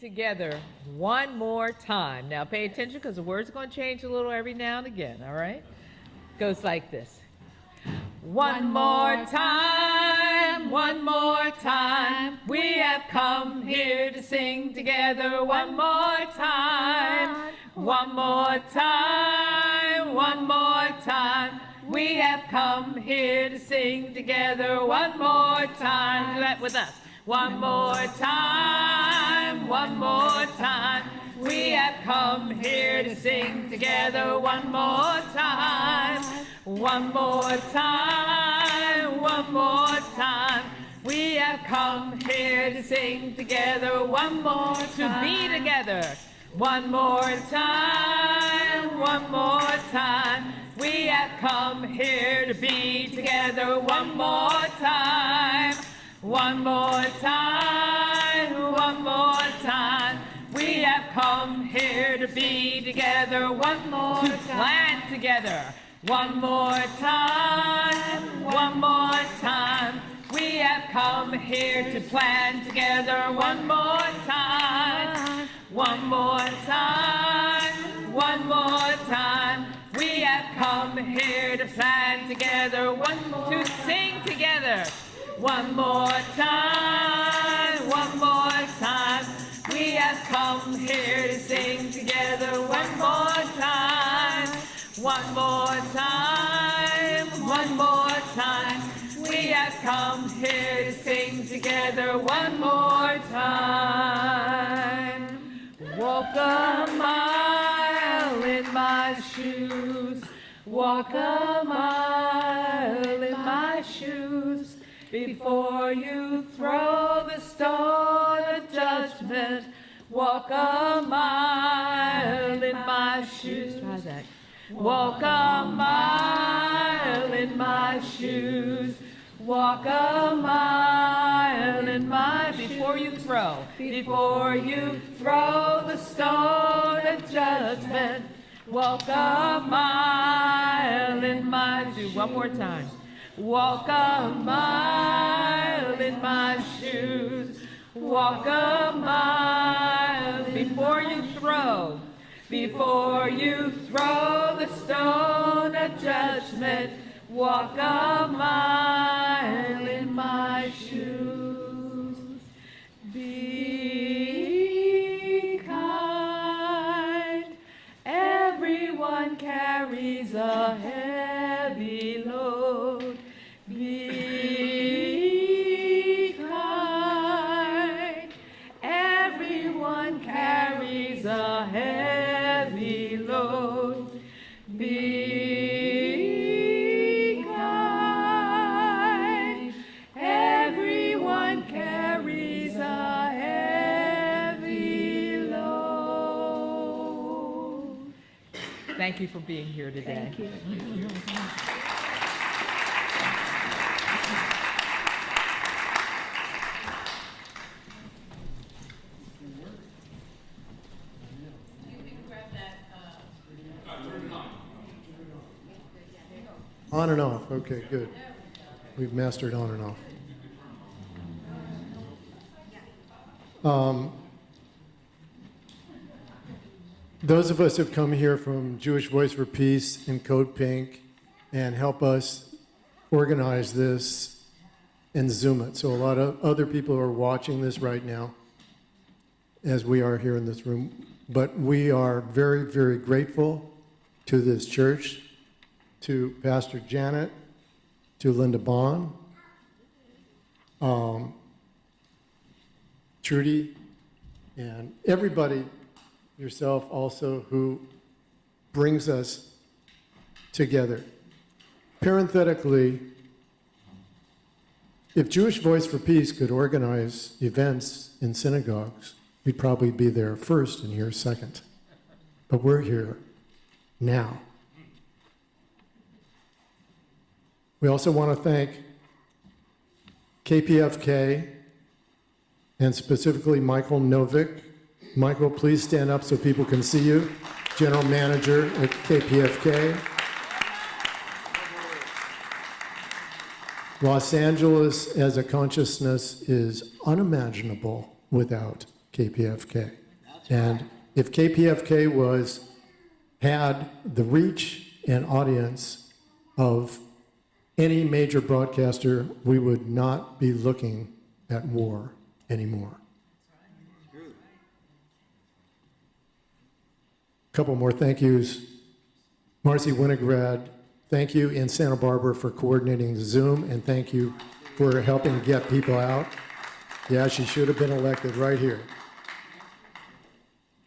Together one more time. Now pay attention because the words are going to change a little every now and again, all right? Goes like this. One more time, we have come here to sing together. One more time, we have come here to sing together. One more time, do that with us. One more time, we have come here to sing together. One more time, we have come here to sing together. One more time, to be together. One more time, we have come here to be together. One more time. One more time, we have come here to be together. One more time, to plan together. One more time, we have come here to plan together. One more time, we have come here to plan together. One more to sing together. One more time, we have come here to sing together. One more time, we have come here to sing together. One more time. Walk a mile in my shoes, walk a mile in my shoes. Before you throw the stone of judgment, walk a mile in my shoes. Try that. Walk a mile in my shoes. Walk a mile in my shoes. Before you throw the stone of judgment, walk a mile in my shoes. One more time. Walk a mile in my shoes. Walk a mile before you throw the stone of judgment. Walk a mile in my shoes. Be kind. Everyone carries a heavy load. Be kind. Everyone carries a heavy load. Be kind. Everyone carries a heavy load. Thank you for being here today. Thank you. On and off. Okay, good. We've mastered on and off. Those of us who have come here from Jewish Voice for Peace and Code Pink and help us organize this and Zoom it. So a lot of other people are watching this right now, as we are here in this room. But we are very, very grateful to this church, to Pastor Janet, to Linda Bond, Trudy, and everybody, yourself also, who brings us together. Parenthetically, if Jewish Voice for Peace could organize events in synagogues, we'd probably be there first and here second. But we're here now. We also want to thank KPFK and specifically Michael Novick. Michael, please stand up so people can see you. General Manager at KPFK. Los Angeles as a consciousness is unimaginable without KPFK. And if KPFK had the reach and audience of any major broadcaster, we would not be looking at war anymore. A couple more thank yous. Marcy Winograd, thank you in Santa Barbara for coordinating the Zoom, and thank you for helping get people out. Yeah, she should have been elected right here.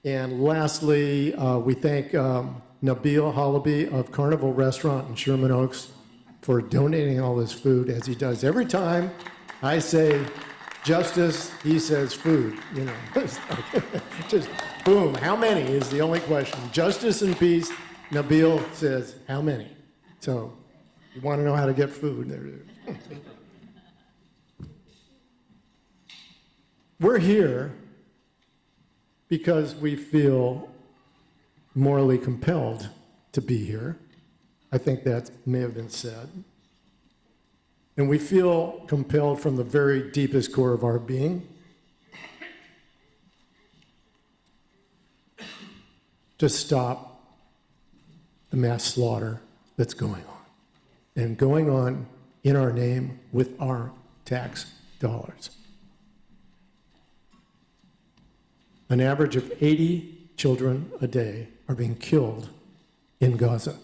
And lastly, we thank Nabil Halabi of Carnival Restaurant in Sherman Oaks for donating all this food, as he does every time I say justice, he says food, you know. Just boom, how many is the only question. Justice and peace, Nabil says, how many? So you want to know how to get food, there it is. We're here because we feel morally compelled to be here. I think that may have been said. And we feel compelled from the very deepest core of our being to stop the mass slaughter that's going on, and going on in our name with our tax dollars. An average of 80 children a day are being killed in Gaza.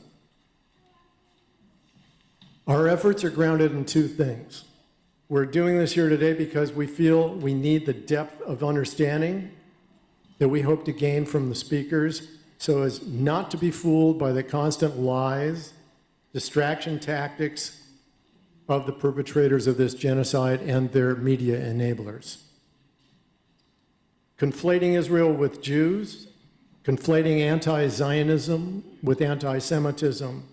Our efforts are grounded in two things. We're doing this here today because we feel we need the depth of understanding that we hope to gain from the speakers, so as not to be fooled by the constant lies, distraction tactics of the perpetrators of this genocide and their media enablers. Conflating Israel with Jews, conflating anti-Zionism with anti-Semitism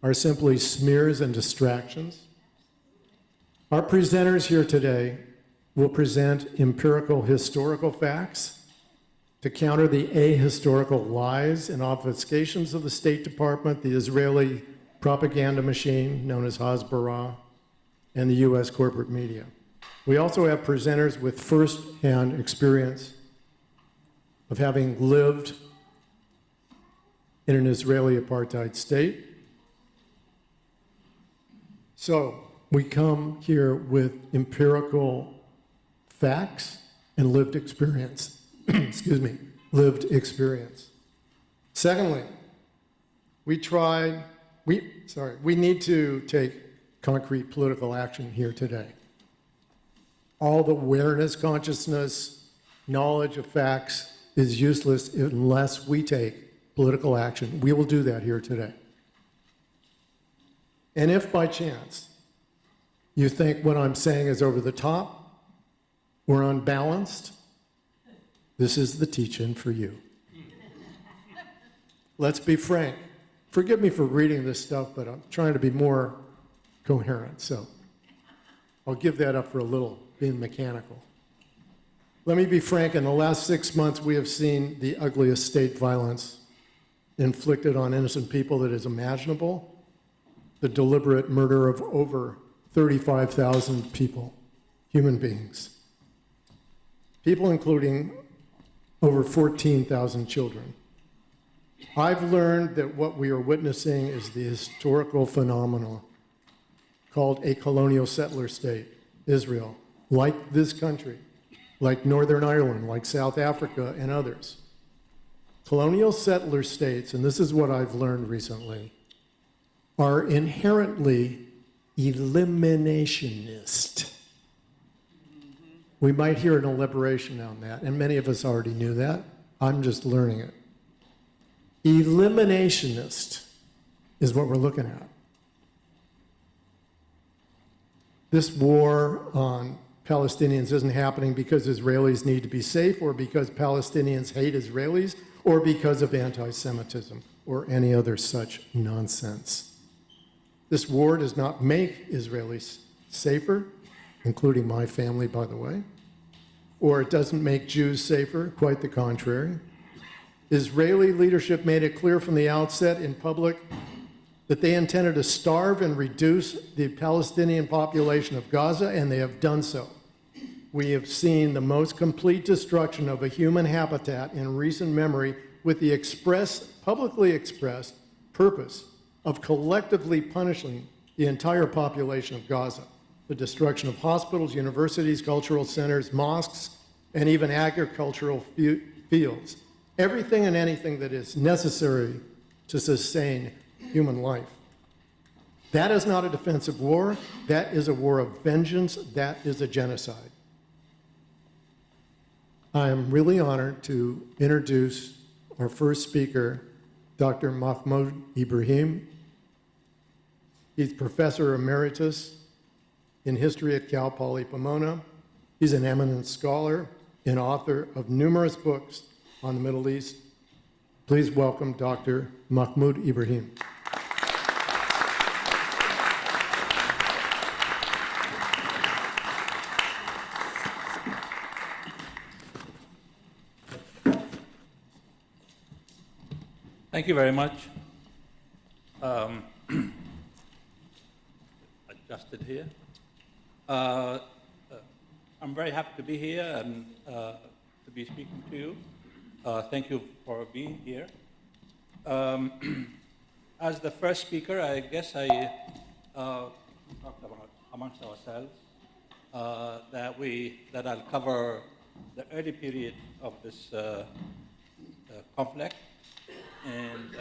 are simply smears and distractions. Our presenters here today will present empirical historical facts to counter the ahistorical lies and obfuscations of the State Department, the Israeli propaganda machine known as Hasbara, and the US corporate media. We also have presenters with first-hand experience of having lived in an Israeli apartheid state. So we come here with empirical facts and lived experience. Excuse me, lived experience. Secondly, we need to take concrete political action here today. All the awareness, consciousness, knowledge of facts is useless unless we take political action. We will do that here today. And if by chance you think what I'm saying is over the top or unbalanced, this is the teach-in for you. Let's be frank. Forgive me for reading this stuff, but I'm trying to be more coherent, so I'll give that up for a little, being mechanical. Let me be frank, in the last 6 months, we have seen the ugliest state violence inflicted on innocent people that is imaginable, the deliberate murder of over 35,000 people, human beings, people including over 14,000 children. I've learned that what we are witnessing is the historical phenomenon called a colonial settler state, Israel, like this country, like Northern Ireland, like South Africa, and others. Colonial settler states, and this is what I've learned recently, are inherently eliminationist. We might hear an elaboration on that, and many of us already knew that. I'm just learning it. Eliminationist is what we're looking at. This war on Palestinians isn't happening because Israelis need to be safe, or because Palestinians hate Israelis, or because of anti-Semitism, or any other such nonsense. This war does not make Israelis safer, including my family, by the way, or it doesn't make Jews safer, quite the contrary. Israeli leadership made it clear from the outset in public that they intended to starve and reduce the Palestinian population of Gaza, and they have done so. we have seen the most complete destruction of a human habitat in recent memory with the publicly expressed purpose of collectively punishing the entire population of Gaza. The destruction of hospitals, universities, cultural centers, mosques, and even agricultural fields. Everything and anything that is necessary to sustain human life. That is not a defensive war. That is a war of vengeance. That is a genocide. I am really honored to introduce our first speaker, Dr. Mahmoud Ibrahim. He's Professor Emeritus in History at Cal Poly Pomona. He's an eminent scholar and author of numerous books on the Middle East. Please welcome Dr. Mahmoud Ibrahim. Thank you very much. Adjusted here. I'm very happy to be here and to be speaking to you. Thank you for being here. As the first speaker, I guess I talked about amongst ourselves that I'll cover the early period of this conflict. And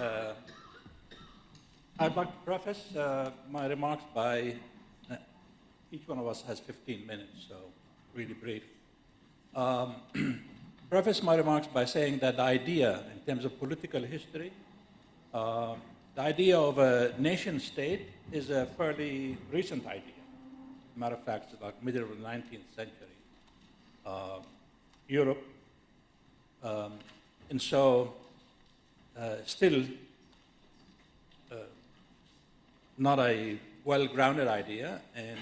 I'd like to preface my remarks by, each one of us has 15 minutes, so really brief. Preface my remarks by saying that the idea, in terms of political history, the idea of a nation state is a fairly recent idea. Matter of fact, it's like middle of the 19th century. Europe, and so still not a well-grounded idea, and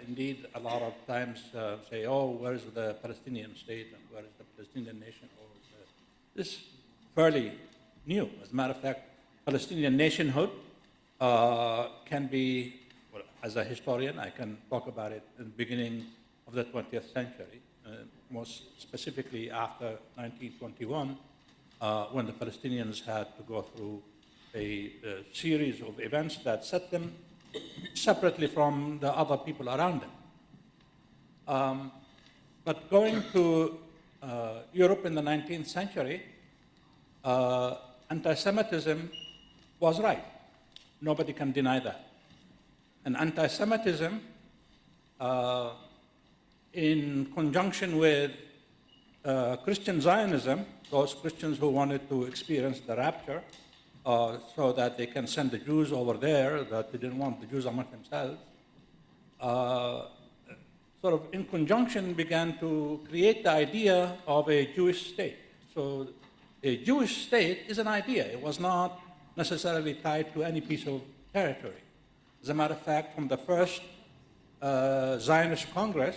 indeed a lot of times say, oh, where's the Palestinian state and where is the Palestinian nation? This is fairly new. As a matter of fact, Palestinian nationhood can be, well, as a historian, I can talk about it in the beginning of the 20th century, most specifically after 1921, when the Palestinians had to go through a series of events that set them separately from the other people around them. But going to Europe in the 19th century, anti-Semitism was right. Nobody can deny that. And anti-Semitism, in conjunction with Christian Zionism, those Christians who wanted to experience the rapture, so that they can send the Jews over there, that they didn't want the Jews among themselves, sort of in conjunction began to create the idea of a Jewish state. So a Jewish state is an idea. It was not necessarily tied to any piece of territory. As a matter of fact, from the first Zionist Congress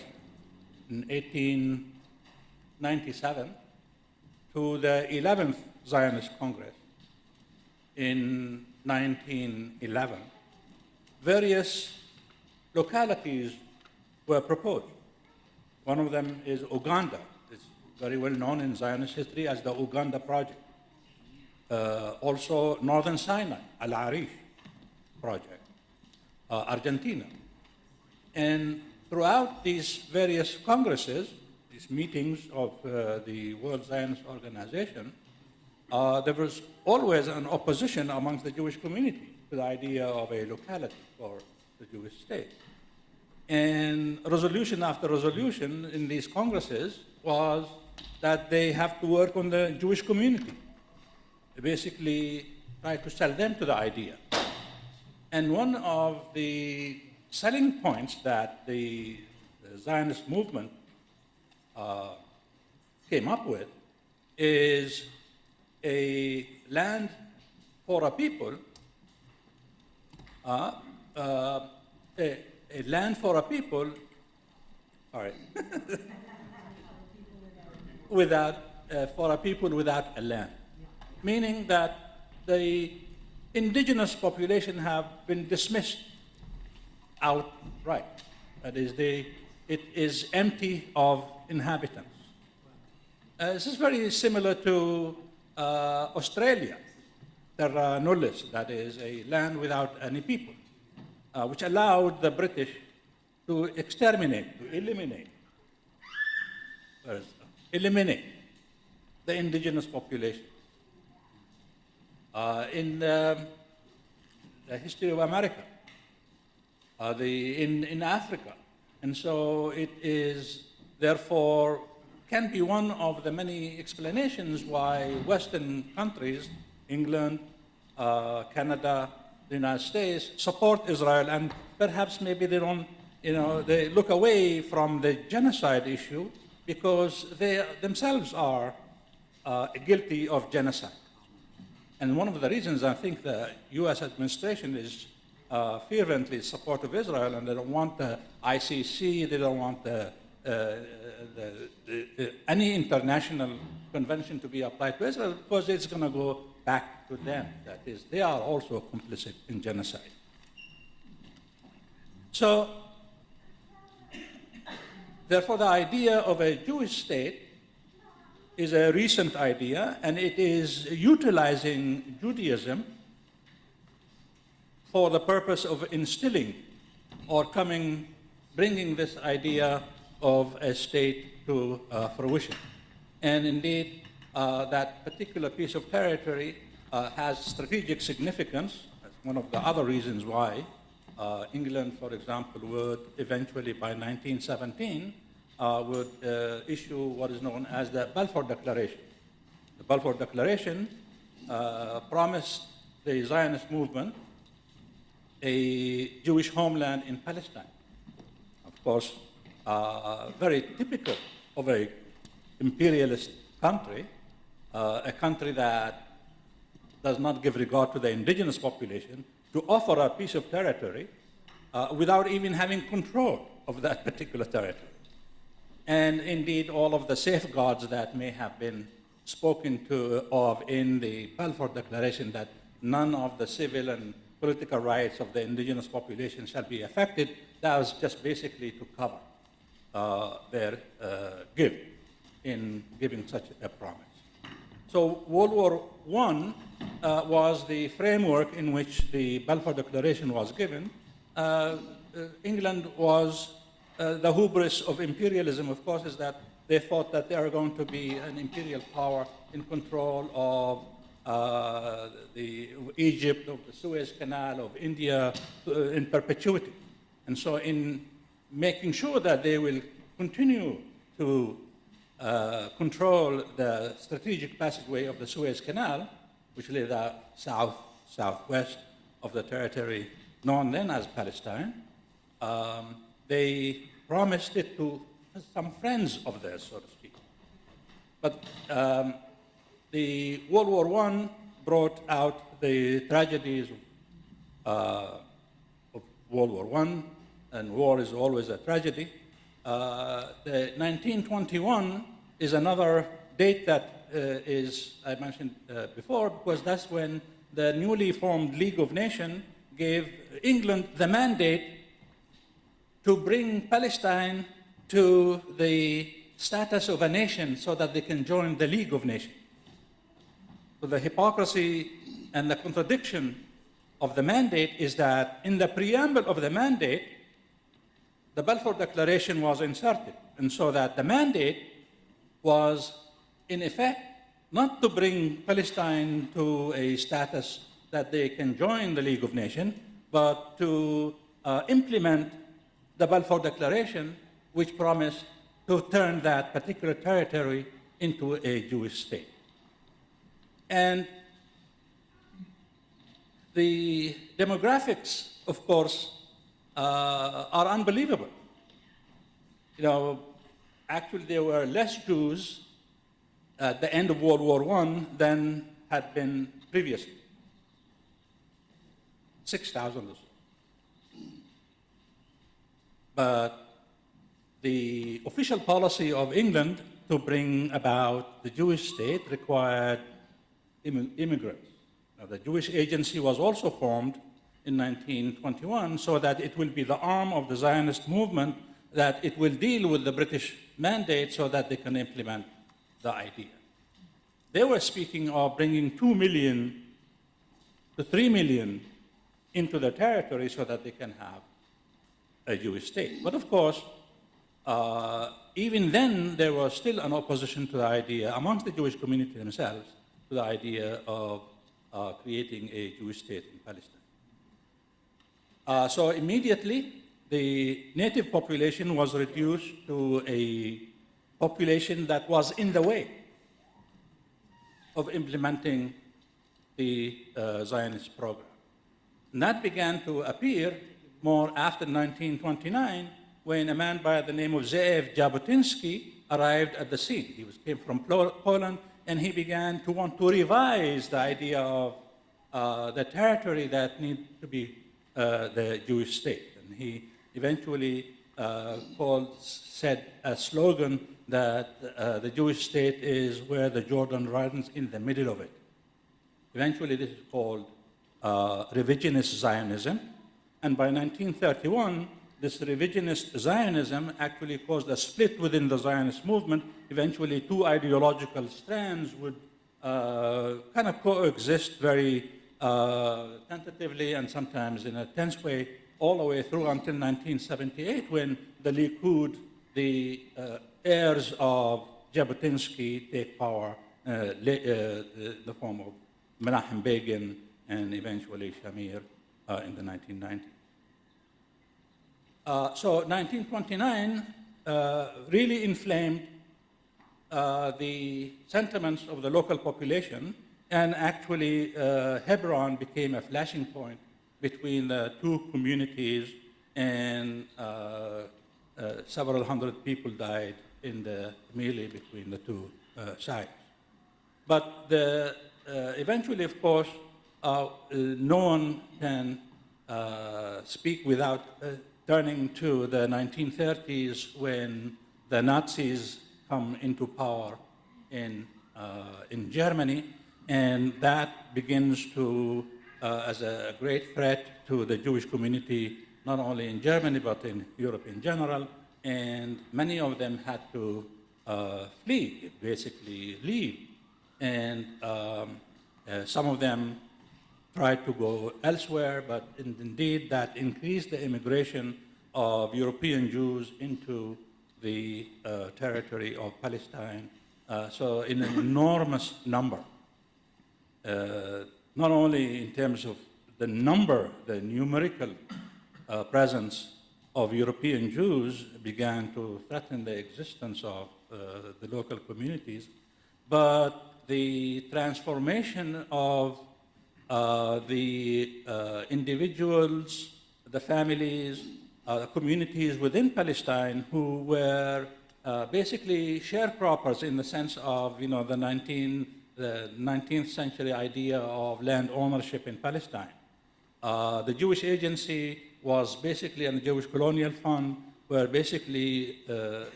in 1897 to the 11th Zionist Congress in 1911, various localities were proposed. One of them is Uganda. It's very well known in Zionist history as the Uganda Project. Also, Northern Sinai, Al-Arish Project, Argentina. And throughout these various congresses, these meetings of the World Zionist Organization, there was always an opposition amongst the Jewish community to the idea of a locality for the Jewish state. And resolution after resolution in these congresses was that they have to work on the Jewish community. They basically try to sell them to the idea. And one of the selling points that the Zionist movement came up with is a land for a people, a land for a people, all right, for a people without a land, meaning that the indigenous population have been dismissed outright. That is, they it is empty of inhabitants. This is very similar to Australia, terra nullius, that is a land without any people, which allowed the British to exterminate, to eliminate the indigenous population. In the history of America, in Africa. And so it is, therefore, can be one of the many explanations why Western countries, England, Canada, the United States, support Israel, and perhaps maybe they don't, they look away from the genocide issue because they themselves are guilty of genocide. And one of the reasons I think the U.S. administration is fervently supportive of Israel, and they don't want the ICC, they don't want any international convention to be applied to Israel because it's going to go back to them. That is, they are also complicit in genocide. So, therefore, the idea of a Jewish state is a recent idea, and it is utilizing Judaism for the purpose of instilling or bringing this idea of a state to fruition. And indeed, that particular piece of territory has strategic significance. That's one of the other reasons why England, for example, would eventually, by 1917, would issue what is known as the Balfour Declaration. The Balfour Declaration promised the Zionist movement a Jewish homeland in Palestine. Of course, very typical of an imperialist country, a country that does not give regard to the indigenous population, to offer a piece of territory without even having control of that particular territory. And indeed, all of the safeguards that may have been spoken of in the Balfour Declaration, that none of the civil and political rights of the indigenous population shall be affected, that was just basically to cover their guilt in giving such a promise. So World War I was the framework in which the Balfour Declaration was given. England was the hubris of imperialism, of course, is that they thought that they are going to be an imperial power in control of Egypt, of the Suez Canal, of India in perpetuity. And so in making sure that they will continue to control the strategic passageway of the Suez Canal, which lay the southwest of the territory known then as Palestine, they promised it to some friends of theirs, so to speak. But the World War I brought out the tragedies of World War I, and war is always a tragedy. The 1921 is another date that I mentioned before, because that's when the newly formed League of Nations gave England the mandate to bring Palestine to the status of a nation so that they can join the League of Nations. So the hypocrisy and the contradiction of the mandate is that in the preamble of the mandate, the Balfour Declaration was inserted, and so that the mandate was, in effect, not to bring Palestine to a status that they can join the League of Nations, but to implement the Balfour Declaration, which promised to turn that particular territory into a Jewish state. And the demographics, of course, are unbelievable. Actually, there were less Jews at the end of World War I than had been previously. 6,000 or so. But the official policy of England to bring about the Jewish state required immigrants. Now, the Jewish Agency was also formed in 1921 so that it will be the arm of the Zionist movement that it will deal with the British mandate so that they can implement the idea. They were speaking of bringing 2 million to 3 million into the territory so that they can have a Jewish state. But of course, even then, there was still an opposition to the idea amongst the Jewish community themselves to the idea of creating a Jewish state in Palestine. So immediately, the native population was reduced to a population that was in the way of implementing the Zionist program. And that began to appear more after 1929, when a man by the name of Zeev Jabotinsky arrived at the scene. He came from Poland, and he began to want to revise the idea of the territory that needed to be the Jewish state. And he eventually said a slogan that the Jewish state is where the Jordan runs in the middle of it. Eventually, this is called revisionist Zionism. And by 1931, this revisionist Zionism actually caused a split within the Zionist movement. Eventually, two ideological strands would kind of coexist very tentatively and sometimes in a tense way all the way through until 1978, when the Likud, the heirs of Jabotinsky, take power in the form of Menachem Begin and eventually Shamir in the 1990s. So 1929 really inflamed the sentiments of the local population, and actually Hebron became a flashing point between the two communities, and several hundred people died in the melee between the two sides. But eventually, of course, no one can speak without turning to the 1930s, when the Nazis come into power in Germany, and that begins to, as a great threat to the Jewish community, not only in Germany, but in Europe in general, and many of them had to flee, basically leave. And some of them tried to go elsewhere, but indeed that increased the immigration of European Jews into the territory of Palestine. So in an enormous number, not only in terms of the number, the numerical presence of European Jews began to threaten the existence of the local communities, but the transformation of the individuals, the families, the communities within Palestine who were basically sharecroppers in the sense of, the 19th century idea of land ownership in Palestine. The Jewish Agency was basically, and the Jewish Colonial Fund were basically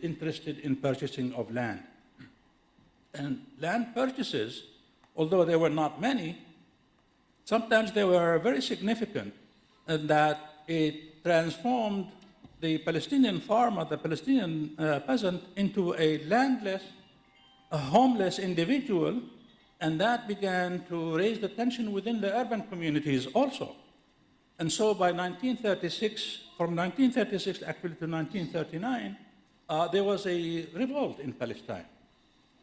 interested in purchasing of land. And land purchases, although there were not many, sometimes they were very significant in that it transformed the Palestinian farmer, the Palestinian peasant, into a landless, a homeless individual, and that began to raise the tension within the urban communities also. And so by 1936, from 1936 actually to 1939, there was a revolt in Palestine.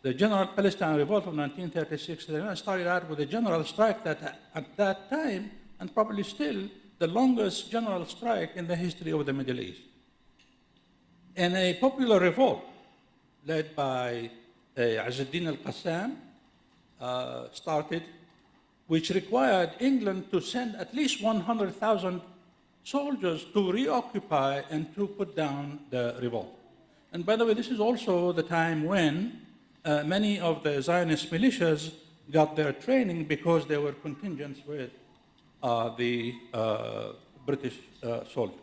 The General Palestine Revolt of 1936 started out with a general strike that at that time, and probably still, the longest general strike in the history of the Middle East. And a popular revolt led by Izz-ad-Din al-Qassam started, which required England to send at least 100,000 soldiers to reoccupy and to put down the revolt. And by the way, this is also the time when many of the Zionist militias got their training because they were contingents with the British soldiers.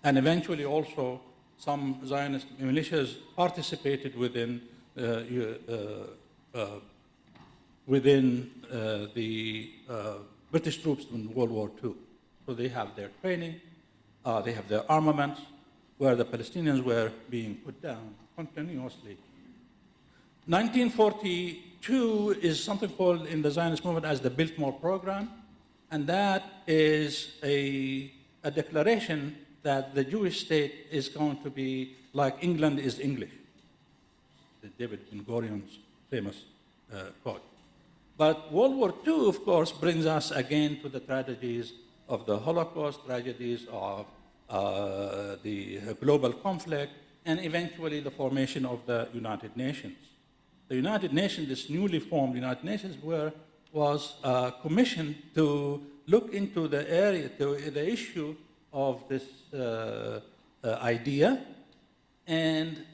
And eventually also some Zionist militias participated within the British troops in World War II. So they have their training, they have their armaments, where the Palestinians were being put down continuously. 1942 is something called in the Zionist movement as the Biltmore Program, and that is a declaration that the Jewish state is going to be like England is English, David Ben-Gurion's famous quote. But World War II, of course, brings us again to the tragedies of the Holocaust, tragedies of the global conflict, and eventually the formation of the United Nations. The United Nations, this newly formed United Nations, was commissioned to look into the area, to the issue of this idea. And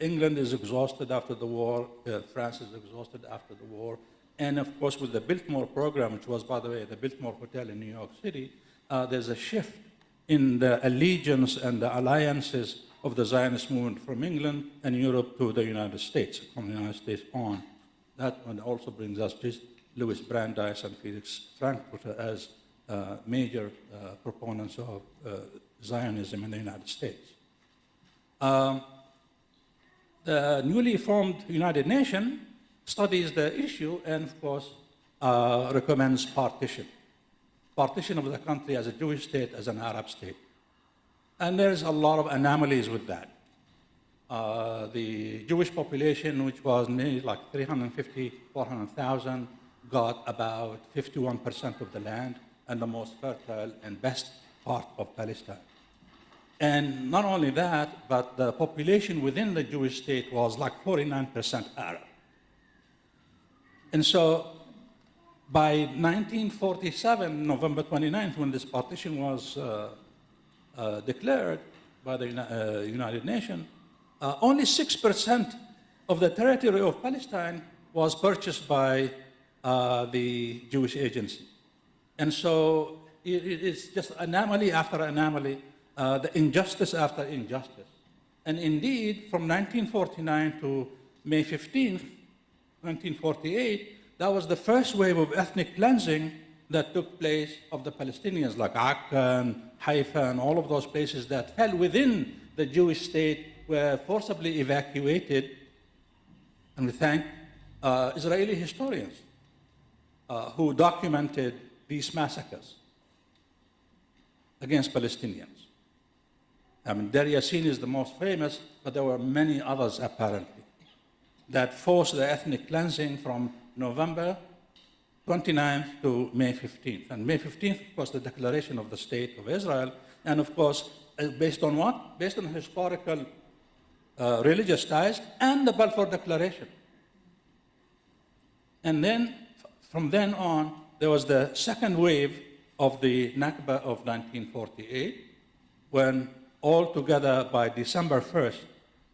England is exhausted after the war, France is exhausted after the war. And of course, with the Biltmore Program, which was, by the way, the Biltmore Hotel in New York City, there's a shift in the allegiance and the alliances of the Zionist movement from England and Europe to the United States, from the United States on. That one also brings us just Louis Brandeis and Felix Frankfurter as major proponents of Zionism in the United States. The newly formed United Nations studies the issue and, of course, recommends partition of the country as a Jewish state, as an Arab state. And there's a lot of anomalies with that. The Jewish population, which was maybe like 350, 400,000, got about 51% of the land and the most fertile and best part of Palestine. And not only that, but the population within the Jewish state was like 49% Arab. And so by 1947, November 29th, when this partition was declared by the United Nations, only 6% of the territory of Palestine was purchased by the Jewish agency. And so it's just anomaly after anomaly, the injustice after injustice. And indeed, from 1949 to May 15th, 1948, that was the first wave of ethnic cleansing that took place of the Palestinians, like Akka and Haifa and all of those places that fell within the Jewish state were forcibly evacuated. And we thank Israeli historians who documented these massacres against Palestinians. I mean, Deir Yassin is the most famous, but there were many others apparently that forced the ethnic cleansing from November 29th to May 15th. And May 15th was the declaration of the State of Israel. And of course, based on what? Based on historical religious ties and the Balfour Declaration. And then, from then on, there was the second wave of the Nakba of 1948, when altogether by December 1st,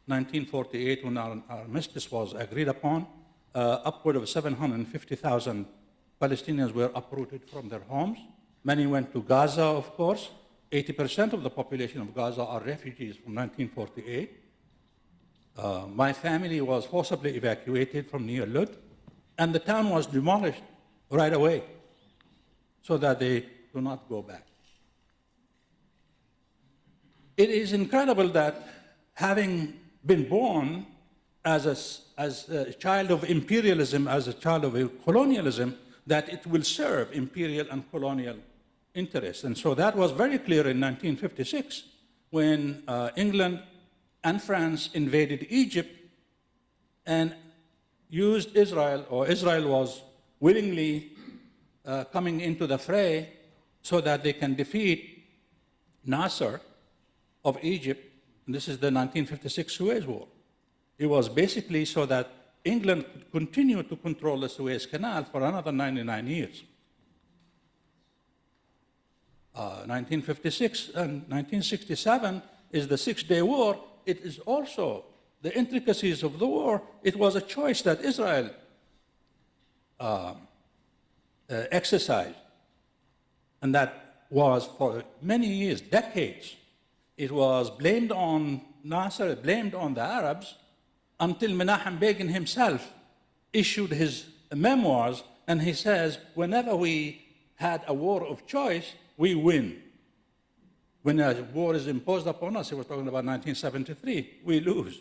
1948, when our armistice was agreed upon, upward of 750,000 Palestinians were uprooted from their homes. Many went to Gaza, of course. 80% of the population of Gaza are refugees from 1948. My family was forcibly evacuated from near Lud, and the town was demolished right away so that they do not go back. It is incredible that having been born as a child of imperialism, as a child of colonialism, that it will serve imperial and colonial interests. And so that was very clear in 1956 when England and France invaded Egypt and used Israel, or Israel was willingly coming into the fray so that they can defeat Nasser of Egypt. And this is the 1956 Suez War. It was basically so that England could continue to control the Suez Canal for another 99 years. 1956 and 1967 is the Six-Day War. It is also the intricacies of the war. It was a choice that Israel exercised, and that was for many years, decades. It was blamed on Nasser, blamed on the Arabs, until Menachem Begin himself issued his memoirs, and he says, whenever we had a war of choice, we win. When a war is imposed upon us, he was talking about 1973, we lose.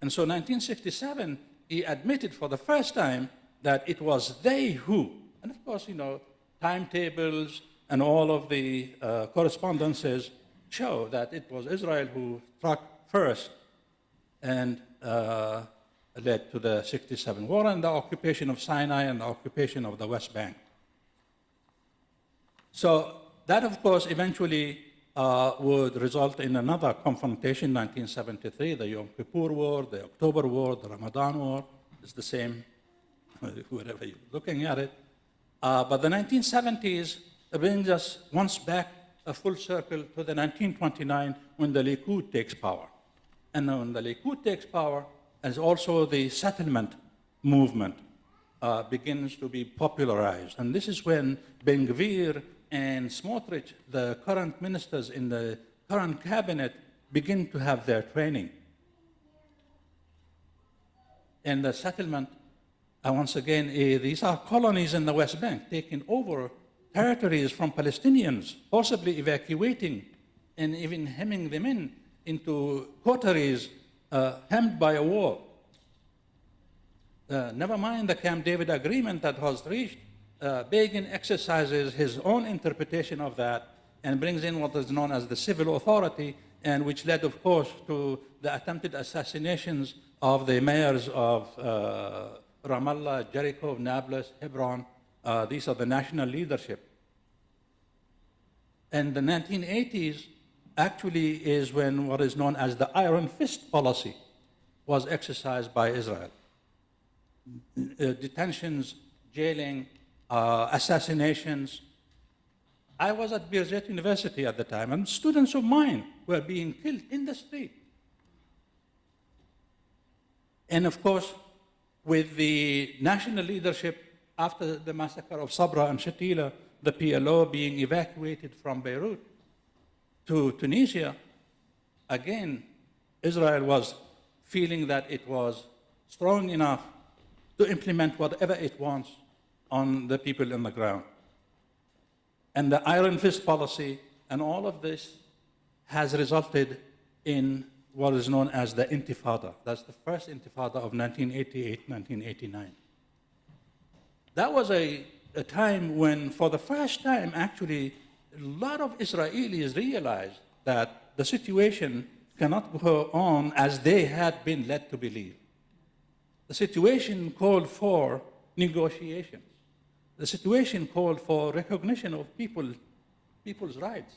And so 1967, he admitted for the first time that it was they who, and of course, timetables and all of the correspondences show that it was Israel who struck first and led to the 67 war and the occupation of Sinai and the occupation of the West Bank. So that, of course, eventually would result in another confrontation, 1973, the Yom Kippur War, the October War, the Ramadan War. It's the same, wherever you're looking at it. But the 1970s brings us once back a full circle to the 1929 when the Likud takes power. And when the Likud takes power, as also the settlement movement begins to be popularized. And this is when Ben Gvir and Smotrich, the current ministers in the current cabinet, begin to have their training. And the settlement, once again, these are colonies in the West Bank, taking over territories from Palestinians, forcibly evacuating and even hemming them into coteries hemmed by a wall. Never mind the Camp David agreement that was reached. Begin exercises his own interpretation of that and brings in what is known as the civil authority, and which led, of course, to the attempted assassinations of the mayors of Ramallah, Jericho, Nablus, Hebron. These are the national leadership. And the 1980s actually is when what is known as the iron fist policy was exercised by Israel. Detentions, jailing, assassinations. I was at Birzeit University at the time, and students of mine were being killed in the street. And of course, with the national leadership after the massacre of Sabra and Shatila, the PLO being evacuated from Beirut to Tunisia, again, Israel was feeling that it was strong enough to implement whatever it wants on the people on the ground. And the iron fist policy and all of this has resulted in what is known as the Intifada. That's the first Intifada of 1988, 1989. That was a time when, for the first time, actually, a lot of Israelis realized that the situation cannot go on as they had been led to believe. The situation called for negotiations. The situation called for recognition of people's rights.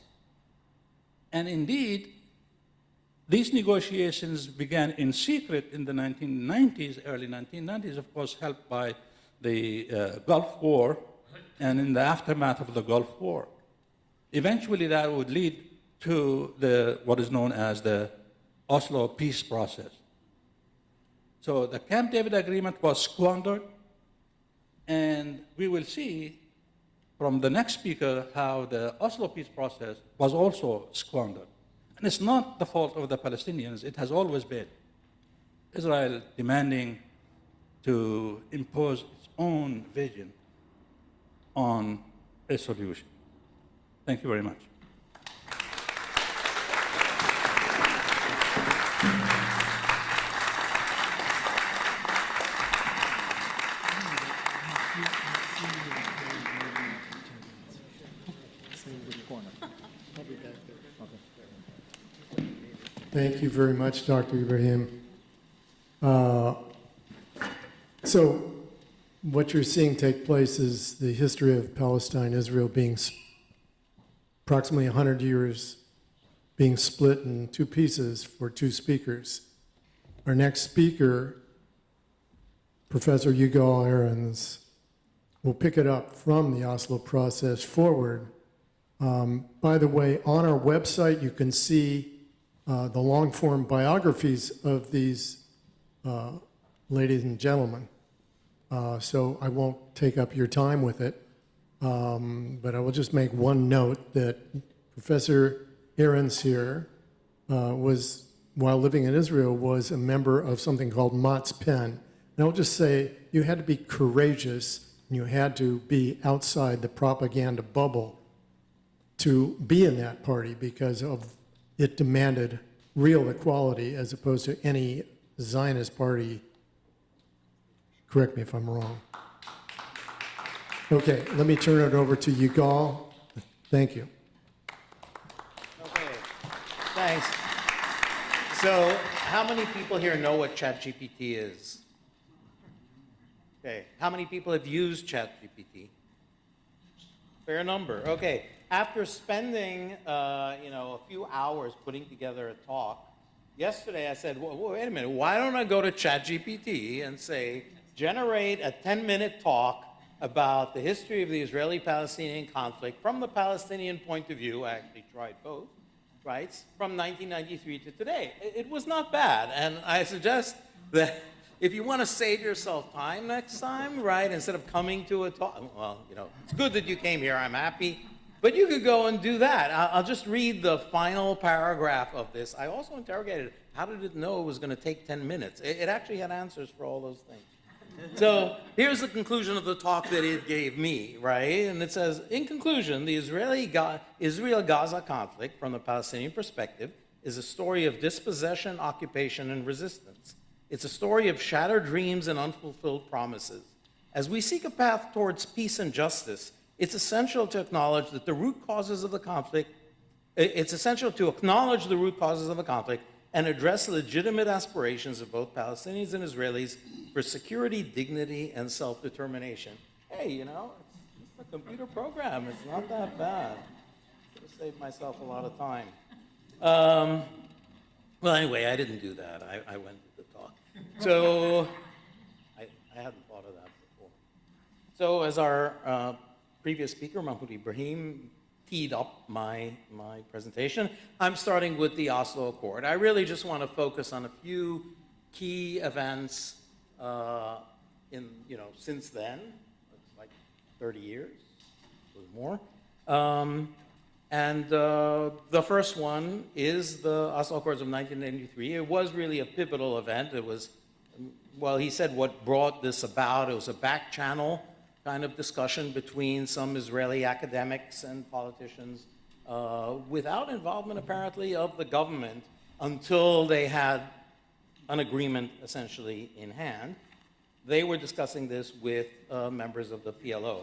And indeed, these negotiations began in secret in the 1990s, early 1990s, of course, helped by the Gulf War and in the aftermath of the Gulf War. Eventually, that would lead to what is known as the Oslo peace process. So the Camp David Agreement was squandered, and we will see from the next speaker how the Oslo peace process was also squandered. And it's not the fault of the Palestinians, it has always been Israel demanding to impose its own vision on a solution. Thank you very much. Thank you very much, Dr. Ibrahim. So what you're seeing take place is the history of Palestine, Israel being approximately 100 years being split in two pieces for two speakers. Our next speaker, Professor Yigal Ahrens, will pick it up from the Oslo process forward. By the way, on our website, you can see the long-form biographies of these ladies and gentlemen. So I won't take up your time with it, but I will just make one note that Professor Ahrens here was, while living in Israel, was a member of something called Mott's Pen. And I'll just say you had to be courageous and you had to be outside the propaganda bubble to be in that party because of it demanded real equality as opposed to any Zionist party. Correct me if I'm wrong. Okay, let me turn it over to Yigal. Thank you. Okay, thanks. So, how many people here know what ChatGPT is? Okay, how many people have used ChatGPT? Fair number. Okay, after spending a few hours putting together a talk, yesterday I said, well, wait a minute, why don't I go to ChatGPT and say, generate a 10-minute talk about the history of the Israeli-Palestinian conflict from the Palestinian point of view. I actually tried both, right? From 1993 to today. It was not bad, and I suggest that if you want to save yourself time next time, right, instead of coming to a talk, well, it's good that you came here, I'm happy, but you could go and do that. I'll just read the final paragraph of this. I also interrogated it. How did it know it was going to take 10 minutes? It actually had answers for all those things. So here's the conclusion of the talk that it gave me, right? And it says, in conclusion, the Israel-Gaza conflict from the Palestinian perspective is a story of dispossession, occupation, and resistance. It's a story of shattered dreams and unfulfilled promises. As we seek a path towards peace and justice, it's essential to acknowledge that the root causes of the conflict, and address legitimate aspirations of both Palestinians and Israelis for security, dignity, and self-determination. Hey, it's a computer program. It's not that bad. Could have saved myself a lot of time. Well, anyway, I didn't do that. I went to the talk. So I hadn't thought of that before. So as our previous speaker, Mahmoud Ibrahim, teed up my presentation, I'm starting with the Oslo Accord. I really just want to focus on a few key events since then. It's like 30 years or more. The first one is the Oslo Accords of 1993. It was really a pivotal event. It was, well, he said what brought this about. It was a back channel kind of discussion between some Israeli academics and politicians without involvement, apparently, of the government until they had an agreement essentially in hand. They were discussing this with members of the PLO.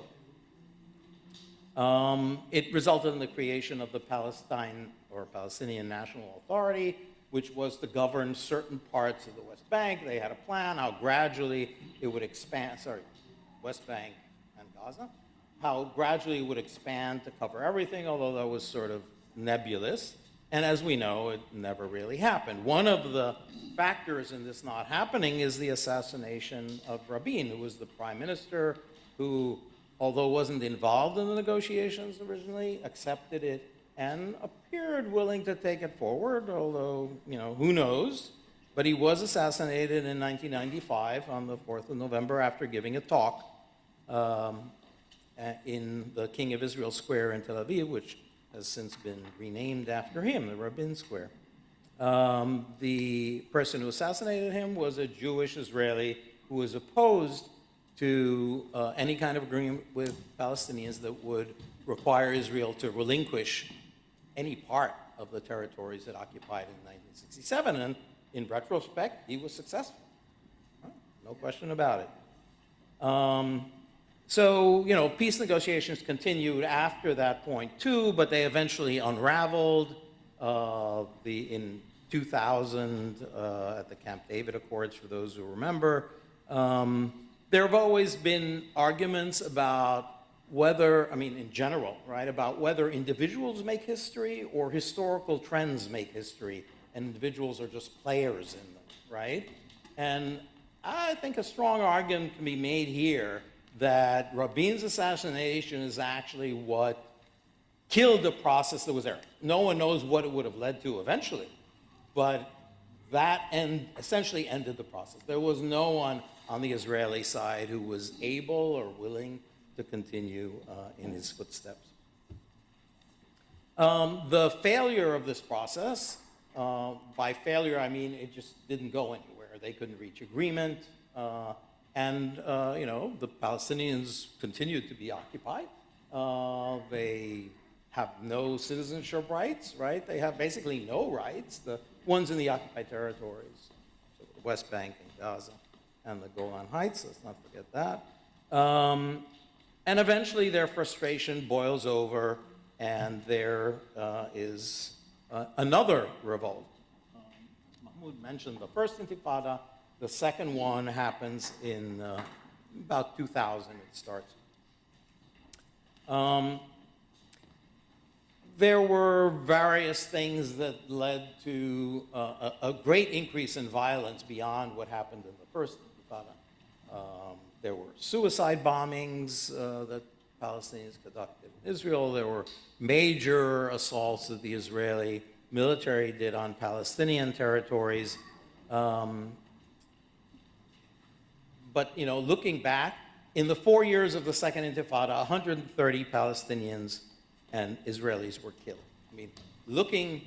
It resulted in the creation of the Palestinian National Authority, which was to govern certain parts of the West Bank. They had a plan how gradually it would expand, West Bank and Gaza, how gradually it would expand to cover everything, although that was sort of nebulous. And as we know, it never really happened. One of the factors in this not happening is the assassination of Rabin, who was the prime minister who, although wasn't involved in the negotiations originally, accepted it and appeared willing to take it forward, although, who knows. But he was assassinated in 1995 on the 4th of November after giving a talk in the King of Israel Square in Tel Aviv, which has since been renamed after him, the Rabin Square. The person who assassinated him was a Jewish Israeli who was opposed to any kind of agreement with Palestinians that would require Israel to relinquish any part of the territories it occupied in 1967. And in retrospect, he was successful. No question about it. So, peace negotiations continued after that point too, but they eventually unraveled in 2000 at the Camp David Accords, for those who remember. There have always been arguments about whether, in general, right, about whether individuals make history or historical trends make history, and individuals are just players in them, right? And I think a strong argument can be made here that Rabin's assassination is actually what killed the process that was there. No one knows what it would have led to eventually, but that essentially ended the process. There was no one on the Israeli side who was able or willing to continue in his footsteps. The failure of this process, by failure I mean it just didn't go anywhere. They couldn't reach agreement. And the Palestinians continued to be occupied. They have no citizenship rights, right? They have basically no rights. The ones in the occupied territories, so the West Bank and Gaza and the Golan Heights, let's not forget that. And eventually their frustration boils over and there is another revolt. Mahmoud mentioned the first Intifada. The second one happens in about 2000, it starts. There were various things that led to a great increase in violence beyond what happened in the first Intifada. There were suicide bombings that Palestinians conducted in Israel. There were major assaults that the Israeli military did on Palestinian territories. But, you know, looking back, in the 4 years of the Second Intifada, 130 Palestinians and Israelis were killed. I mean, looking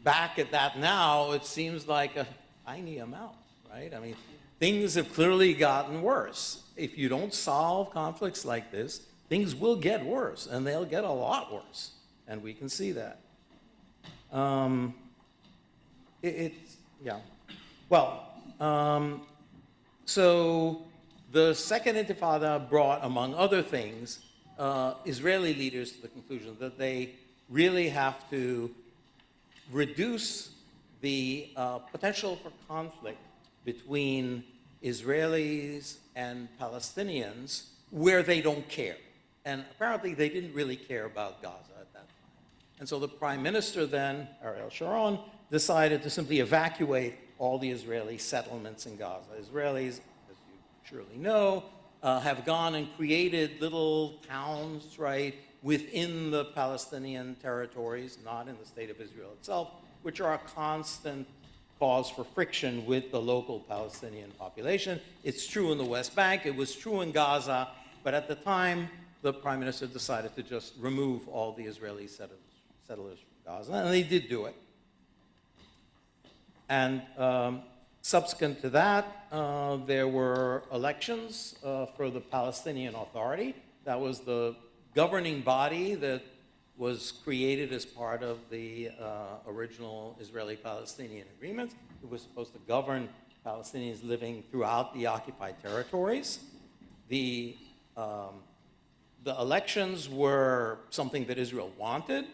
back at that now, it seems like a tiny amount, right? I mean, things have clearly gotten worse. If you don't solve conflicts like this, things will get worse, and they'll get a lot worse, and we can see that. So the Second Intifada brought, among other things, Israeli leaders to the conclusion that they really have to reduce the potential for conflict between Israelis and Palestinians where they don't care. And apparently they didn't really care about Gaza at that time. And so the prime minister then, Ariel Sharon, decided to simply evacuate all the Israeli settlements in Gaza. Israelis, as you surely know, have gone and created little towns, right, within the Palestinian territories, not in the state of Israel itself, which are a constant cause for friction with the local Palestinian population. It's true in the West Bank, it was true in Gaza, but at the time, the prime minister decided to just remove all the Israeli settlers from Gaza, and they did do it. And subsequent to that, there were elections for the Palestinian Authority. That was the governing body that was created as part of the original Israeli-Palestinian agreement. It was supposed to govern Palestinians living throughout the occupied territories. The elections were something that Israel wanted.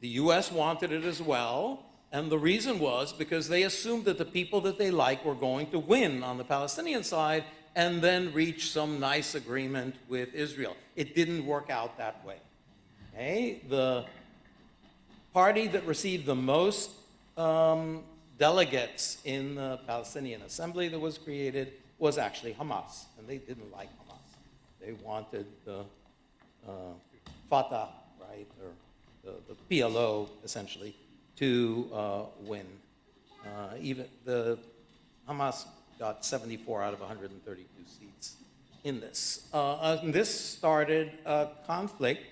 The US wanted it as well. And the reason was because they assumed that the people that they liked were going to win on the Palestinian side and then reach some nice agreement with Israel. It didn't work out that way. Okay? The party that received the most delegates in the Palestinian Assembly that was created was actually Hamas, and they didn't like Hamas. They wanted the Fatah, right, or the PLO, essentially, to win. Even the Hamas got 74 out of 132 seats in this. And this started a conflict.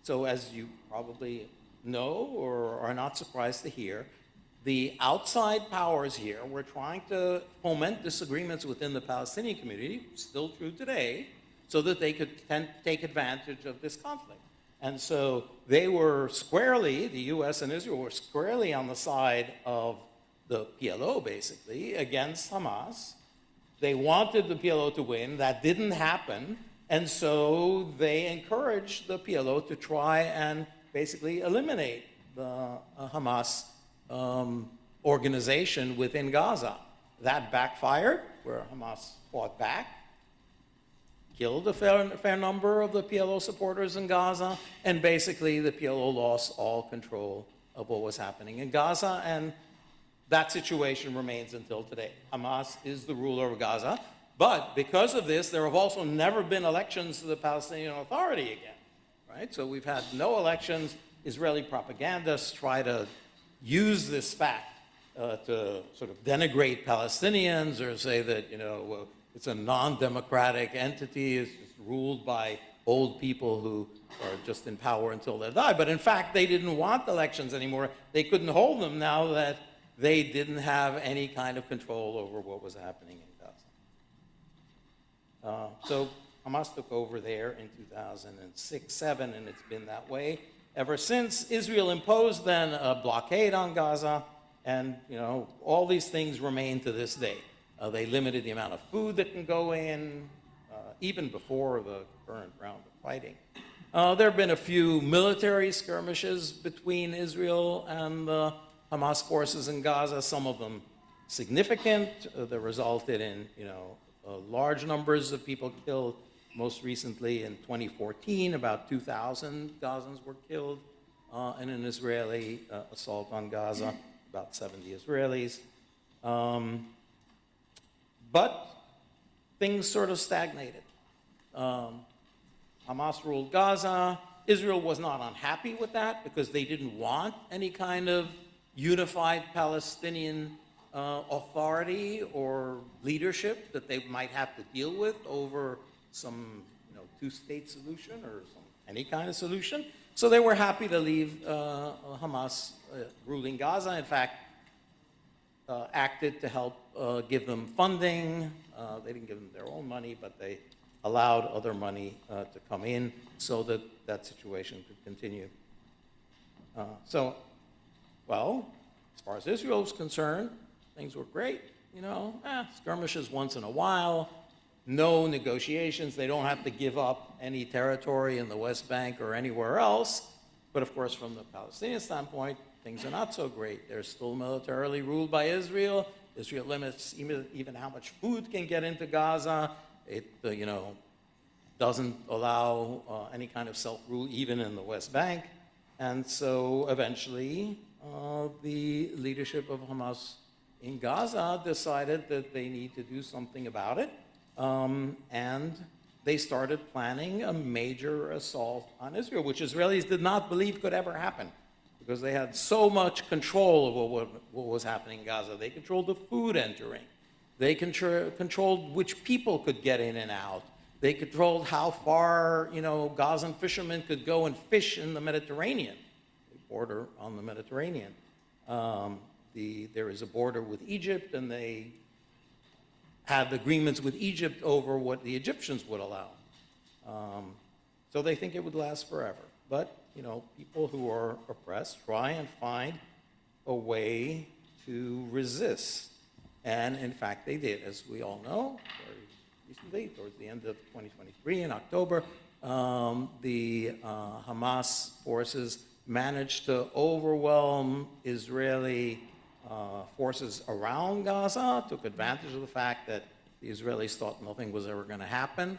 So as you probably know or are not surprised to hear, the outside powers here were trying to foment disagreements within the Palestinian community, still true today, so that they could take advantage of this conflict. And so they were squarely, the US and Israel were squarely on the side of the PLO, basically, against Hamas. They wanted the PLO to win. That didn't happen. And so they encouraged the PLO to try and basically eliminate the Hamas organization within Gaza. That backfired, where Hamas fought back, killed a fair number of the PLO supporters in Gaza, and basically the PLO lost all control of what was happening in Gaza, and that situation remains until today. Hamas is the ruler of Gaza, but because of this, there have also never been elections to the Palestinian Authority again, right? So we've had no elections. Israeli propagandists try to use this fact to sort of denigrate Palestinians or say that, you know, it's a non-democratic entity, it's just ruled by old people who are just in power until they die. But in fact, they didn't want elections anymore. They couldn't hold them now that they didn't have any kind of control over what was happening in Gaza. So Hamas took over there in 2006-07, and it's been that way ever since. Israel imposed then a blockade on Gaza, and all these things remain to this day. They limited the amount of food that can go in, even before the current round of fighting. There have been a few military skirmishes between Israel and the Hamas forces in Gaza, some of them significant, that resulted in large numbers of people killed. Most recently in 2014, about 2,000 Gazans were killed in an Israeli assault on Gaza, about 70 Israelis. But things sort of stagnated. Hamas ruled Gaza. Israel was not unhappy with that because they didn't want any kind of unified Palestinian authority or leadership that they might have to deal with over some two-state solution or any kind of solution. So they were happy to leave Hamas ruling Gaza. In fact, acted to help give them funding. They didn't give them their own money, but they allowed other money to come in so that that situation could continue. Well, as far as Israel is concerned, things were great. Skirmishes once in a while, no negotiations. They don't have to give up any territory in the West Bank or anywhere else. But of course, from the Palestinian standpoint, things are not so great. They're still militarily ruled by Israel. Israel limits even how much food can get into Gaza. It, doesn't allow any kind of self-rule even in the West Bank. And so eventually, the leadership of Hamas in Gaza decided that they need to do something about it. And they started planning a major assault on Israel, which Israelis did not believe could ever happen because they had so much control over what was happening in Gaza. They controlled the food entering. They controlled which people could get in and out. They controlled how far, Gazan fishermen could go and fish in the Mediterranean. They border on the Mediterranean. There is a border with Egypt, and they had agreements with Egypt over what the Egyptians would allow. So they think it would last forever. But, people who are oppressed try and find a way to resist. And in fact, they did, as we all know, very recently, towards the end of 2023 in October, the Hamas forces managed to overwhelm Israeli forces around Gaza, took advantage of the fact that the Israelis thought nothing was ever going to happen.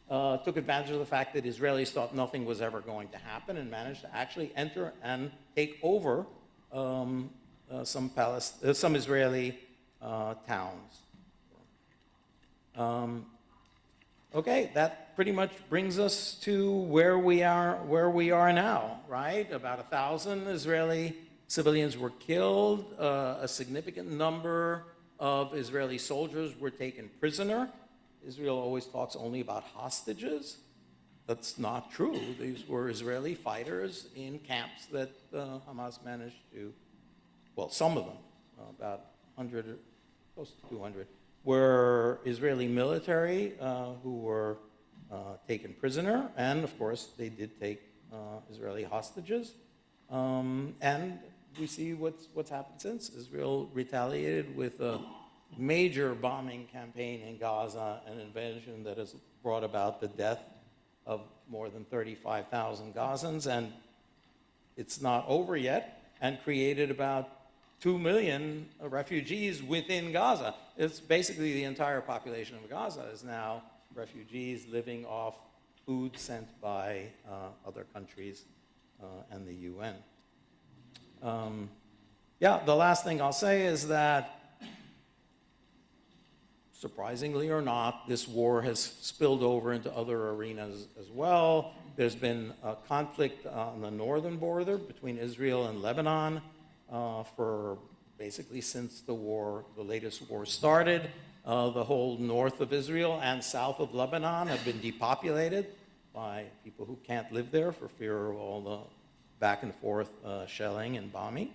Took advantage of the fact that Israelis thought nothing was ever going to happen and managed to actually enter and take over some Israeli towns. Okay, that pretty much brings us to where we are now, right? About 1,000 Israeli civilians were killed. A significant number of Israeli soldiers were taken prisoner. Israel always talks only about hostages. That's not true. These were Israeli fighters in camps that Hamas managed to, well, some of them, about 100, close to 200, were Israeli military who were taken prisoner. And of course, they did take Israeli hostages. And we see what's happened since. Israel retaliated with a major bombing campaign in Gaza, an invasion that has brought about the death of more than 35,000 Gazans, and it's not over yet, and created about 2 million refugees within Gaza. It's basically the entire population of Gaza is now refugees living off food sent by other countries and the UN. The last thing I'll say is that, surprisingly or not, this war has spilled over into other arenas as well. There's been a conflict on the northern border between Israel and Lebanon for basically since the latest war started. The whole north of Israel and south of Lebanon have been depopulated by people who can't live there for fear of all the back and forth shelling and bombing.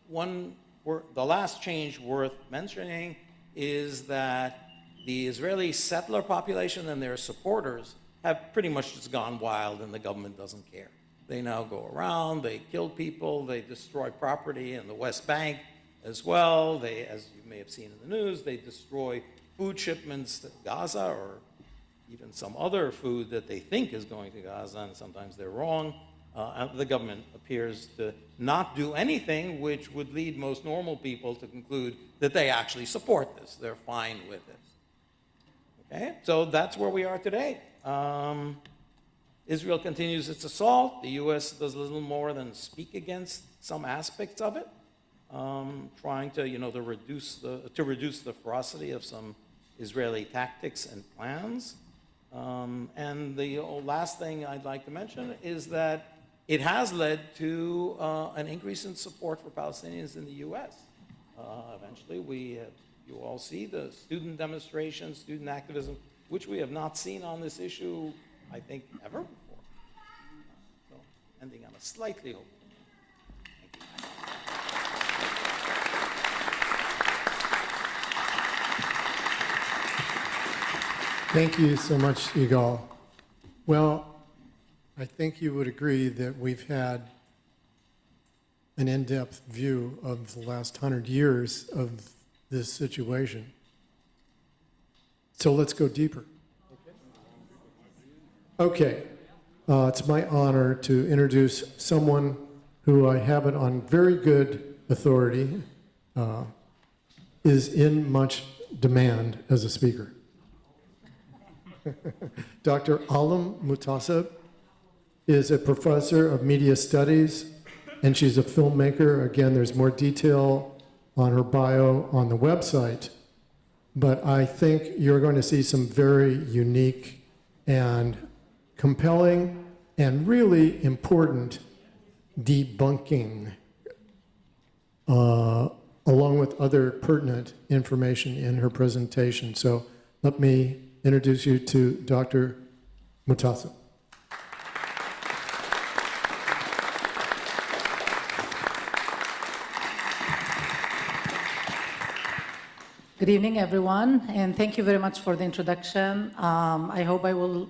One the last change worth mentioning is that the Israeli settler population and their supporters have pretty much just gone wild, and the government doesn't care. They now go around, they kill people, they destroy property in the West Bank as well. They, as you may have seen in the news, they destroy food shipments to Gaza, or even some other food that they think is going to Gaza, and sometimes they're wrong. The government appears to not do anything, which would lead most normal people to conclude that they actually support this. They're fine with it. Okay, so that's where we are today. Israel continues its assault. The U.S. does little more than speak against some aspects of it, trying to, to reduce the ferocity of some Israeli tactics and plans. And the last thing I'd like to mention is that it has led to an increase in support for Palestinians in the U.S. Eventually, you all see the student demonstrations, student activism, which we have not seen on this issue, I think, ever before. So, ending on a slightly hopeful. Thank you so much, Yigal. Well, I think you would agree that we've had an in-depth view of the last 100 years of this situation. So let's go deeper. Okay. It's my honor to introduce someone who I have it on very good authority, is in much demand as a speaker. Dr. Alam Mutasab is a professor of media studies, and she's a filmmaker. Again, there's more detail on her bio on the website, but I think you're going to see some very unique and compelling and really important debunking, along with other pertinent information in her presentation. So let me introduce you to Dr. Mutasab. Good evening, everyone, and thank you very much for the introduction. I hope I will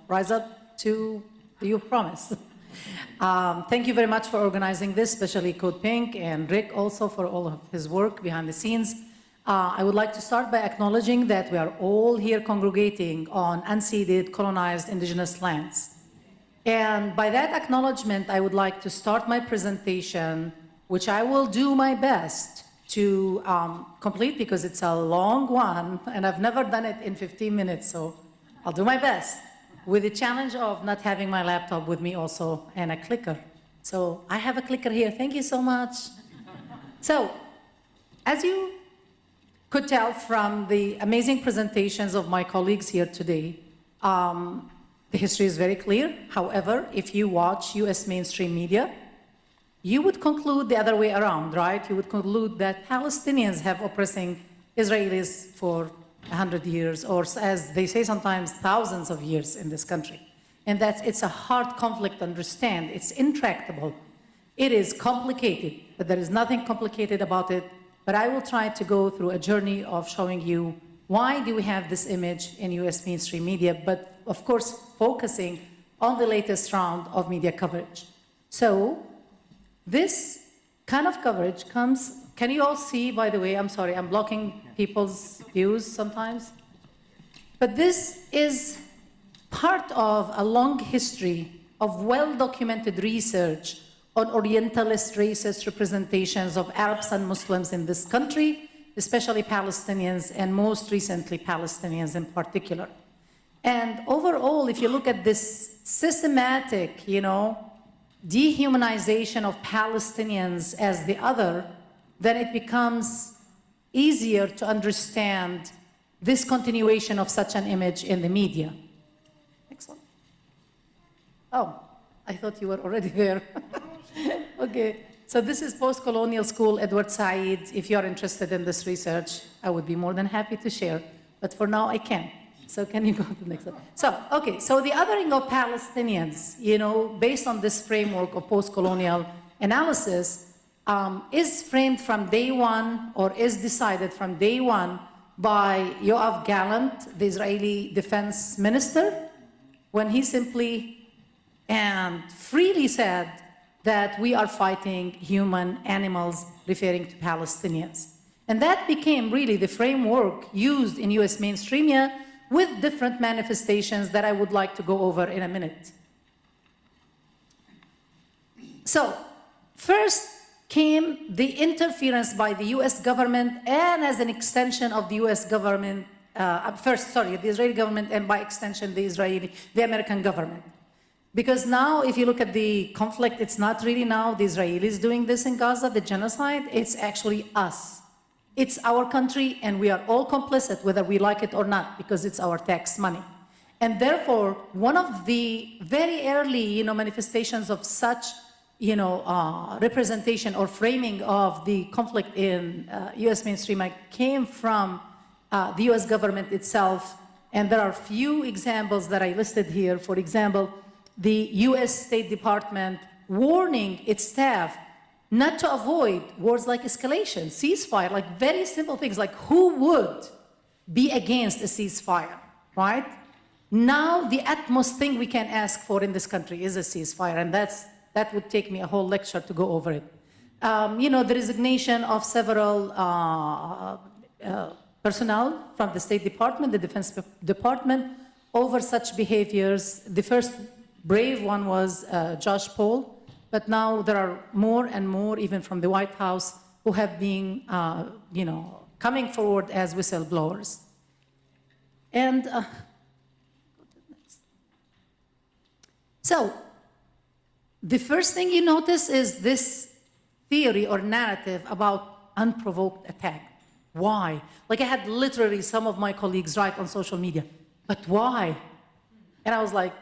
rise up to your promise. Thank you very much for organizing this, especially Code Pink and Rick also for all of his work behind the scenes. I would like to start by acknowledging that we are all here congregating on unceded, colonized, indigenous lands. And by that acknowledgement, I would like to start my presentation, which I will do my best to complete because it's a long one, and I've never done it in 15 minutes, so I'll do my best, with the challenge of not having my laptop with me also, and a clicker. So I have a clicker here, thank you so much. So, as you could tell from the amazing presentations of my colleagues here today, the history is very clear. However, if you watch US mainstream media, you would conclude the other way around, right? You would conclude that Palestinians have oppressing Israelis for 100 years, or as they say sometimes, thousands of years in this country. And that it's a hard conflict to understand. It's intractable. It is complicated, but there is nothing complicated about it. But I will try to go through a journey of showing you why do we have this image in US mainstream media, but of course focusing on the latest round of media coverage. So this kind of coverage comes, can you all see, by the way, I'm sorry, I'm blocking people's views sometimes. But this is part of a long history of well-documented research on Orientalist racist representations of Arabs and Muslims in this country, especially Palestinians, and most recently Palestinians in particular. And overall, if you look at this systematic, dehumanization of Palestinians as the other, then it becomes easier to understand this continuation of such an image in the media. Excellent. Oh, I thought you were already there. Okay, so this is post-colonial school, Edward Said. If you're interested in this research, I would be more than happy to share, but for now I can't. So can you go to the next one? So, okay, so the othering of Palestinians, based on this framework of post-colonial analysis, is framed from day one, or is decided from day one by Yoav Gallant, the Israeli defense minister, when he simply and freely said that we are fighting human animals, referring to Palestinians. And that became really the framework used in US mainstream media with different manifestations that I would like to go over in a minute. So, first came the interference by the US government, and as an extension of the US government, the Israeli government, and by extension the American government. Because now, if you look at the conflict, it's not really now the Israelis doing this in Gaza, the genocide, it's actually us. It's our country, and we are all complicit, whether we like it or not, because it's our tax money. And therefore, one of the very early, manifestations of such, representation or framing of the conflict in US mainstream came from the US government itself. And there are few examples that I listed here. For example, the US State Department warning its staff not to avoid words like escalation, ceasefire, like very simple things, like who would be against a ceasefire, right? Now, the utmost thing we can ask for in this country is a ceasefire, and that would take me a whole lecture to go over it. The resignation of several personnel from the State Department, the Defense Department, over such behaviors. The first brave one was Josh Paul, but now there are more and more, even from the White House, who have been, coming forward as whistleblowers. And so, the first thing you notice is this theory or narrative about unprovoked attack. Why? Like I had literally some of my colleagues write on social media, but why? And I was like,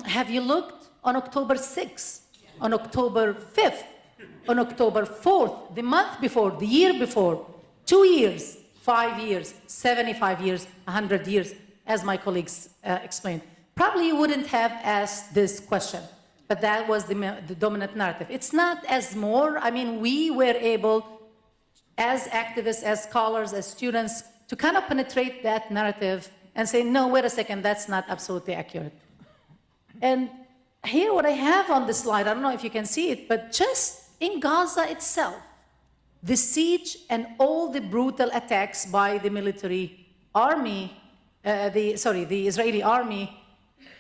have you looked on October 6th, on October 5th, on October 4th, the month before, the year before, 2 years, 5 years, 75 years, 100 years, as my colleagues explained? Probably you wouldn't have asked this question, but that was the dominant narrative. It's not as more, we were able, as activists, as scholars, as students, to kind of penetrate that narrative and say, no, wait a second, that's not absolutely accurate. And here what I have on the slide, I don't know if you can see it, but just in Gaza itself, the siege and all the brutal attacks by the military army, the Israeli army,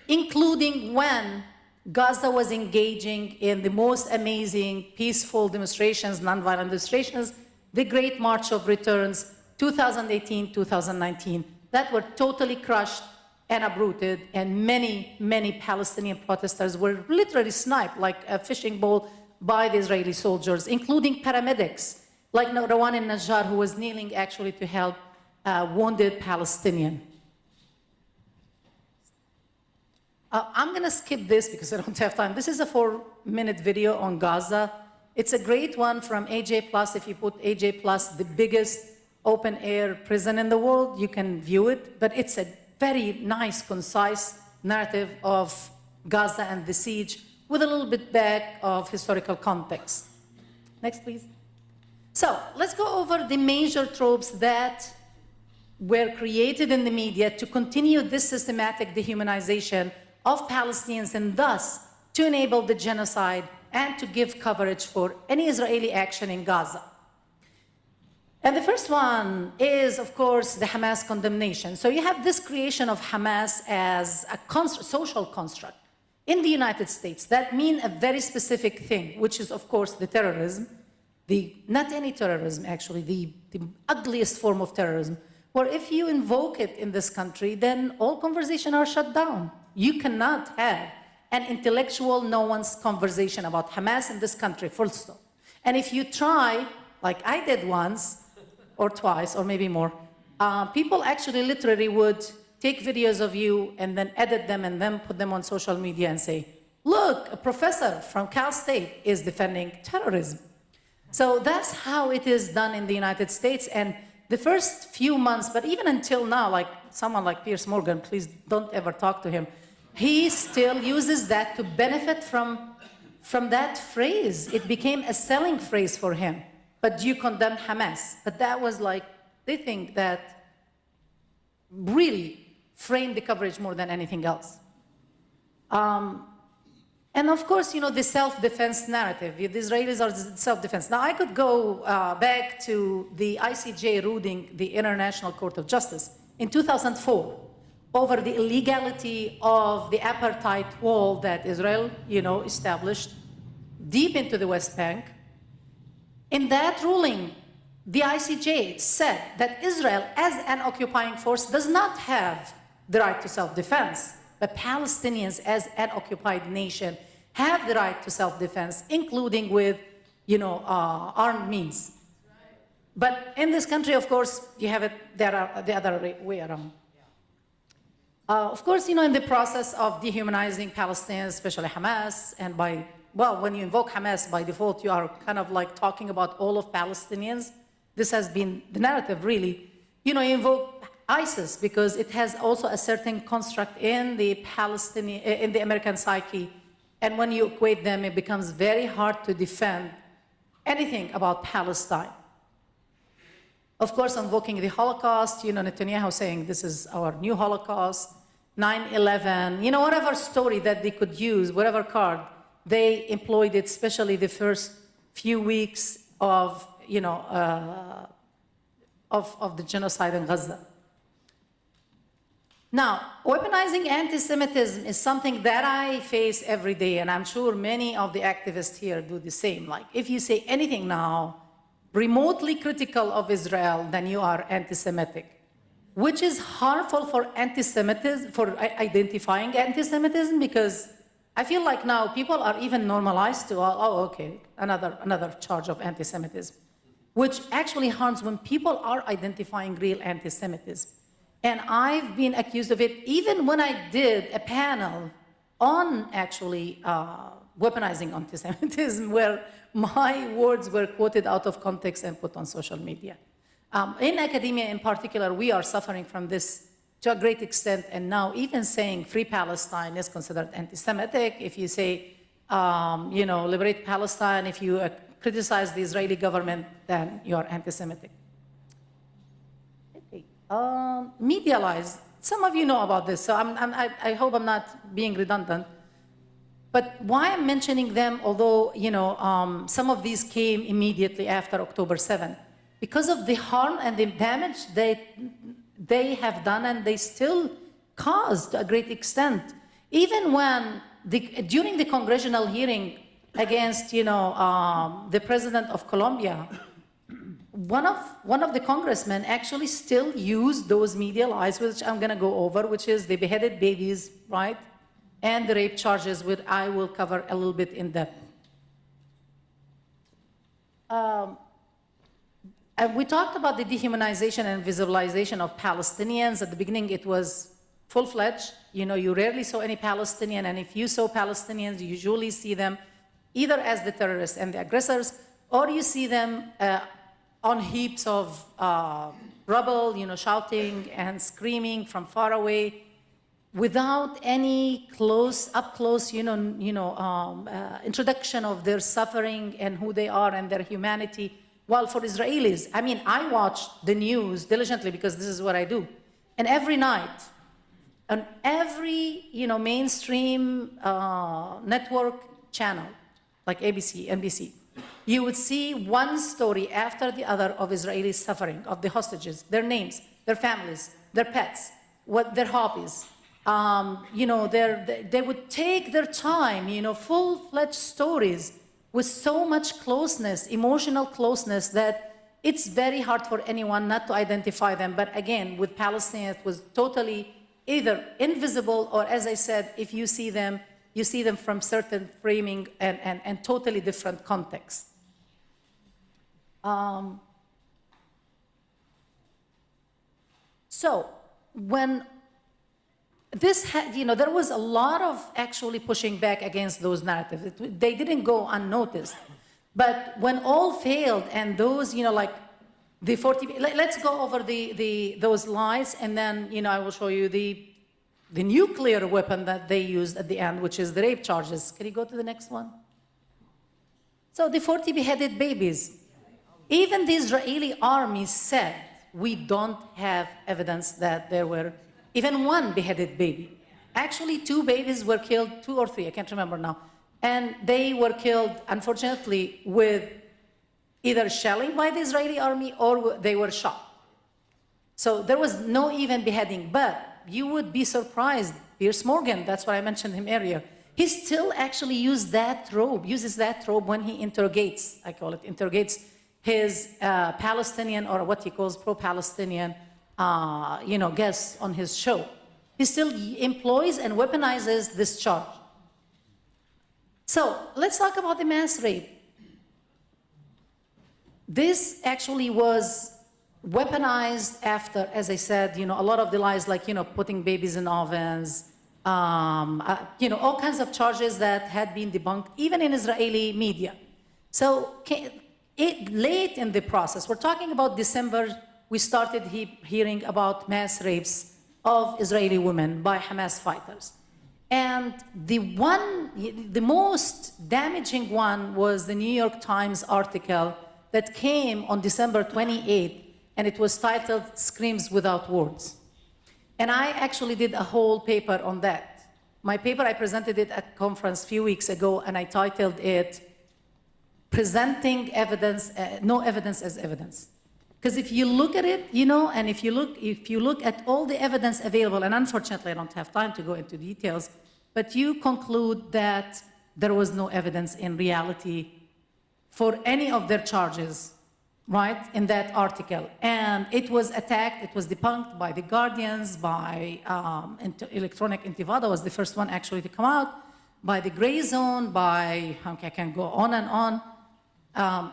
including when Gaza was engaging in the most amazing peaceful demonstrations, nonviolent demonstrations, the Great March of Returns, 2018, 2019, that were totally crushed and uprooted, and many, many Palestinian protesters were literally sniped like a fishing bowl by the Israeli soldiers, including paramedics, like Rawan al-Najjar, who was kneeling actually to help wounded Palestinian. I'm going to skip this because I don't have time. This is a 4-minute video on Gaza. It's a great one from AJ Plus. If you put AJ Plus, the biggest open-air prison in the world, you can view it. But it's a very nice, concise narrative of Gaza and the siege with a little bit back of historical context. Next, please. So let's go over the major tropes that were created in the media to continue this systematic dehumanization of Palestinians, and thus to enable the genocide and to give coverage for any Israeli action in Gaza. And the first one is, of course, the Hamas condemnation. So you have this creation of Hamas as a social construct in the United States that mean a very specific thing, which is, of course, the terrorism, not any terrorism, actually, the ugliest form of terrorism, where if you invoke it in this country, then all conversations are shut down. You cannot have an intellectual, no one's conversation about Hamas in this country, full stop. And if you try, like I did once, or twice, or maybe more, people actually literally would take videos of you and then edit them and then put them on social media and say, look, a professor from Cal State is defending terrorism. So that's how it is done in the United States. And the first few months, but even until now, like someone like Piers Morgan, please don't ever talk to him, he still uses that to benefit from from that phrase, it became a selling phrase for him. But do you condemn Hamas? But that was like, they think that really framed the coverage more than anything else. And of course, the self-defense narrative. The Israelis are self-defense. Now, I could go back to the ICJ ruling, the International Court of Justice, in 2004, over the illegality of the apartheid wall that Israel, established deep into the West Bank. In that ruling, the ICJ said that Israel, as an occupying force, does not have the right to self-defense. But Palestinians, as an occupied nation, have the right to self-defense, including with, armed means. But in this country, of course, you have it the other way around. Of course, in the process of dehumanizing Palestinians, especially Hamas, and when you invoke Hamas, by default, you are kind of like talking about all of Palestinians. This has been the narrative, really. You invoke ISIS because it has also a certain construct in the American psyche. And when you equate them, it becomes very hard to defend anything about Palestine. Of course, invoking the Holocaust, Netanyahu saying this is our new Holocaust, 9/11, whatever story that they could use, whatever card, they employed it, especially the first few weeks of the genocide in Gaza. Now, weaponizing anti-Semitism is something that I face every day, and I'm sure many of the activists here do the same. Like, if you say anything now remotely critical of Israel, then you are anti-Semitic, which is harmful for anti-Semitism, for identifying anti-Semitism, because I feel like now people are even normalized to, okay, another charge of anti-Semitism, which actually harms when people are identifying real anti-Semitism. And I've been accused of it even when I did a panel on actually weaponizing anti-Semitism, where my words were quoted out of context and put on social media. In academia in particular, we are suffering from this to a great extent, and now even saying free Palestine is considered anti-Semitic. If you say, liberate Palestine, if you criticize the Israeli government, then you are anti-Semitic. Okay. Medialized. Some of you know about this, so I hope I'm not being redundant. But why I'm mentioning them, although some of these came immediately after October 7th, because of the harm and the damage they have done, and they still cause to a great extent. Even when during the congressional hearing against the president of Colombia, one of the congressmen actually still used those media lies, which I'm going to go over, which is the beheaded babies, right, and the rape charges, which I will cover a little bit in depth. And we talked about the dehumanization and visualization of Palestinians. At the beginning, it was full-fledged. You rarely saw any Palestinian, and if you saw Palestinians, you usually see them either as the terrorists and the aggressors, or you see them on heaps of rubble, shouting and screaming from far away, without any up-close, introduction of their suffering and who they are and their humanity. While for Israelis, I watch the news diligently because this is what I do. And every night, on every, mainstream network channel, like ABC, NBC, you would see one story after the other of Israeli suffering, of the hostages, their names, their families, their pets, their hobbies. They would take their time, full-fledged stories with so much closeness, emotional closeness, that it's very hard for anyone not to identify them. But again, with Palestinians, it was totally either invisible, or, as I said, if you see them from certain framing and totally different context. So when this there was a lot of actually pushing back against those narratives. They didn't go unnoticed. But when all failed, and those, like the 40, let's go over those lies, and then, I will show you the nuclear weapon that they used at the end, which is the rape charges. Can you go to the next one? So the 40 beheaded babies, even the Israeli army said, we don't have evidence that there were even one beheaded baby. Actually, 2 babies were killed, 2 or 3, I can't remember now. And they were killed, unfortunately, with either shelling by the Israeli army or they were shot. So there was no even beheading, but you would be surprised. Piers Morgan, that's why I mentioned him earlier. He still actually uses that robe when he interrogates, I call it, interrogates his Palestinian, or what he calls pro-Palestinian, guests on his show. He still employs and weaponizes this charge. So let's talk about the mass rape. This actually was weaponized after, as I said, a lot of the lies, like, putting babies in ovens, all kinds of charges that had been debunked, even in Israeli media. So late in the process, we're talking about December, we started hearing about mass rapes of Israeli women by Hamas fighters. And the most damaging one was the New York Times article that came on December 28th, and it was titled "Screams Without Words." And I actually did a whole paper on that. My paper, I presented it at a conference a few weeks ago, and I titled it "Presenting Evidence, No Evidence as Evidence." Because if you look at it, and if you look at all the evidence available, and unfortunately I don't have time to go into details, but you conclude that there was no evidence in reality for any of their charges, right, in that article. And it was attacked, it was debunked by the Guardians, by Electronic Intifada was the first one actually to come out, by the Gray Zone, by, I can go on and on.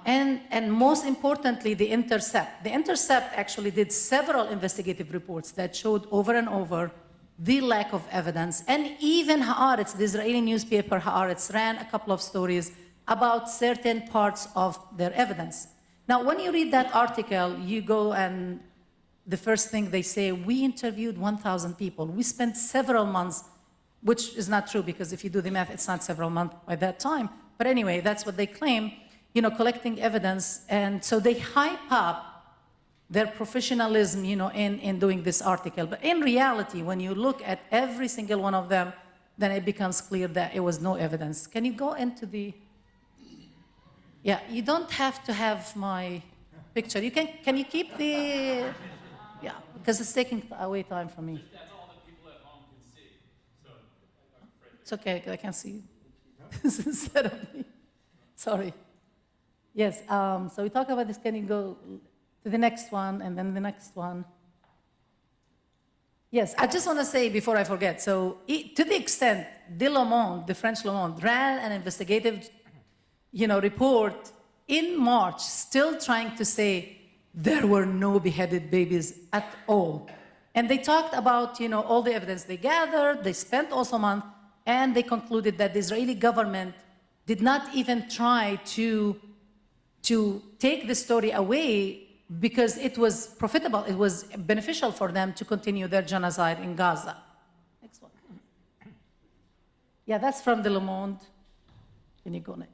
And most importantly, The Intercept. The Intercept actually did several investigative reports that showed over and over the lack of evidence. And even Haaretz, the Israeli newspaper Haaretz, ran a couple of stories about certain parts of their evidence. Now, when you read that article, you go and the first thing they say, we interviewed 1,000 people. We spent several months, which is not true, because if you do the math, it's not several months by that time. But anyway, that's what they claim. Collecting evidence, and so they hype up their professionalism, in doing this article. But in reality, when you look at every single one of them, then it becomes clear that it was no evidence. Can you go into the, yeah, you don't have to have my picture. Can you keep the, yeah, because it's taking away time from me. That's all that people at home can see. So I'm afraid It's okay, I can see this instead of me. Sorry. Yes, so we talk about this. Can you go to the next one and then the next one? Yes, I just want to say before I forget, so to the extent Le Monde, the French Le Monde, ran an investigative report in March, still trying to say there were no beheaded babies at all. And they talked about all the evidence they gathered, they spent also a month, and they concluded that the Israeli government did not even try to take the story away because it was profitable, it was beneficial for them to continue their genocide in Gaza. Next one. Yeah, that's from the Le Monde. Can you go next?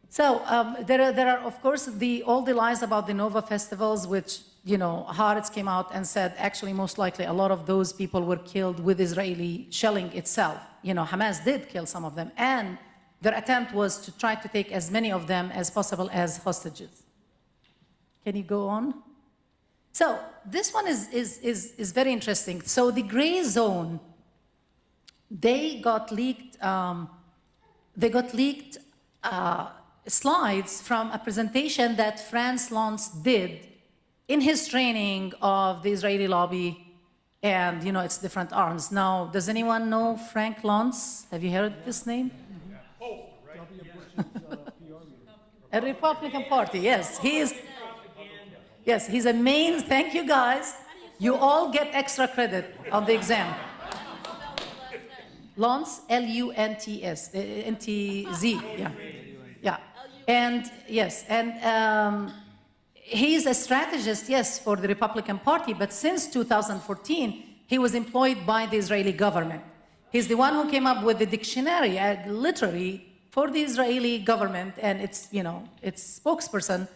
So there are, of course, all the lies about the Nova festivals, which, Haaretz came out and said, actually, most likely, a lot of those people were killed with Israeli shelling itself. Hamas did kill some of them, and their attempt was to try to take as many of them as possible as hostages. Can you go on? So this one is very interesting. So the Gray Zone, they got leaked slides from a presentation that Franz Lantz did in his training of the Israeli lobby and, its different arms. Now, does anyone know Frank Lantz? Have you heard this name? A Republican Party, yes. Yes, he's a main, thank you guys. You all get extra credit on the exam. Lantz, L-U-N-T-S, N-T-Z, yeah. Yeah, and yes, and he's a strategist, yes, for the Republican Party, but since 2014, he was employed by the Israeli government. He's the one who came up with the dictionary, literally for the Israeli government and its, its spokesperson,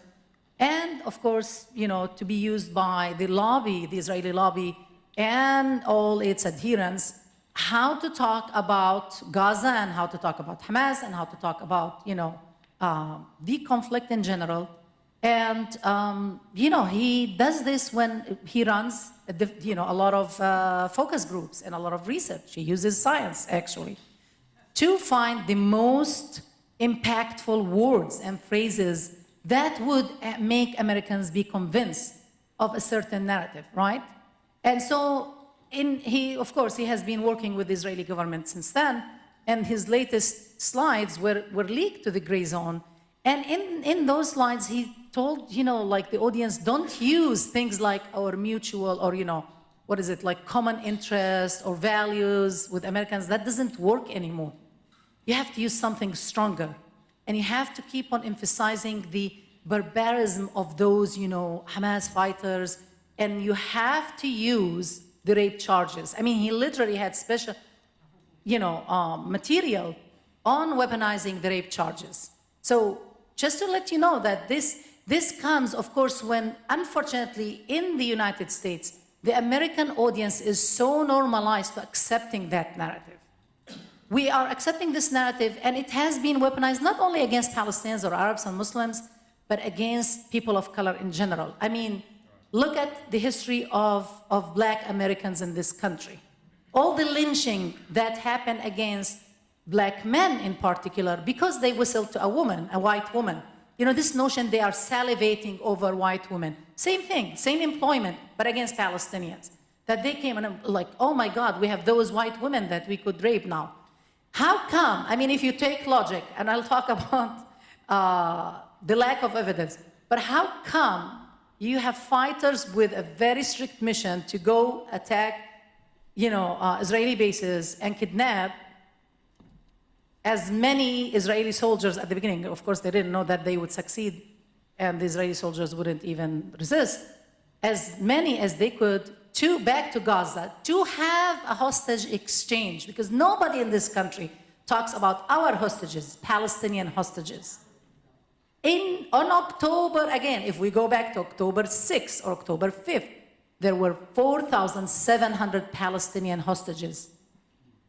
and of course, to be used by the lobby, the Israeli lobby, and all its adherents, how to talk about Gaza and how to talk about Hamas and how to talk about, the conflict in general. And, he does this when he runs, a lot of focus groups and a lot of research. He uses science, actually, to find the most impactful words and phrases that would make Americans be convinced of a certain narrative, right? And so, of course, he has been working with the Israeli government since then, and his latest slides were leaked to the gray zone. And in those slides, he told, the audience, don't use things like our mutual or, common interest or values with Americans. That doesn't work anymore. You have to use something stronger. And you have to keep on emphasizing the barbarism of those, Hamas fighters. And you have to use the rape charges. I mean, he literally had special, material on weaponizing the rape charges. So just to let you know that this comes, of course, when, unfortunately, in the United States, the American audience is so normalized to accepting that narrative. We are accepting this narrative, and it has been weaponized not only against Palestinians or Arabs and Muslims, but against people of color in general. I mean, look at the history of Black Americans in this country. All the lynching that happened against Black men in particular, because they whistled to a woman, a white woman. This notion they are salivating over white women. Same thing, same employment, but against Palestinians. That they came and like, oh my God, we have those white women that we could rape now. How come? I mean, if you take logic, and I'll talk about the lack of evidence, but how come you have fighters with a very strict mission to go attack, Israeli bases and kidnap as many Israeli soldiers at the beginning? Of course, they didn't know that they would succeed and the Israeli soldiers wouldn't even resist. As many as they could back to Gaza to have a hostage exchange, because nobody in this country talks about our hostages, Palestinian hostages. On October, again, if we go back to October 6th or October 5th, there were 4,700 Palestinian hostages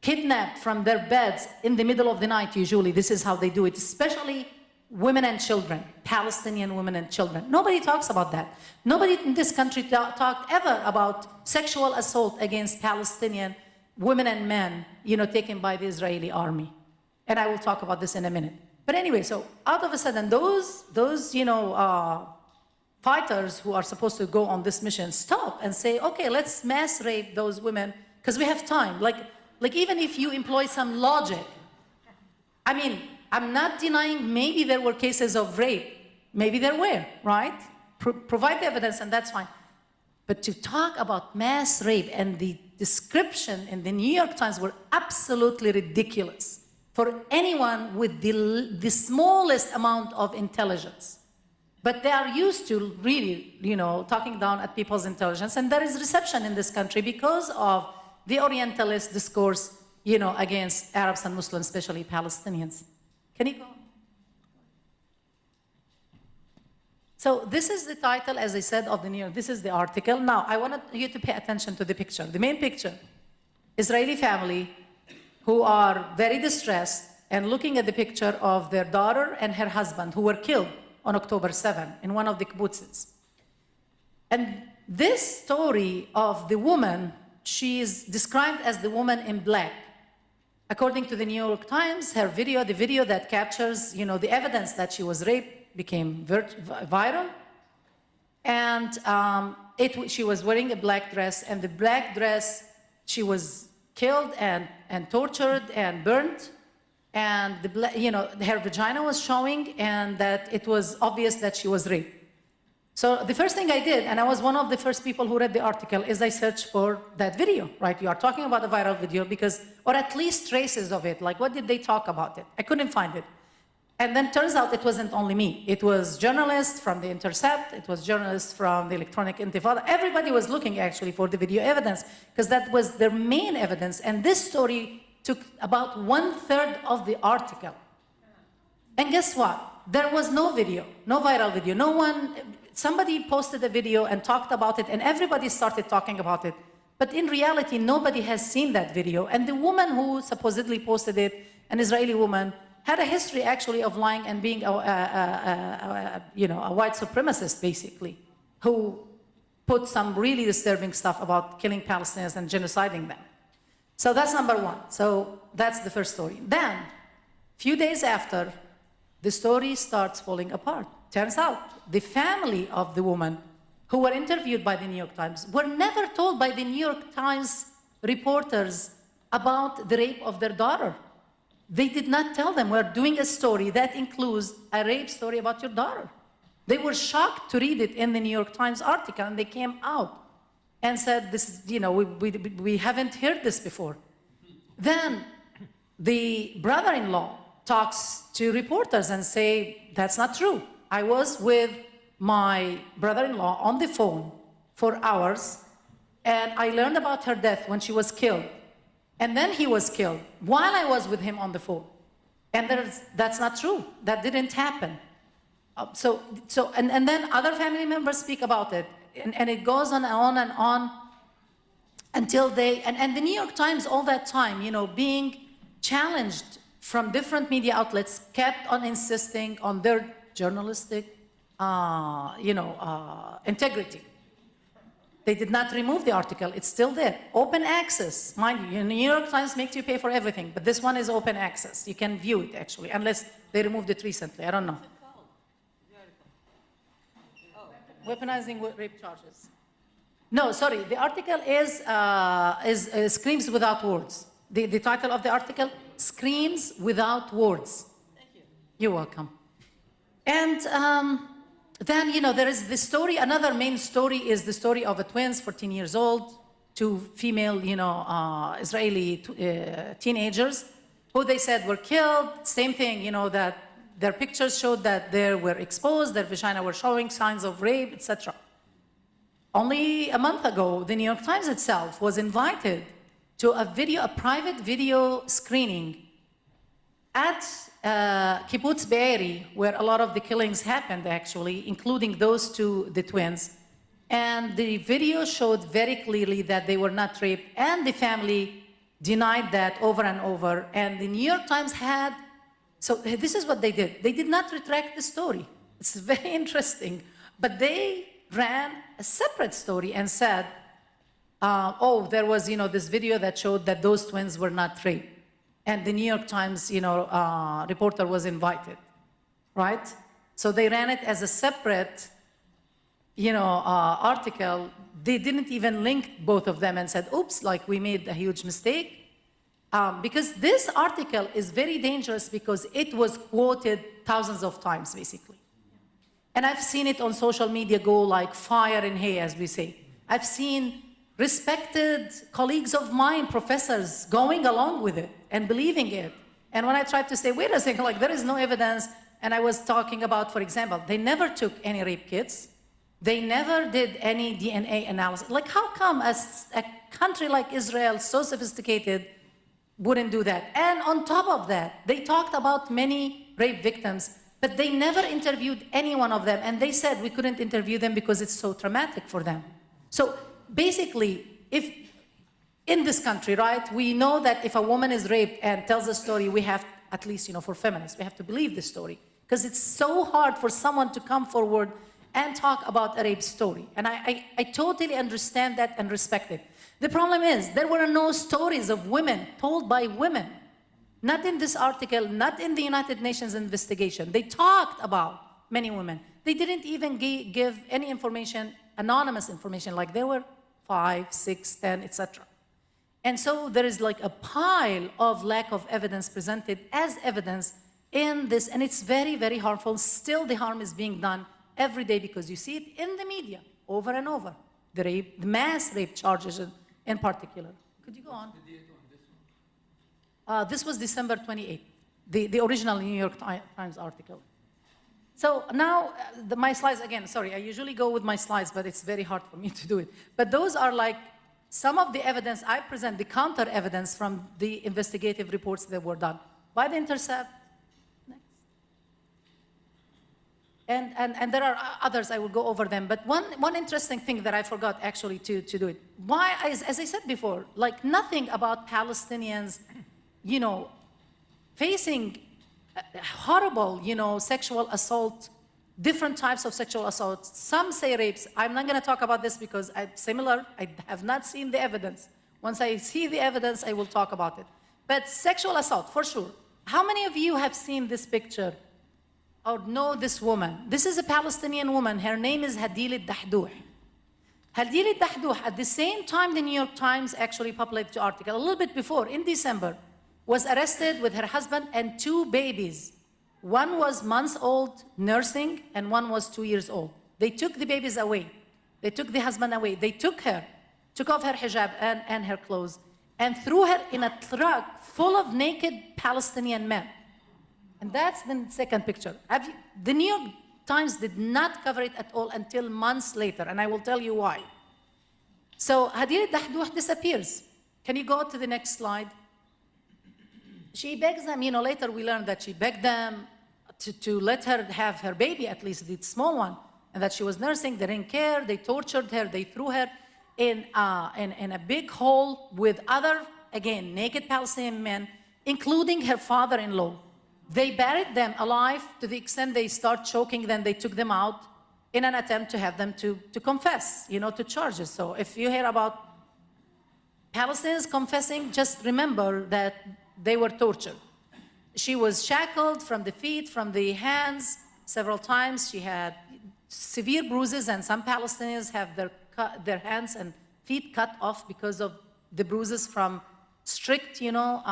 kidnapped from their beds in the middle of the night, usually. This is how they do it, especially women and children, Palestinian women and children. Nobody talks about that. Nobody in this country talked ever about sexual assault against Palestinian women and men, taken by the Israeli army. And I will talk about this in a minute. But anyway, so out of a sudden, those fighters who are supposed to go on this mission stop and say, okay, let's mass rape those women because we have time. Like even if you employ some logic, I mean, I'm not denying maybe there were cases of rape. Maybe there were, right? Provide the evidence and that's fine. But to talk about mass rape and the description in the New York Times were absolutely ridiculous for anyone with the smallest amount of intelligence. But they are used to really, talking down at people's intelligence. And there is reception in this country because of the Orientalist discourse, against Arabs and Muslims, especially Palestinians. Can you go? So this is the title, as I said, of the New York. This is the article. Now, I wanted you to pay attention to the picture. The main picture, Israeli family who are very distressed and looking at the picture of their daughter and her husband who were killed on October 7 in one of the kibbutzes. And this story of the woman, she is described as the woman in black. According to the New York Times, her video, the video that captures, the evidence that she was raped became viral. And she was wearing a black dress, and the black dress, she was killed and tortured and burnt. And her vagina was showing, and that it was obvious that she was raped. So the first thing I did, and I was one of the first people who read the article, is I searched for that video, right? You are talking about a viral video or at least traces of it, like what did they talk about it? I couldn't find it. And then turns out it wasn't only me. It was journalists from The Intercept, it was journalists from the Electronic Intifada. Everybody was looking actually for the video evidence because that was their main evidence. And this story took about 1/3 of the article. And guess what? There was no video, no viral video. Somebody posted a video and talked about it, and everybody started talking about it. But in reality, nobody has seen that video. And the woman who supposedly posted it, an Israeli woman, had a history actually of lying and being a white supremacist, basically, who put some really disturbing stuff about killing Palestinians and genociding them. So that's number one. So that's the first story. Then, a few days after, the story starts falling apart. Turns out the family of the woman who were interviewed by the New York Times were never told by the New York Times reporters about the rape of their daughter. They did not tell them, we're doing a story that includes a rape story about your daughter. They were shocked to read it in the New York Times article, and they came out and said, this, we haven't heard this before. Then the brother-in-law talks to reporters and say, that's not true. I was with my brother-in-law on the phone for hours, and I learned about her death when she was killed. And then he was killed while I was with him on the phone. And that's not true. That didn't happen. And then other family members speak about it. And it goes on and on until and the New York Times all that time, being challenged from different media outlets, kept on insisting on their journalistic, integrity. They did not remove the article. It's still there. Open access. Mind you, New York Times makes you pay for everything, but this one is open access. You can view it, actually, unless they removed it recently. I don't know. Weaponizing rape charges. No, sorry. The article is Screams Without Words. The title of the article, Screams Without Words. Thank you. You're welcome. And then, there is the story. Another main story is the story of a twins, 14 years old, two female, Israeli teenagers, who they said were killed. Same thing, that their pictures showed that they were exposed, their vagina were showing signs of rape, etc. Only a month ago, the New York Times itself was invited to a private video screening at Kibbutz Be'eri, where a lot of the killings happened, actually, including the twins. And the video showed very clearly that they were not raped, and the family denied that over and over. And the New York Times so this is what they did. They did not retract the story. It's very interesting. But they ran a separate story and said, there was, this video that showed that those twins were not raped. And the New York Times, reporter was invited, right? So they ran it as a separate, article. They didn't even link both of them and said, oops, like we made a huge mistake. Because this article is very dangerous because it was quoted thousands of times, basically. And I've seen it on social media go like fire and hay, as we say. I've seen respected colleagues of mine, professors, going along with it and believing it. And when I tried to say, wait a second, like there is no evidence, and I was talking about, for example, they never took any rape kits. They never did any DNA analysis. Like how come a country like Israel, so sophisticated, wouldn't do that? And on top of that, they talked about many rape victims, but they never interviewed any one of them. And they said we couldn't interview them because it's so traumatic for them. So basically, if in this country, right, we know that if a woman is raped and tells a story, we have, at least, for feminists, we have to believe the story. Because it's so hard for someone to come forward and talk about a rape story. And I totally understand that and respect it. The problem is, there were no stories of women told by women. Not in this article, not in the United Nations investigation. They talked about many women. They didn't even give any information, anonymous information, like there were 5, 6, 10, etc. And so there is like a pile of lack of evidence presented as evidence in this, and it's very, very harmful. Still, the harm is being done every day because you see it in the media over and over. The mass rape charges in particular. Could you go on? This was December 28th, the original New York Times article. So now, my slides, again, sorry, I usually go with my slides, but it's very hard for me to do it. But those are like some of the evidence I present, the counter evidence from the investigative reports that were done by The Intercept. Next. And there are others, I will go over them. But one interesting thing that I forgot actually to do it. Why, as I said before, like nothing about Palestinians, you know, facing horrible, you know, sexual assault, different types of sexual assault. Some say rapes. I'm not going to talk about this because I have not seen the evidence. Once I see the evidence, I will talk about it. But sexual assault, for sure. How many of you have seen this picture or know this woman? This is a Palestinian woman. Her name is Hadil al-Dahduh. Hadil al-Dahduh, at the same time the New York Times actually published the article, a little bit before, in December, was arrested with her husband and 2 babies. One was months old, nursing, and one was 2 years old. They took the babies away. They took the husband away. They took off her hijab and her clothes, and threw her in a truck full of naked Palestinian men. And that's the second picture. The New York Times did not cover it at all until months later, and I will tell you why. So Hadil al-Dahduh disappears. Can you go to the next slide? She begs them, you know, later we learned that she begged them to let her have her baby, at least the small one, and that she was nursing. They didn't care. They tortured her. They threw her in a big hole with other, again, naked Palestinian men, including her father-in-law. They buried them alive to the extent they start choking, then they took them out in an attempt to have them to confess, you know, to charges. So if you hear about Palestinians confessing, just remember that they were tortured. She was shackled from the feet, from the hands several times. She had severe bruises, and some Palestinians have their hands and feet cut off because of the bruises from strict, you know,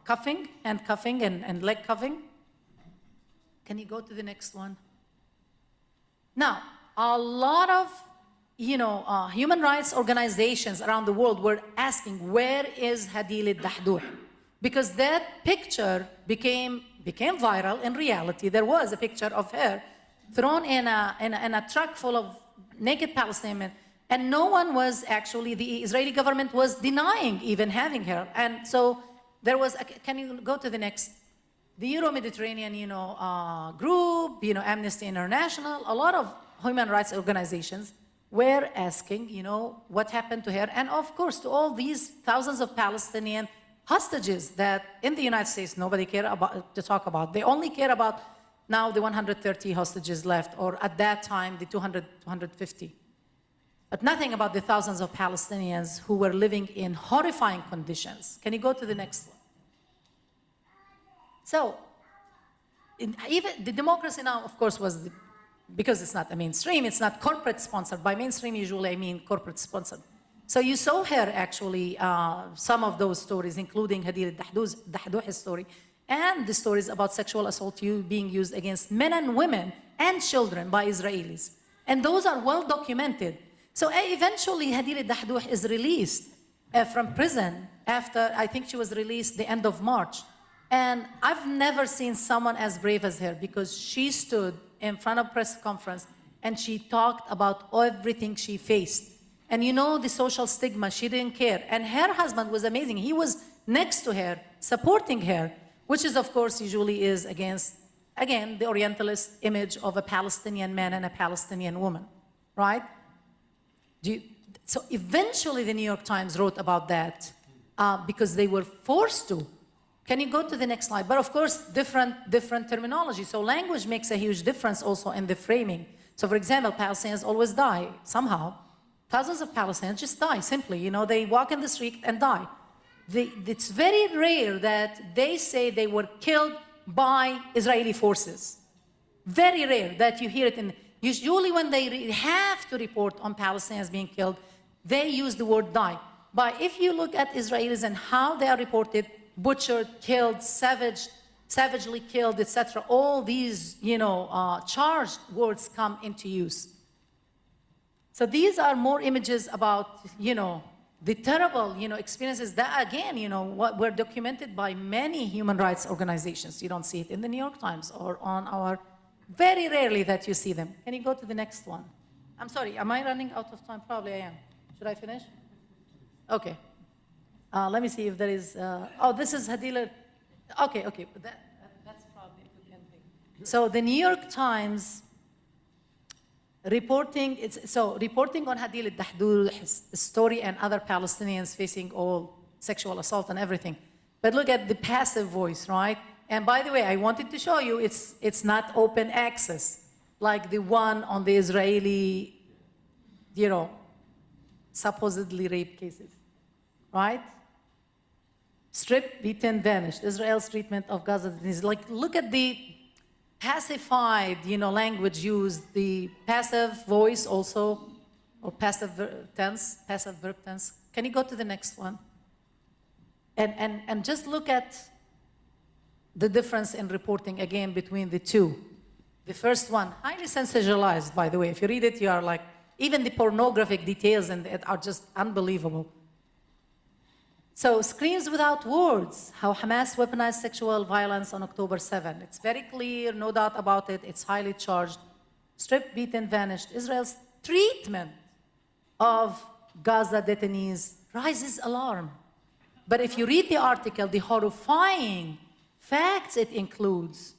cuffing, hand cuffing and leg cuffing. Can you go to the next one? Now, a lot of, you know, human rights organizations around the world were asking, where is Hadil al-Dahduh? Because that picture became viral. In reality, there was a picture of her thrown in a truck full of naked Palestinian, and no one was actually, the Israeli government was denying even having her. And so there was, can you go to the next? The Euro-Mediterranean, you know, group, you know, Amnesty International, a lot of human rights organizations were asking, you know, what happened to her, and of course to all these thousands of Palestinian hostages that in the United States nobody cared about to talk about. They only care about now the 130 hostages left, or at that time the 200, 250. But nothing about the thousands of Palestinians who were living in horrifying conditions. Can you go to the next one? So, even the democracy now, of course, was because it's not a mainstream, it's not corporate sponsored. By mainstream, usually I mean corporate sponsored. So you saw her actually, some of those stories, including Hadil al-Dahduh's story, and the stories about sexual assault being used against men and women and children by Israelis. And those are well documented. So eventually Hadil al-Dahduh is released from prison after, I think she was released the end of March. And I've never seen someone as brave as her, because she stood in front of a press conference and she talked about everything she faced. And you know the social stigma, she didn't care. And her husband was amazing. He was next to her, supporting her, which is, of course, usually is against, again, the Orientalist image of a Palestinian man and a Palestinian woman, right? So eventually the New York Times wrote about that because they were forced to. Can you go to the next slide? But of course, different terminology. So language makes a huge difference also in the framing. So for example, Palestinians always die somehow. Thousands of Palestinians just die simply. You know, they walk in the street and die. It's very rare that they say they were killed by Israeli forces. Very rare that you hear it in. Usually when they have to report on Palestinians being killed, they use the word die. But if you look at Israelis and how they are reported, butchered, killed, savagely killed, etc., all these, you know, charged words come into use. So these are more images about, you know, the terrible, you know, experiences that, again, you know, what were documented by many human rights organizations. You don't see it in the New York Times or on our, very rarely that you see them. Can you go to the next one? I'm sorry, am I running out of time? Probably I am. Should I finish? Okay. Let me see if there is, oh, this is Hadil. Okay, but that's probably a good ending. So the New York Times reporting on Hadil al-Dahdour's story and other Palestinians facing all sexual assault and everything. But look at the passive voice, right? And by the way, I wanted to show you it's not open access like the one on the Israeli, supposedly rape cases, right? Stripped, beaten, vanished. Israel's treatment of Gaza is like, look at the pacified, language used, the passive voice also, or passive verb tense. Can you go to the next one? And just look at the difference in reporting again between the two. The first one, highly sensationalized, by the way. If you read it, you are like, even the pornographic details in it are just unbelievable. So, screams without words, how Hamas weaponized sexual violence on October 7. It's very clear, no doubt about it. It's highly charged. Stripped, beaten, vanished. Israel's treatment of Gaza detainees raises alarm. But if you read the article, the horrifying facts it includes,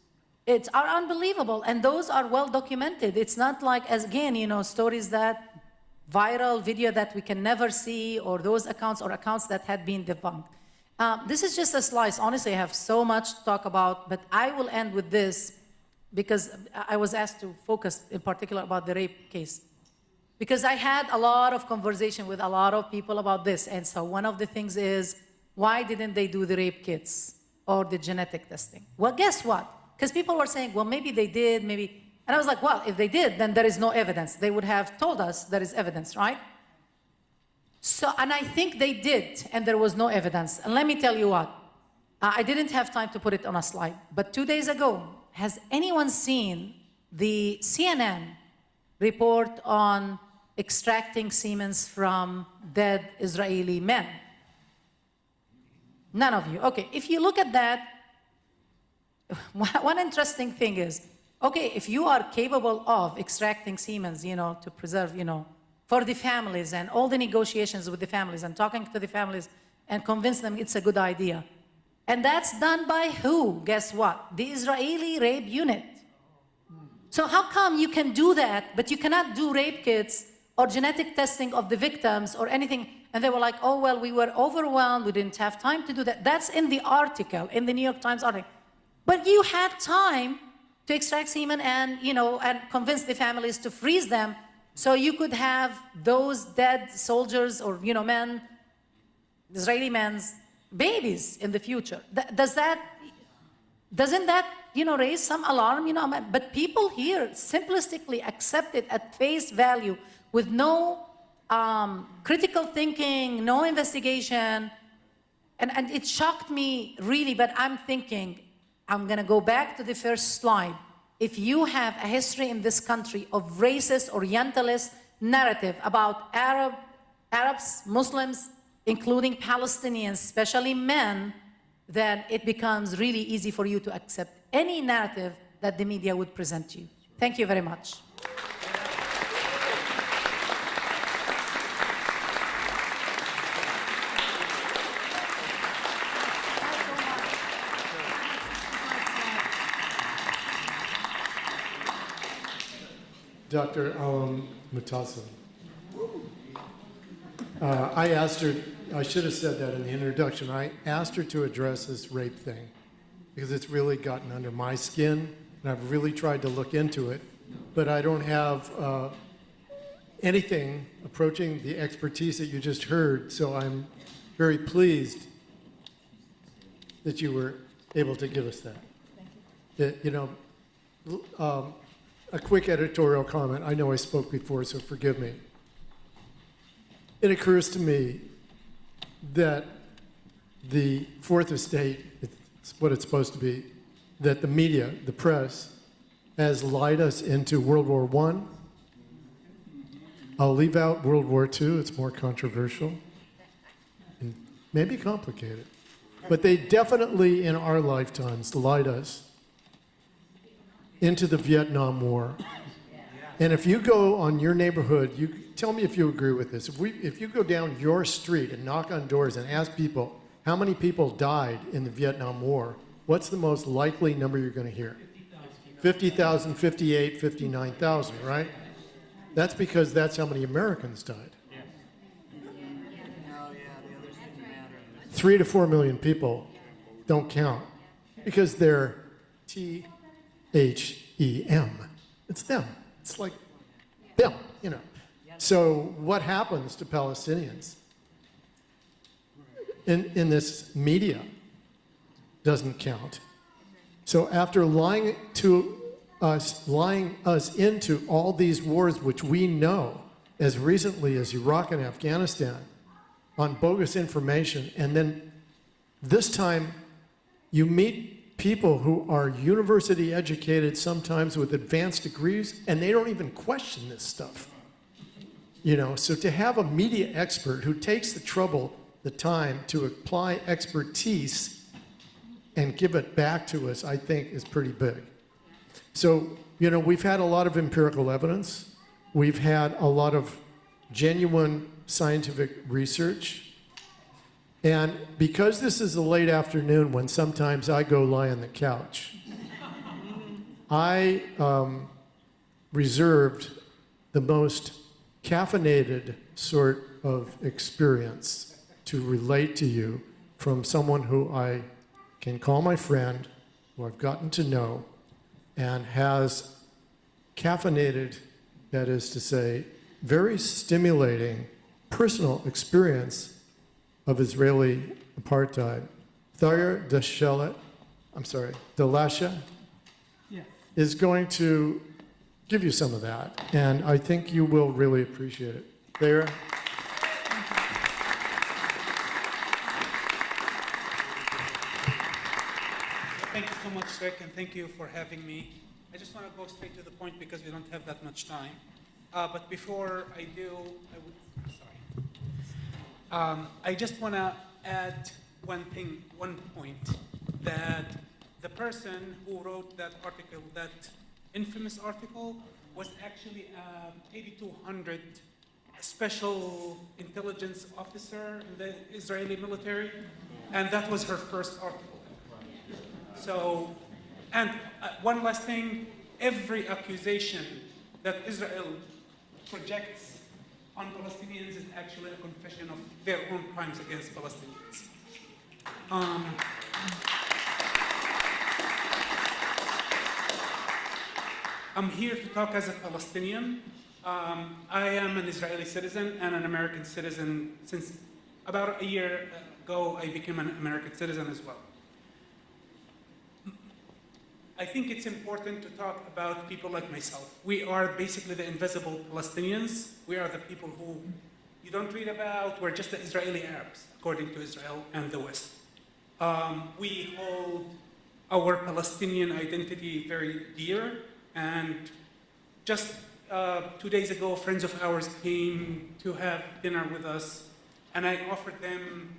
are unbelievable, and those are well documented. It's not like, as again, stories that viral video that we can never see, or those accounts or accounts that had been debunked. This is just a slice. Honestly, I have so much to talk about, but I will end with this because I was asked to focus in particular about the rape case. Because I had a lot of conversation with a lot of people about this, and so one of the things is, why didn't they do the rape kits or the genetic testing? Well, guess what? Because people were saying, well, maybe they did, maybe. And I was like, well, if they did, then there is no evidence. They would have told us there is evidence, right? So, and I think they did, and there was no evidence. And let me tell you what, I didn't have time to put it on a slide, but 2 days ago, has anyone seen the CNN report on extracting semen from dead Israeli men? None of you. Okay, if you look at that, one interesting thing is, okay, if you are capable of extracting semen, to preserve, for the families and all the negotiations with the families and talking to the families and convince them it's a good idea. And that's done by who? Guess what? The Israeli rape unit. So how come you can do that, but you cannot do rape kits or genetic testing of the victims or anything? And they were like, oh, well, we were overwhelmed. We didn't have time to do that. That's in the article, in the New York Times article. But you had time to extract semen and, and convince the families to freeze them so you could have those dead soldiers or, men, Israeli men's babies in the future. Doesn't that, raise some alarm? But people here simplistically accept it at face value with no critical thinking, no investigation. And it shocked me really, but I'm thinking, I'm going to go back to the first slide. If you have a history in this country of racist, orientalist narrative about Arabs, Muslims, including Palestinians, especially men, then it becomes really easy for you to accept any narrative that the media would present to you. Thank you very much. Dr. Alam Mutasim. I asked her, I should have said that in the introduction, I asked her to address this rape thing because it's really gotten under my skin, and I've really tried to look into it, but I don't have anything approaching the expertise that you just heard, so I'm very pleased that you were able to give us that. Thank you. A quick editorial comment. I know I spoke before, so forgive me. It occurs to me that the fourth estate, it's what it's supposed to be, that the media, the press, has lied us into World War I. I'll leave out World War II. It's more controversial and maybe complicated. But they definitely, in our lifetimes, lied us into the Vietnam War. And if you go on your neighborhood, you tell me if you agree with this. If you go down your street and knock on doors and ask people how many people died in the Vietnam War, what's the most likely number you're going to hear? 50,000, 58, 59,000, right? That's because that's how many Americans died. 3 to 4 million people don't count because they're THEM. It's them. It's like them, you know. So what happens to Palestinians in this media doesn't count. So after lying us into all these wars, which we know as recently as Iraq and Afghanistan, on bogus information, and then this time you meet people who are university educated, sometimes with advanced degrees, and they don't even question this stuff. You know, so to have a media expert who takes the trouble, the time to apply expertise and give it back to us, I think is pretty big. So, you know, we've had a lot of empirical evidence. We've had a lot of genuine scientific research. And because this is a late afternoon when sometimes I go lie on the couch, I reserved the most caffeinated sort of experience to relate to you from someone who I can call my friend, who I've gotten to know, and has caffeinated, that is to say, very stimulating personal experience of Israeli apartheid. Thayer Delasha is going to give you some of that, and I think you will really appreciate it. Thayer? Thank you so much, Rick, and thank you for having me. I just want to go straight to the point because we don't have that much time. But before I do, I just want to add one point, that the person who wrote that article, that infamous article, was actually an 8200 special intelligence officer in the Israeli military, and that was her first article. So, and one last thing, every accusation that Israel projects on Palestinians is actually a confession of their own crimes against Palestinians. I'm here to talk as a Palestinian. I am an Israeli citizen and an American citizen. Since about a year ago, I became an American citizen as well. I think it's important to talk about people like myself. We are basically the invisible Palestinians. We are the people who you don't read about. We're just the Israeli Arabs, according to Israel and the West. We hold our Palestinian identity very dear, and just 2 days ago, friends of ours came to have dinner with us, and I offered them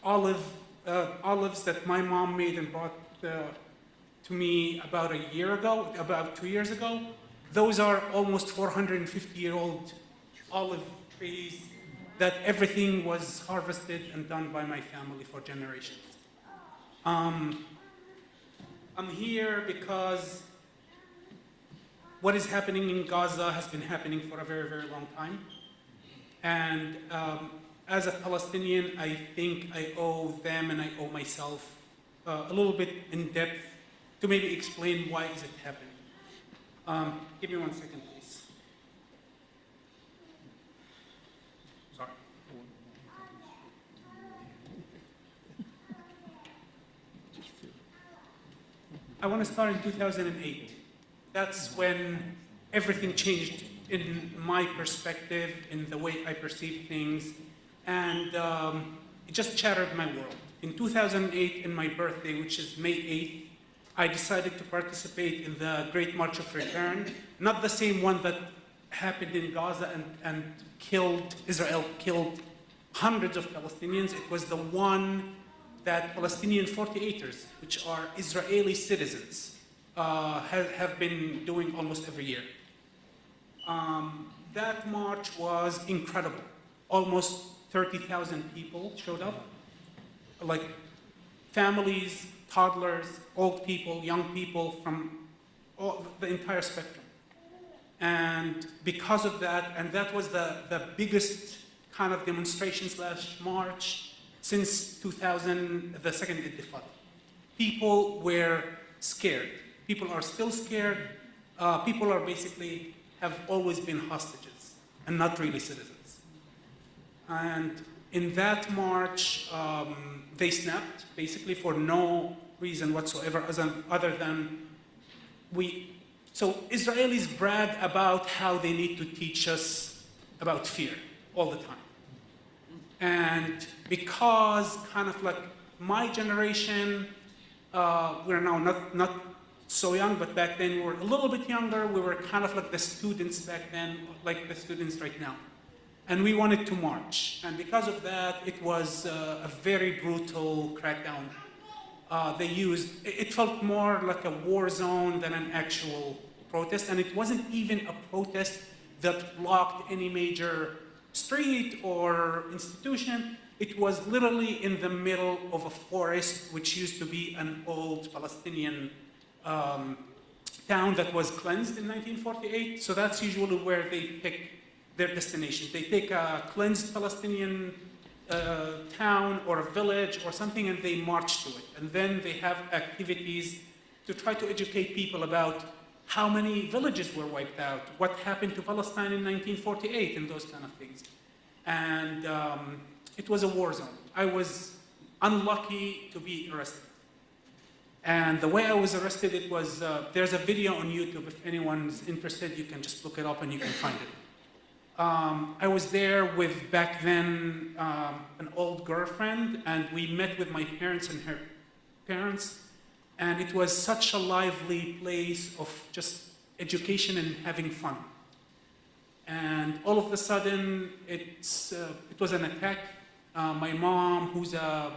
olives that my mom made and brought to me about 2 years ago. Those are almost 450-year-old olive trees that everything was harvested and done by my family for generations. I'm here because what is happening in Gaza has been happening for a very, very long time. And as a Palestinian, I think I owe them and I owe myself a little bit in depth to maybe explain why is it happening. Give me 1 second, please. Sorry. I want to start in 2008. That's when everything changed in my perspective, in the way I perceive things, and it just shattered my world. In 2008, in my birthday, which is May 8th, I decided to participate in the Great March of Return, not the same one that happened in Gaza and Israel killed hundreds of Palestinians. It was the one that Palestinian 48ers, which are Israeli citizens, have been doing almost every year. That march was incredible. Almost 30,000 people showed up, like families, toddlers, old people, young people from the entire spectrum. And because of that, and that was the biggest kind of demonstration / march since 2000, the second Intifada. People were scared. People are still scared. People are basically have always been hostages and not really citizens. And in that march, they snapped basically for no reason whatsoever other than so Israelis brag about how they need to teach us about fear all the time. And because kind of like my generation, we're now not so young, but back then we were a little bit younger. We were kind of like the students back then, like the students right now. And we wanted to march. And because of that, it was a very brutal crackdown. It felt more like a war zone than an actual protest. And it wasn't even a protest that blocked any major street or institution. It was literally in the middle of a forest, which used to be an old Palestinian town that was cleansed in 1948. So that's usually where they pick their destination. They take a cleansed Palestinian town or a village or something and they march to it. And then they have activities to try to educate people about how many villages were wiped out, what happened to Palestine in 1948 and those kind of things. And it was a war zone. I was unlucky to be arrested. And the way I was arrested, it was, there's a video on YouTube. If anyone's interested, you can just look it up and you can find it. I was there with, back then, an old girlfriend, and we met with my parents and her parents, and it was such a lively place of just education and having fun. And all of a sudden, it was an attack. My mom, who's a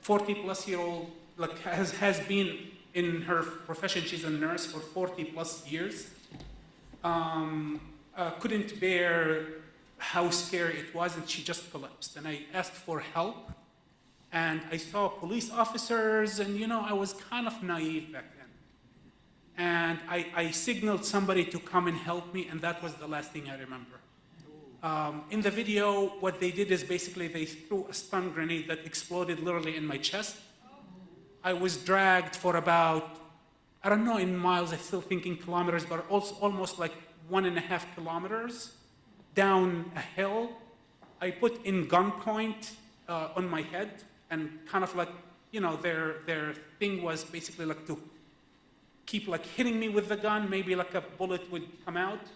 40-plus-year-old, like has been in her profession, she's a nurse for 40-plus years, couldn't bear how scary it was, and she just collapsed. And I asked for help, and I saw police officers, and I was kind of naive back then. And I signaled somebody to come and help me, and that was the last thing I remember. In the video, what they did is basically they threw a stun grenade that exploded literally in my chest. I was dragged for about, I don't know in miles, I still think in kilometers, but also almost like 1.5 kilometers down a hill. I put in gunpoint on my head, and kind of like, their thing was basically like to keep like hitting me with the gun, maybe like a bullet would come out.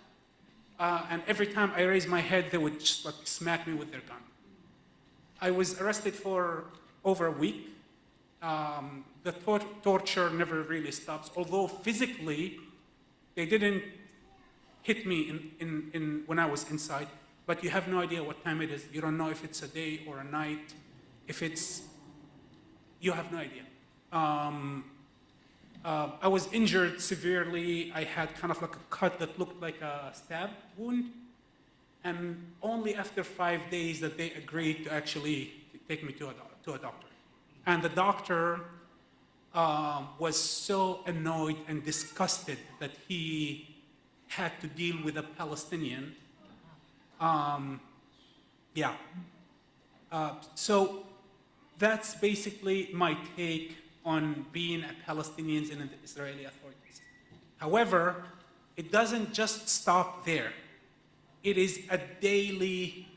And every time I raised my head, they would just like smack me with their gun. I was arrested for over a week. The torture never really stops, although physically, they didn't hit me when I was inside, but you have no idea what time it is. You don't know if it's a day or a night. You have no idea. I was injured severely. I had kind of like a cut that looked like a stab wound. And only after 5 days that they agreed to actually take me to a doctor. And the doctor was so annoyed and disgusted that he had to deal with a Palestinian. So that's basically my take on being a Palestinian in the Israeli authorities. However, it doesn't just stop there. It is a daily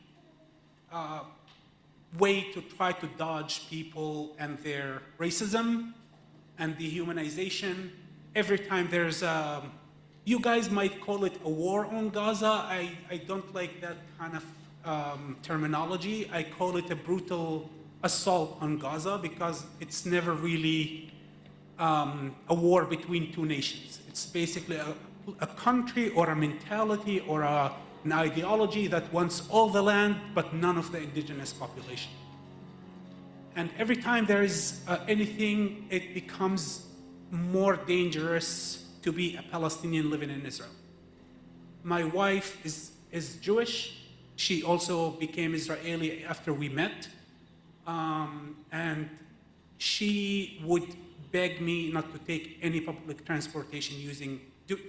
way to try to dodge people and their racism and dehumanization. Every time there's you guys might call it a war on Gaza. I don't like that kind of terminology. I call it a brutal assault on Gaza because it's never really a war between two nations. It's basically a country or a mentality or an ideology that wants all the land but none of the indigenous population. And every time there is anything, it becomes more dangerous to be a Palestinian living in Israel. My wife is Jewish. She also became Israeli after we met. And she would beg me not to take any public transportation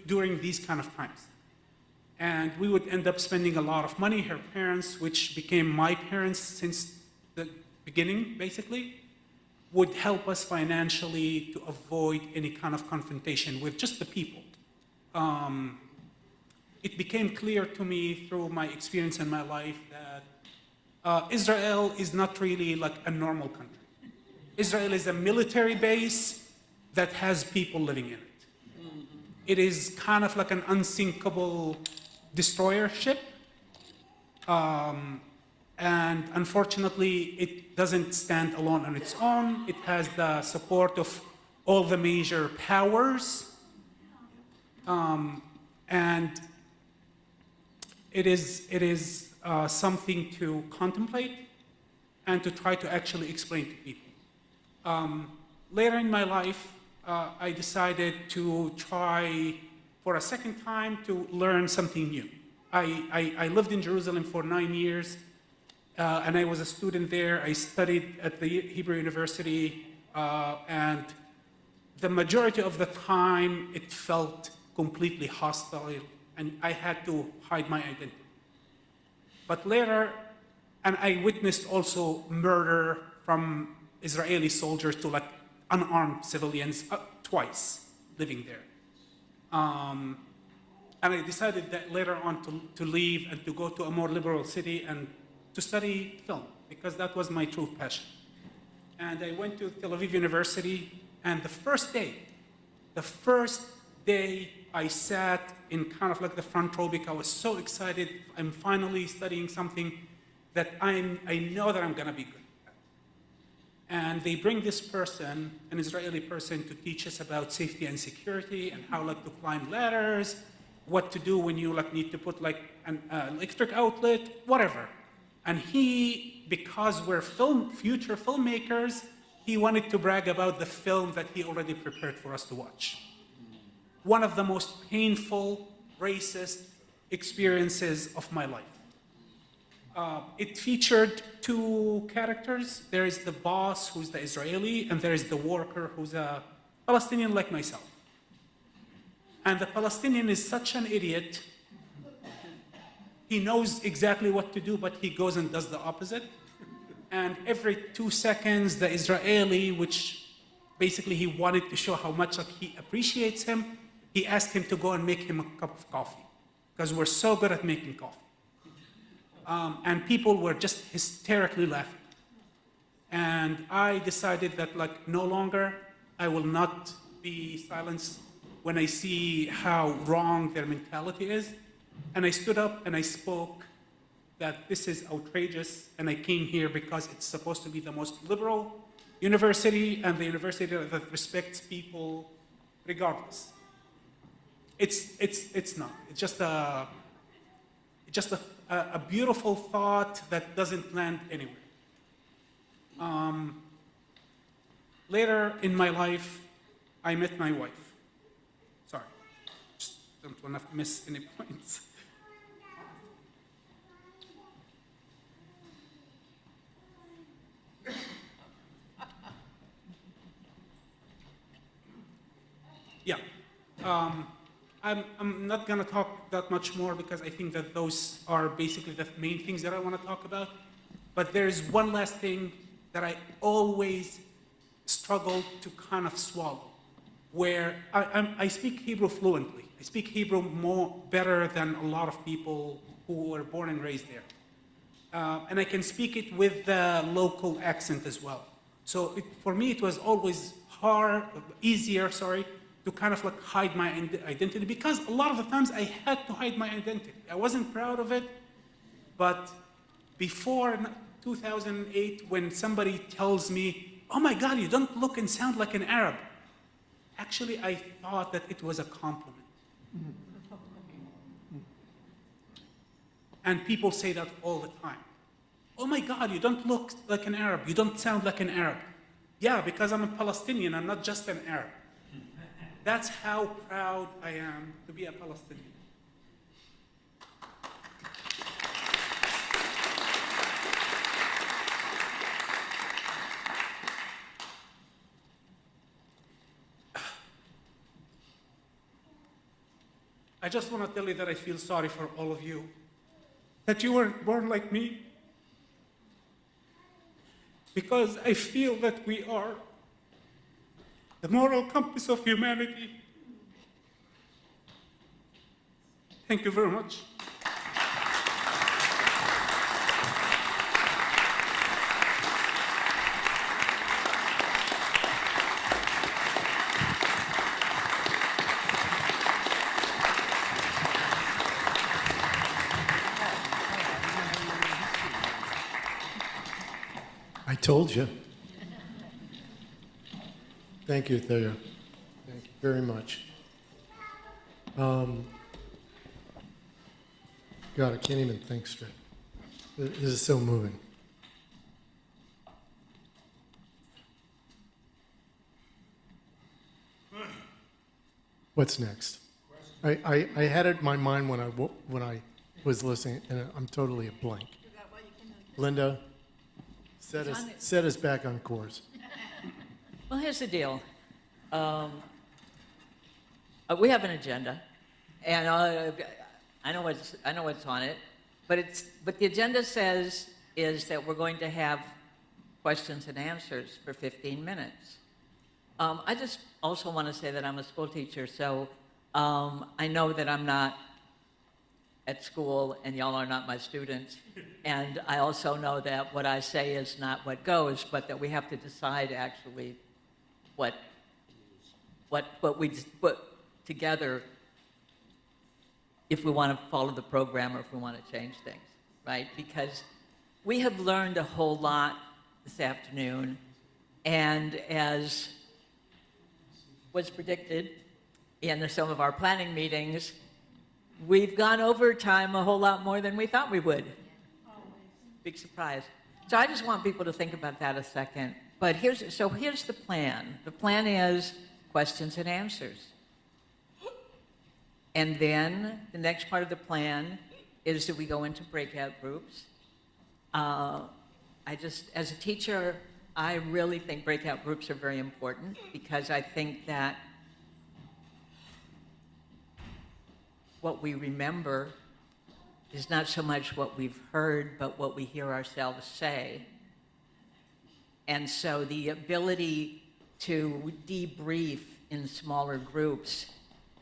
during these kind of times. And we would end up spending a lot of money. Her parents, which became my parents since the beginning, basically, would help us financially to avoid any kind of confrontation with just the people. It became clear to me through my experience in my life that Israel is not really like a normal country. Israel is a military base that has people living in it. It is kind of like an unsinkable destroyer ship. And unfortunately, it doesn't stand alone on its own. It has the support of all the major powers. And it is something to contemplate and to try to actually explain to people. Later in my life, I decided to try for a second time to learn something new. I lived in Jerusalem for 9 years, and I was a student there. I studied at the Hebrew University, and the majority of the time it felt completely hostile, and I had to hide my identity. But later, and I witnessed also murder from Israeli soldiers to like unarmed civilians twice living there. And I decided that later on to leave and to go to a more liberal city and to study film, because that was my true passion. And I went to Tel Aviv University, and the first day I sat in kind of like the front row because I was so excited. I'm finally studying something that I know that I'm gonna be good at. And they bring this person, an Israeli person, to teach us about safety and security and how like to climb ladders, what to do when you like need to put like an electric outlet, whatever. And he, because we're future filmmakers, he wanted to brag about the film that he already prepared for us to watch. One of the most painful, racist experiences of my life. It featured two characters. There is the boss, who's the Israeli, and there is the worker, who's a Palestinian like myself. And the Palestinian is such an idiot. He knows exactly what to do, but he goes and does the opposite. And every 2 seconds, the Israeli, which basically he wanted to show how much like, he appreciates him, he asked him to go and make him a cup of coffee, because we're so good at making coffee. And people were just hysterically laughing. And I decided that like no longer, I will not be silenced when I see how wrong their mentality is. And I stood up and I spoke that this is outrageous, and I came here because it's supposed to be the most liberal university and the university that respects people regardless. It's not. It's just a beautiful thought that doesn't land anywhere. Later in my life, I met my wife. Sorry, just don't want to miss any points. Yeah. I'm not going to talk that much more because I think that those are basically the main things that I want to talk about. But there's one last thing that I always struggle to kind of swallow, where I speak Hebrew fluently. I speak Hebrew better than a lot of people who were born and raised there. And I can speak it with the local accent as well. So for me, it was always easier, to kind of like hide my identity, because a lot of the times I had to hide my identity. I wasn't proud of it, but before 2008, when somebody tells me, oh my God, you don't look and sound like an Arab, actually I thought that it was a compliment. And people say that all the time. Oh my God, you don't look like an Arab, you don't sound like an Arab. Yeah, because I'm a Palestinian, I'm not just an Arab. That's how proud I am to be a Palestinian. I just want to tell you that I feel sorry for all of you, that you weren't born like me, because I feel that we are the moral compass of humanity. Thank you very much. I told you. Thank you, Thea. Thank you very much. God, I can't even think straight. This is so moving. What's next? I had it in my mind when I was listening, and I'm totally a blank. Linda, set us back on course. Well, here's the deal. We have an agenda, and I know what's on it, but the agenda says is that we're going to have questions and answers for 15 minutes. I just also want to say that I'm a school teacher, so I know that I'm not at school and y'all are not my students. And I also know that what I say is not what goes, but that we have to decide actually what we put together if we want to follow the program or if we want to change things, right? Because we have learned a whole lot this afternoon, and as was predicted in some of our planning meetings, we've gone over time a whole lot more than we thought we would. Big surprise. So I just want people to think about that a second. But here's the plan. The plan is questions and answers. And then the next part of the plan is that we go into breakout groups. As a teacher, I really think breakout groups are very important because I think that what we remember is not so much what we've heard, but what we hear ourselves say. And so the ability to debrief in smaller groups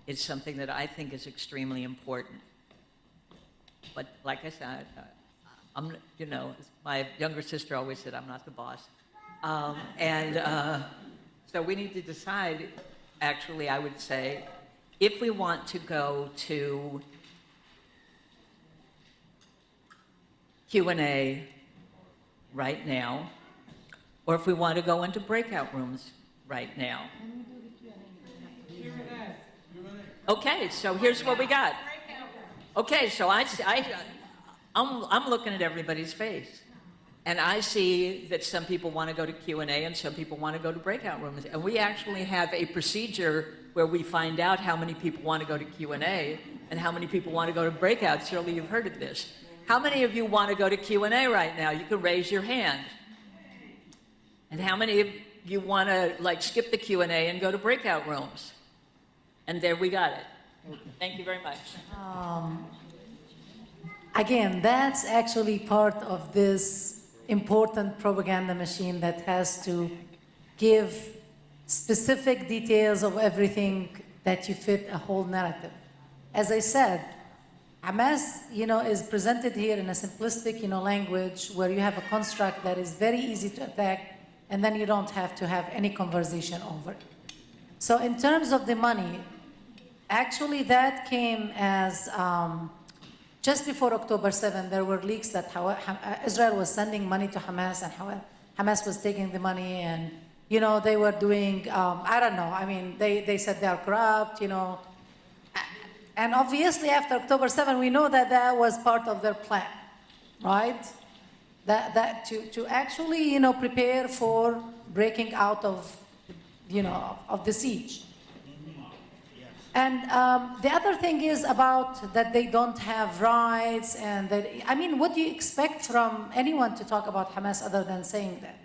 is something that I think is extremely important. But like I said, my younger sister always said, I'm not the boss. So we need to decide, actually, I would say, if we want to go to Q&A right now, or if we want to go into breakout rooms right now. Okay, so here's what we got. Okay, so I'm looking at everybody's face, and I see that some people want to go to Q&A and some people want to go to breakout rooms, and we actually have a procedure where we find out how many people want to go to Q&A and how many people want to go to breakouts. Surely you've heard of this. How many of you want to go to Q&A right now? You can raise your hand. And how many of you want to skip the Q&A and go to breakout rooms? And there we got it. Thank you very much. Again, that's actually part of this important propaganda machine that has to give specific details of everything that you fit a whole narrative. As I said, Hamas, is presented here in a simplistic, language where you have a construct that is very easy to attack, and then you don't have to have any conversation over it. So in terms of the money, actually that came as just before October 7, there were leaks that Israel was sending money to Hamas, and Hamas was taking the money, and they were doing, I don't know, they said they are corrupt, And obviously after October 7, we know that that was part of their plan, right? That to actually, prepare for breaking out of, of the siege. And the other thing is about that they don't have rights, and that, what do you expect from anyone to talk about Hamas other than saying that?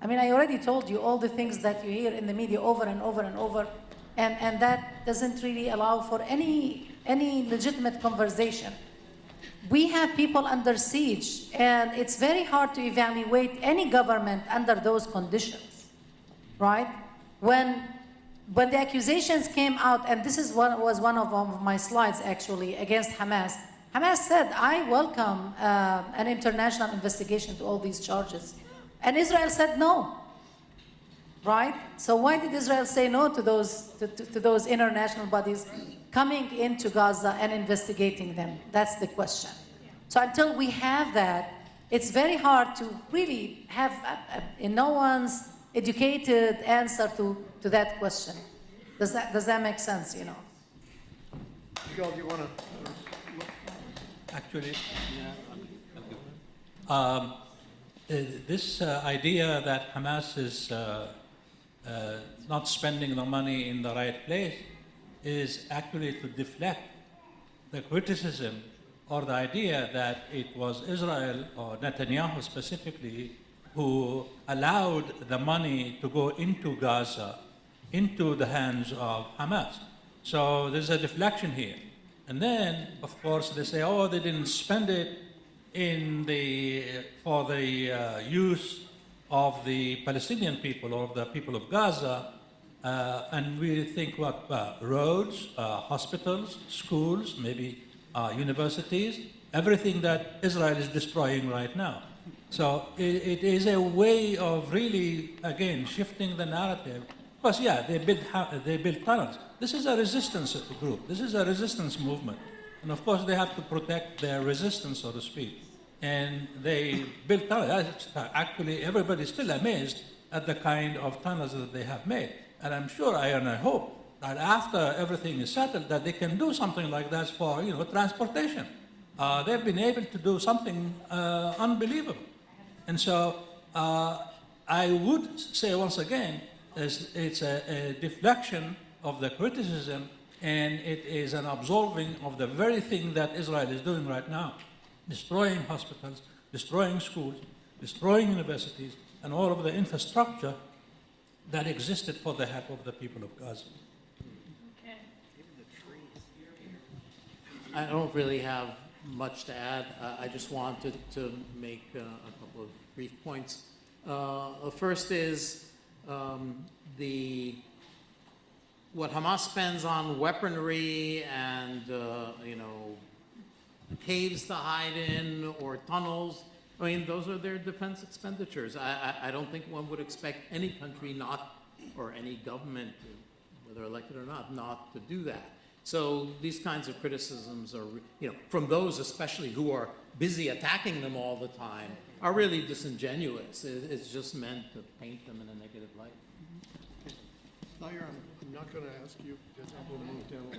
I already told you all the things that you hear in the media over and over and over, and that doesn't really allow for any any legitimate conversation. We have people under siege, and it's very hard to evaluate any government under those conditions, right? When the accusations came out, and this was one of my slides actually against Hamas, Hamas said, I welcome an international investigation to all these charges. And Israel said no, right? So why did Israel say no to those international bodies coming into Gaza and investigating them? That's the question. So until we have that, it's very hard to really have no one's educated answer to that question. Does that make sense, you know? Miguel, do you want to? Actually, this idea that Hamas is not spending the money in the right place is actually to deflect the criticism or the idea that it was Israel, or Netanyahu specifically, who allowed the money to go into Gaza, into the hands of Hamas. So there's a deflection here. And then, of course, they say, oh, they didn't spend it for the use of the Palestinian people or the people of Gaza. And we think what? Roads, hospitals, schools, maybe universities, everything that Israel is destroying right now. So it is a way of really, again, shifting the narrative. Because, yeah, they built tunnels. This is a resistance group. This is a resistance movement. And, of course, they have to protect their resistance, so to speak. And they built tunnels. Actually, everybody's still amazed at the kind of tunnels that they have made. And I'm sure, and I hope, that after everything is settled, that they can do something like that for, transportation. They've been able to do something unbelievable. And so I would say once again, it's a deflection of the criticism, and it is an absolving of the very thing that Israel is doing right now, destroying hospitals, destroying schools, destroying universities, and all of the infrastructure that existed for the help of the people of Gaza. I don't really have much to add. I just wanted to make a couple of brief points. The first is what Hamas spends on weaponry and caves to hide in or tunnels. I mean, those are their defense expenditures. I don't think one would expect any country or any government, whether elected or not to do that. So these kinds of criticisms are, from those especially who are busy attacking them all the time, are really disingenuous. It's just meant to paint them in a negative light. Nair, I'm not going to ask you because I will move down the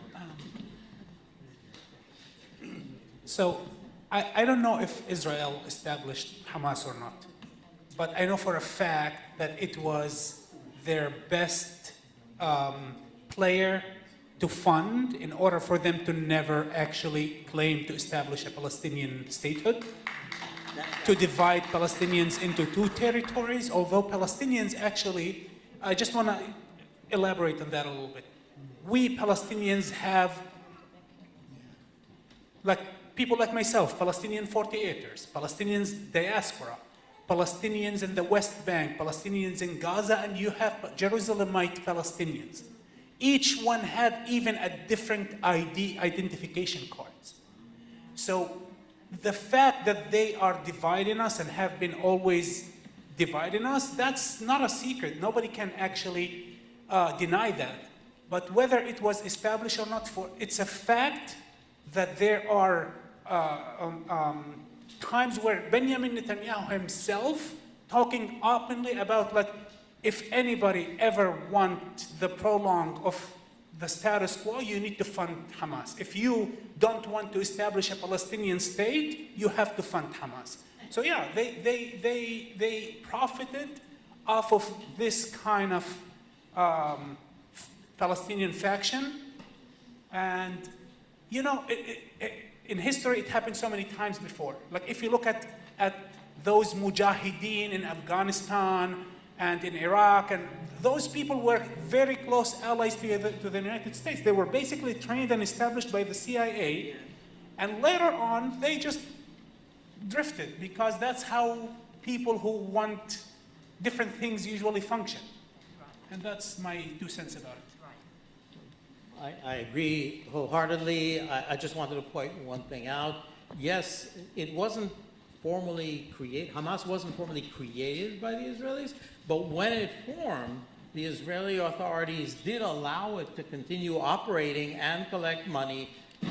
line. So I don't know if Israel established Hamas or not, but I know for a fact that it was their best player to fund in order for them to never actually claim to establish a Palestinian statehood, to divide Palestinians into two territories, although Palestinians actually, I just want to elaborate on that a little bit. We Palestinians have, like people like myself, Palestinian 48ers, Palestinians diaspora, Palestinians in the West Bank, Palestinians in Gaza, and you have Jerusalemite Palestinians. Each one had even a different identification cards. So the fact that they are dividing us and have been always dividing us, that's not a secret. Nobody can actually deny that. But whether it was established or not, it's a fact that there are times where Benjamin Netanyahu himself talking openly about, like, if anybody ever want the prolong of the status quo, you need to fund Hamas. If you don't want to establish a Palestinian state, you have to fund Hamas. So yeah, they profited off of this kind of Palestinian faction. And in history, it happened so many times before. Like if you look at those mujahideen in Afghanistan and in Iraq, and those people were very close allies to the United States. They were basically trained and established by the CIA, and later on, they just drifted, because that's how people who want different things usually function. And that's my 2 cents about it. I agree wholeheartedly. I just wanted to point one thing out. Yes, it wasn't formally created, Hamas wasn't formally created by the Israelis, but when it formed, the Israeli authorities did allow it to continue operating and collect money,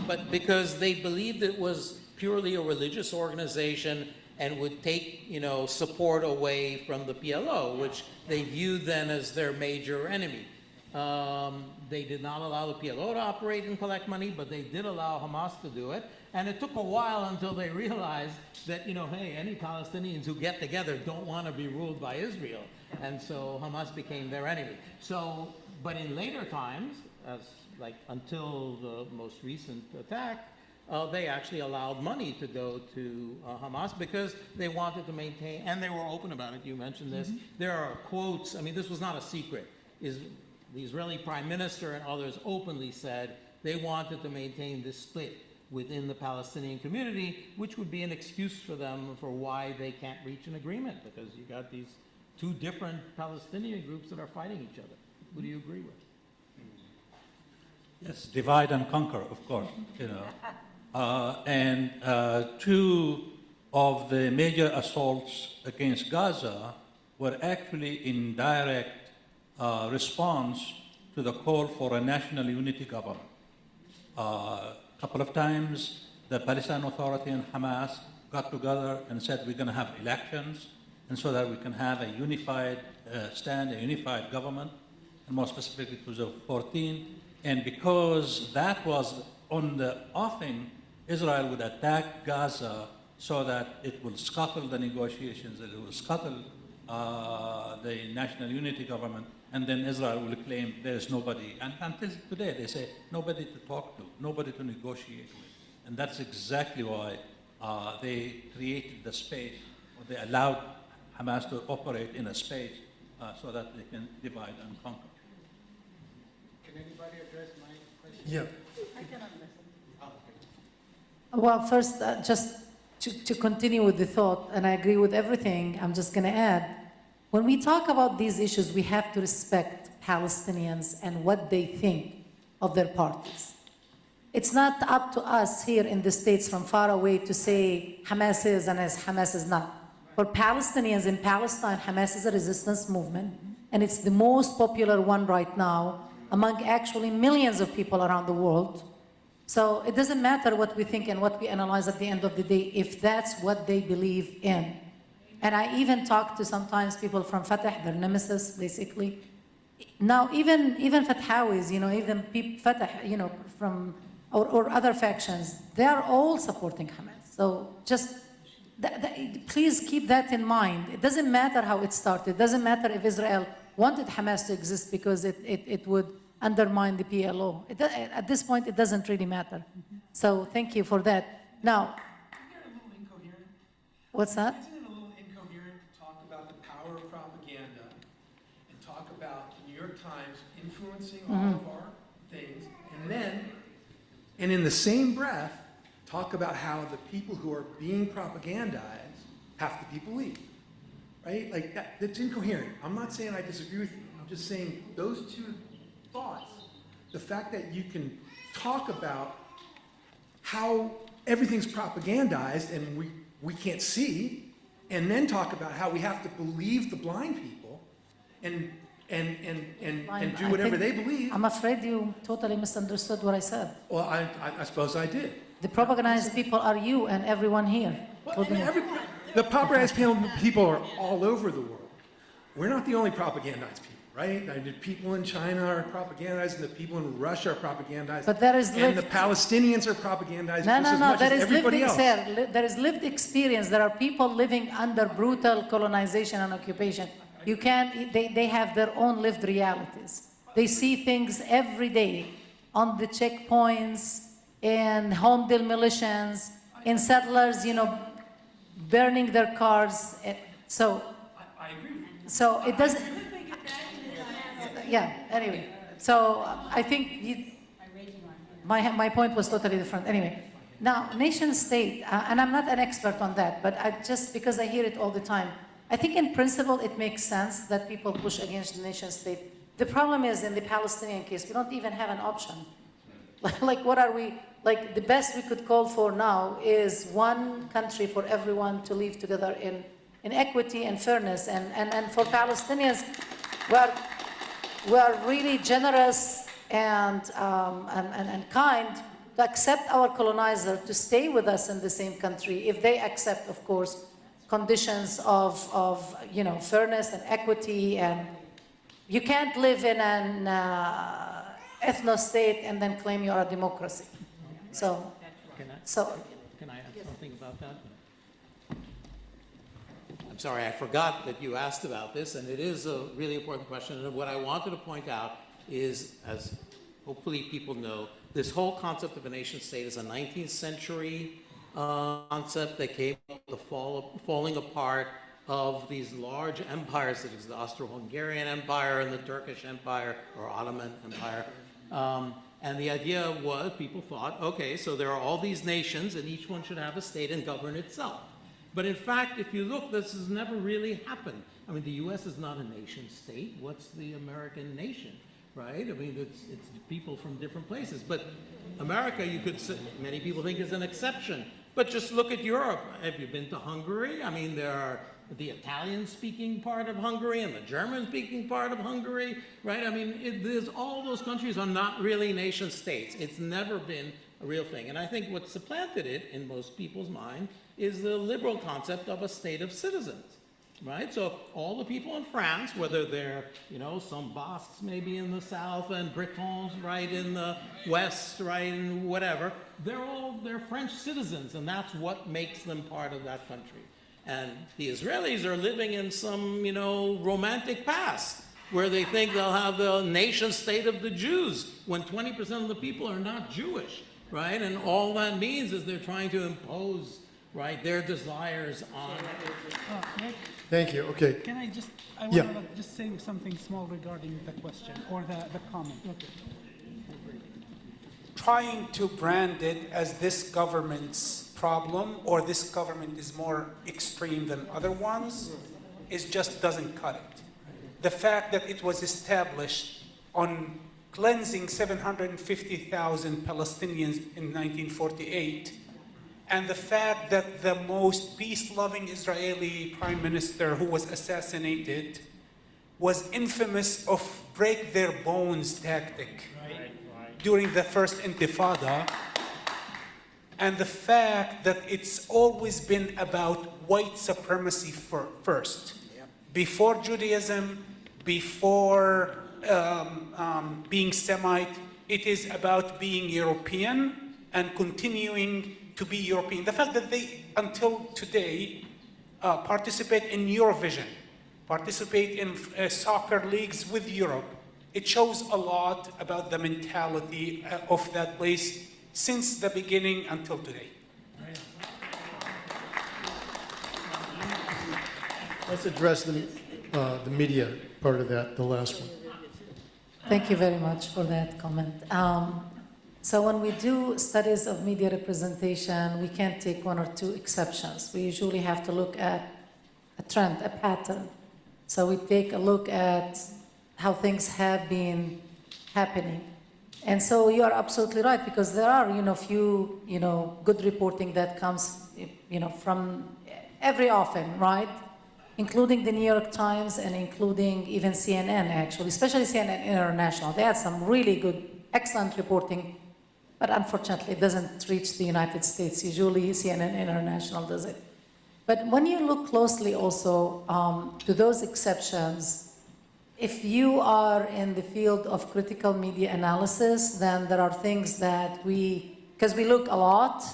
but because they believed it was purely a religious organization and would take, support away from the PLO, which they viewed then as their major enemy. They did not allow the PLO to operate and collect money, but they did allow Hamas to do it. And it took a while until they realized that, hey, any Palestinians who get together don't want to be ruled by Israel. And so Hamas became their enemy. So, but in later times, until the most recent attack, they actually allowed money to go to Hamas because they wanted to maintain, and they were open about it. You mentioned this. There are quotes. I mean, this was not a secret. The Israeli Prime Minister and others openly said they wanted to maintain this split within the Palestinian community, which would be an excuse for them for why they can't reach an agreement, because you got these 2 different Palestinian groups that are fighting each other. Who do you agree with? Yes, divide and conquer, of course. And 2 of the major assaults against Gaza were actually in direct response to the call for a national unity government. A couple of times, the Palestine Authority and Hamas got together and said, we're going to have elections, and so that we can have a unified stand, a unified government, and more specifically 2014. And because that was on the offing, Israel would attack Gaza so that it will scuttle the negotiations, that it will scuttle the national unity government, and then Israel will claim there is nobody. And until today, they say nobody to talk to, nobody to negotiate with. And that's exactly why they created the space, or they allowed Hamas to operate in a space so that they can divide and conquer. Can anybody address my question? Yeah. Well, first, just to continue with the thought, and I agree with everything, I'm just going to add, when we talk about these issues, we have to respect Palestinians and what they think of their parties. It's not up to us here in the States from far away to say Hamas is and Hamas is not. For Palestinians in Palestine, Hamas is a resistance movement, and it's the most popular one right now among actually millions of people around the world. So it doesn't matter what we think and what we analyze at the end of the day if that's what they believe in. And I even talk to sometimes people from Fatah, their nemesis, basically. Now, even Fatahawis, even Fatah, from, or other factions, they are all supporting Hamas. So just, please keep that in mind. It doesn't matter how it started. It doesn't matter if Israel wanted Hamas to exist because it would undermine the PLO. At this point, it doesn't really matter. So thank you for that. Now, Isn't it a little incoherent? what's that? Isn't it a little incoherent to talk about the power of propaganda and talk about the New York Times influencing all of our things, and in the same breath, talk about how the people who are being propagandized have to be believed, right? Like that's incoherent. I'm not saying I disagree with you. I'm just saying those 2 thoughts, the fact that you can talk about how everything's propagandized and we can't see, and then talk about how we have to believe the blind people and do whatever they believe. I'm afraid you totally misunderstood what I said. Well, I suppose I did. The propagandized people are you and everyone here. Well, the propagandized people are all over the world. We're not the only propagandized people. Right? The people in China are propagandized, and the people in Russia are propagandized. But there is and the Palestinians are propagandized No, just no, as no. much There as is lived everybody else. there is lived experience. There are people living under brutal colonization and occupation. You can't. They have their own lived realities. They see things every day on the checkpoints, in home demolitions, in settlers, burning their cars. So. I agree with you. So it doesn't, yeah, anyway. So I think my point was totally different. Anyway, now nation state, and I'm not an expert on that, but I just, because I hear it all the time, I think in principle it makes sense that people push against the nation state. The problem is in the Palestinian case, we don't even have an option. Like what are we, like the best we could call for now is one country for everyone to live together in equity and fairness. And for Palestinians, we're really generous and kind to accept our colonizer to stay with us in the same country if they accept, of course, conditions of you know, fairness and equity. And you can't live in an ethno-state and then claim you are a democracy. So, Can I add something about that? I'm sorry, I forgot that you asked about this, and it is a really important question. And what I wanted to point out is, as hopefully people know, this whole concept of a nation state is a 19th century concept that came with the falling apart of these large empires, such as the Austro-Hungarian Empire and the Turkish Empire or Ottoman Empire. And the idea was, people thought, okay, so there are all these nations and each one should have a state and govern itself. But in fact, if you look, this has never really happened. I mean, the US is not a nation state. What's the American nation, right? I mean, it's people from different places. But America, you could say, many people think is an exception. But just look at Europe. Have you been to Hungary? I mean, there are the Italian-speaking part of Hungary and the German-speaking part of Hungary, right? I mean, all those countries are not really nation states. It's never been a real thing. And I think what supplanted it in most people's mind is the liberal concept of a state of citizens, right? So all the people in France, whether they're, you know, some Basques maybe in the south and Bretons right in the west, right, and whatever, they're French citizens, and that's what makes them part of that country. And the Israelis are living in some, you know, romantic past where they think they'll have the nation state of the Jews when 20% of the people are not Jewish, right? And all that means is they're trying to impose, right, their desires on. Thank you. Okay. Can I just, want to just say something small regarding the question or the comment. Okay. Trying to brand it as this government's problem or this government is more extreme than other ones just doesn't cut it. The fact that it was established on cleansing 750,000 Palestinians in 1948, and the fact that the most peace-loving Israeli prime minister who was assassinated was infamous of break their bones tactic during the first Intifada, and the fact that it's always been about white supremacy first. Before Judaism, before being Semite, it is about being European and continuing to be European. The fact that they, until today, participate in Eurovision, participate in soccer leagues with Europe, it shows a lot about the mentality of that place since the beginning until today. Let's address the media part of that, the last one. Thank you very much for that comment. So when we do studies of media representation, we can't take one or two exceptions. We usually have to look at a trend, a pattern. So we take a look at how things have been happening. And so you are absolutely right, because there are, few, good reporting that comes, from every often, right? Including the New York Times and including even CNN, actually, especially CNN International. They had some really good, excellent reporting, but unfortunately it doesn't reach the United States. Usually CNN International does it. But when you look closely also to those exceptions, if you are in the field of critical media analysis, then there are things that because we look a lot,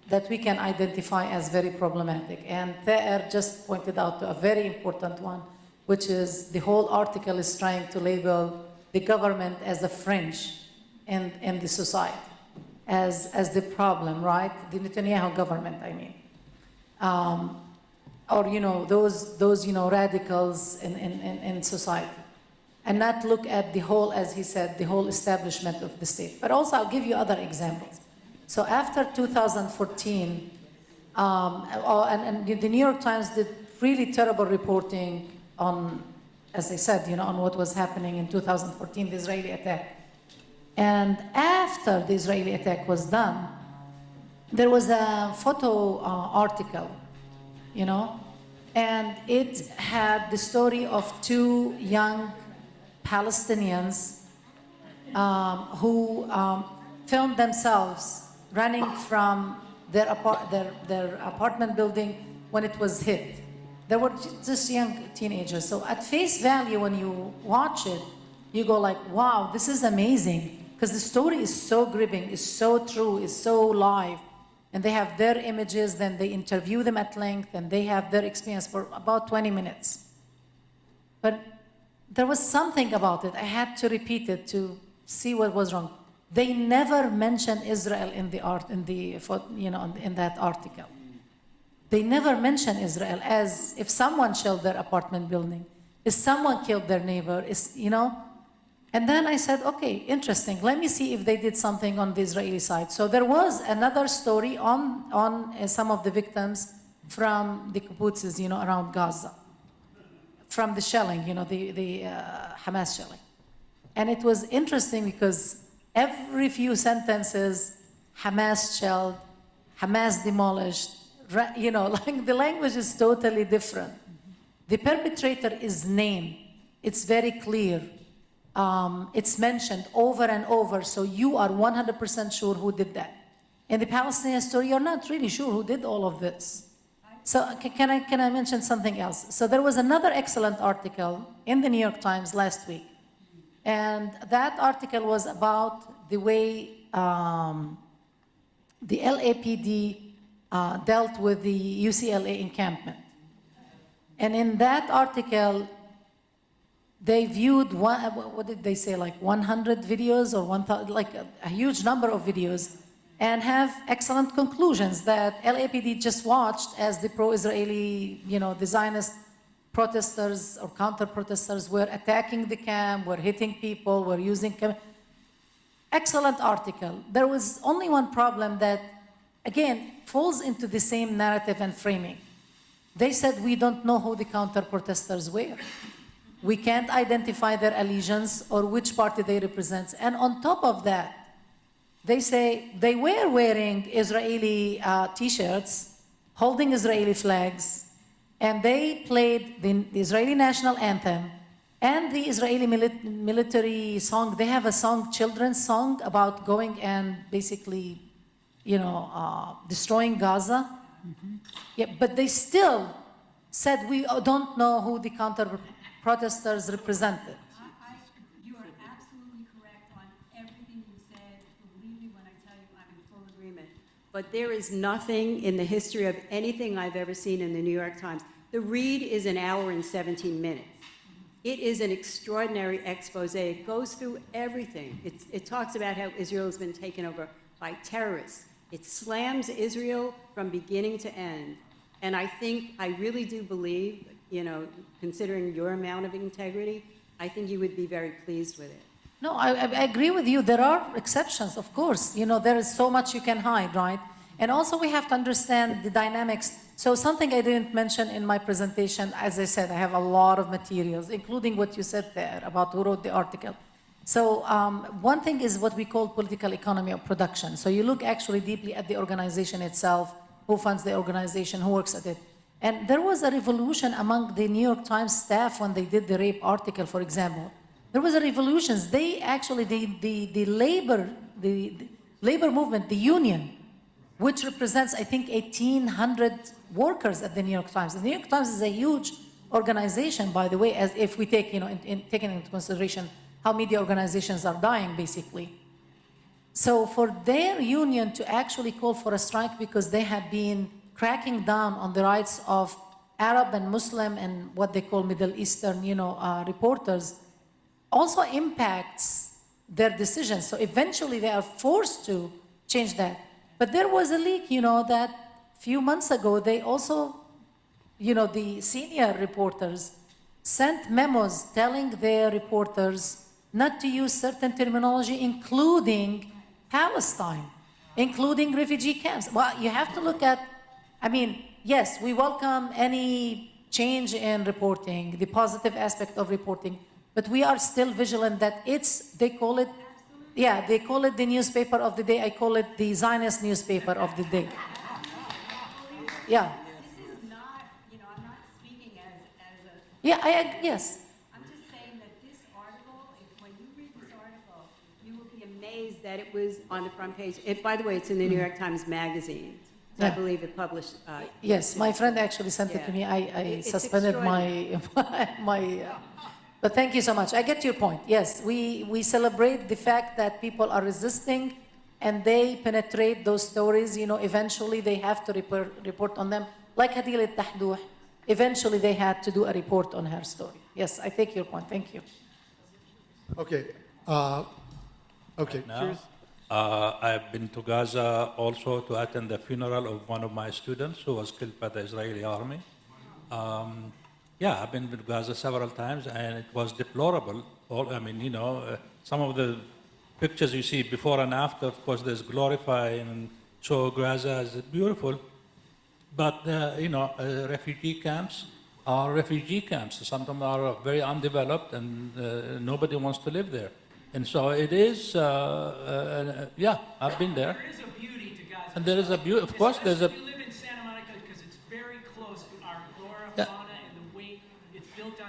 that we can identify as very problematic. And Thaer just pointed out to a very important one, which is the whole article is trying to label the government as a fringe in the society, as the problem, right? The Netanyahu government, I mean. or those radicals in society, and not look at the whole, as he said, the whole establishment of the state. But also, I'll give you other examples. So after 2014, and the New York Times did really terrible reporting on, as I said, on what was happening in 2014, the Israeli attack. And after the Israeli attack was done, there was a photo article, and it had the story of two young Palestinians who filmed themselves running from their apartment building when it was hit. They were just young teenagers. So at face value, when you watch it, you go like, wow, this is amazing. Because the story is so gripping, is so true, is so live. And they have their images, then they interview them at length, and they have their experience for about 20 minutes. But there was something about it. I had to repeat it to see what was wrong. They never mention Israel in the in that article. They never mention Israel, as if someone shelled their apartment building, if someone killed their neighbor, And then I said, okay, interesting. Let me see if they did something on the Israeli side. So there was another story on some of the victims from the kibbutzes, around Gaza, from the shelling, the Hamas shelling. And it was interesting because every few sentences, Hamas shelled, Hamas demolished, like the language is totally different. The perpetrator is named. It's very clear. It's mentioned over and over, so you are 100% sure who did that. In the Palestinian story, you're not really sure who did all of this. So can I mention something else? So there was another excellent article in the New York Times last week, and that article was about the way the LAPD dealt with the UCLA encampment. And in that article, they viewed, what did they say, like 100 videos or 1,000, like a huge number of videos, and have excellent conclusions that LAPD just watched as the pro-Israeli, the Zionist protesters or counter-protesters were attacking the camp, were hitting people, were using... Excellent article. There was only one problem that, again, falls into the same narrative and framing. They said, we don't know who the counter-protesters were. We can't identify their allegiance or which party they represent. And on top of that, they say they were wearing Israeli T-shirts, holding Israeli flags, and they played the Israeli national anthem and the Israeli military song. They have a song, children's song, about going and basically, destroying Gaza. Mm-hmm. Yeah, but they still said, we don't know who the counter-protesters represented. You are absolutely correct on everything you said. Believe me when I tell you I'm in full agreement. But there is nothing in the history of anything I've ever seen in the New York Times. The read is an hour and 17 minutes. It is an extraordinary expose. It goes through everything. It talks about how Israel has been taken over by terrorists. It slams Israel from beginning to end. And I really do believe, considering your amount of integrity, I think you would be very pleased with it. No, I agree with you. There are exceptions, of course. There is so much you can hide, right? And also we have to understand the dynamics. So something I didn't mention in my presentation, as I said, I have a lot of materials, including what you said there about who wrote the article. So one thing is what we call political economy of production. So you look actually deeply at the organization itself, who funds the organization, who works at it. And there was a revolution among the New York Times staff when they did the rape article, for example. There was a revolution. They actually, the labor movement, the union, which represents, I think, 1,800 workers at the New York Times. The New York Times is a huge organization, by the way, as if we take, taking into consideration how media organizations are dying, basically. So for their union to actually call for a strike because they had been cracking down on the rights of Arab and Muslim and what they call Middle Eastern, reporters, also impacts their decisions. So eventually they are forced to change that. But there was a leak, that a few months ago, they also the senior reporters sent memos telling their reporters not to use certain terminology, including Palestine, including refugee camps. Well, you have to look at, yes, we welcome any change in reporting, the positive aspect of reporting, but we are still vigilant that they call it the newspaper of the day. I call it the Zionist newspaper of the day. Yeah. This is not, I'm not speaking as a. Yes. I'm just saying that this article, when you read this article, you will be amazed that it was on the front page. By the way, it's in the New York Times Magazine. So I Yeah. believe it published. Yes, my friend actually sent it to me. I It's suspended but thank you so much. I get your point. Yes, we celebrate the fact that people are resisting and they penetrate those stories. Eventually they have to report on them. Like Hadil al-Tahdouh, eventually they had to do a report on her story. Yes, I take your point. Thank you. Okay. Okay. Now, Cheers. I've been to Gaza also to attend the funeral of one of my students who was killed by the Israeli army. I've been to Gaza several times, and it was deplorable. Some of the pictures you see before and after, of course, there's glorifying and show Gaza as beautiful. But, refugee camps are refugee camps. Some of them are very undeveloped, and nobody wants to live there. And so it is, I've been there. There is a beauty to Gaza. And there is a beauty, of course, there's a... Especially if you live in Santa Monica, because it's very close to our flora, Yeah. fauna, and the way it's built on...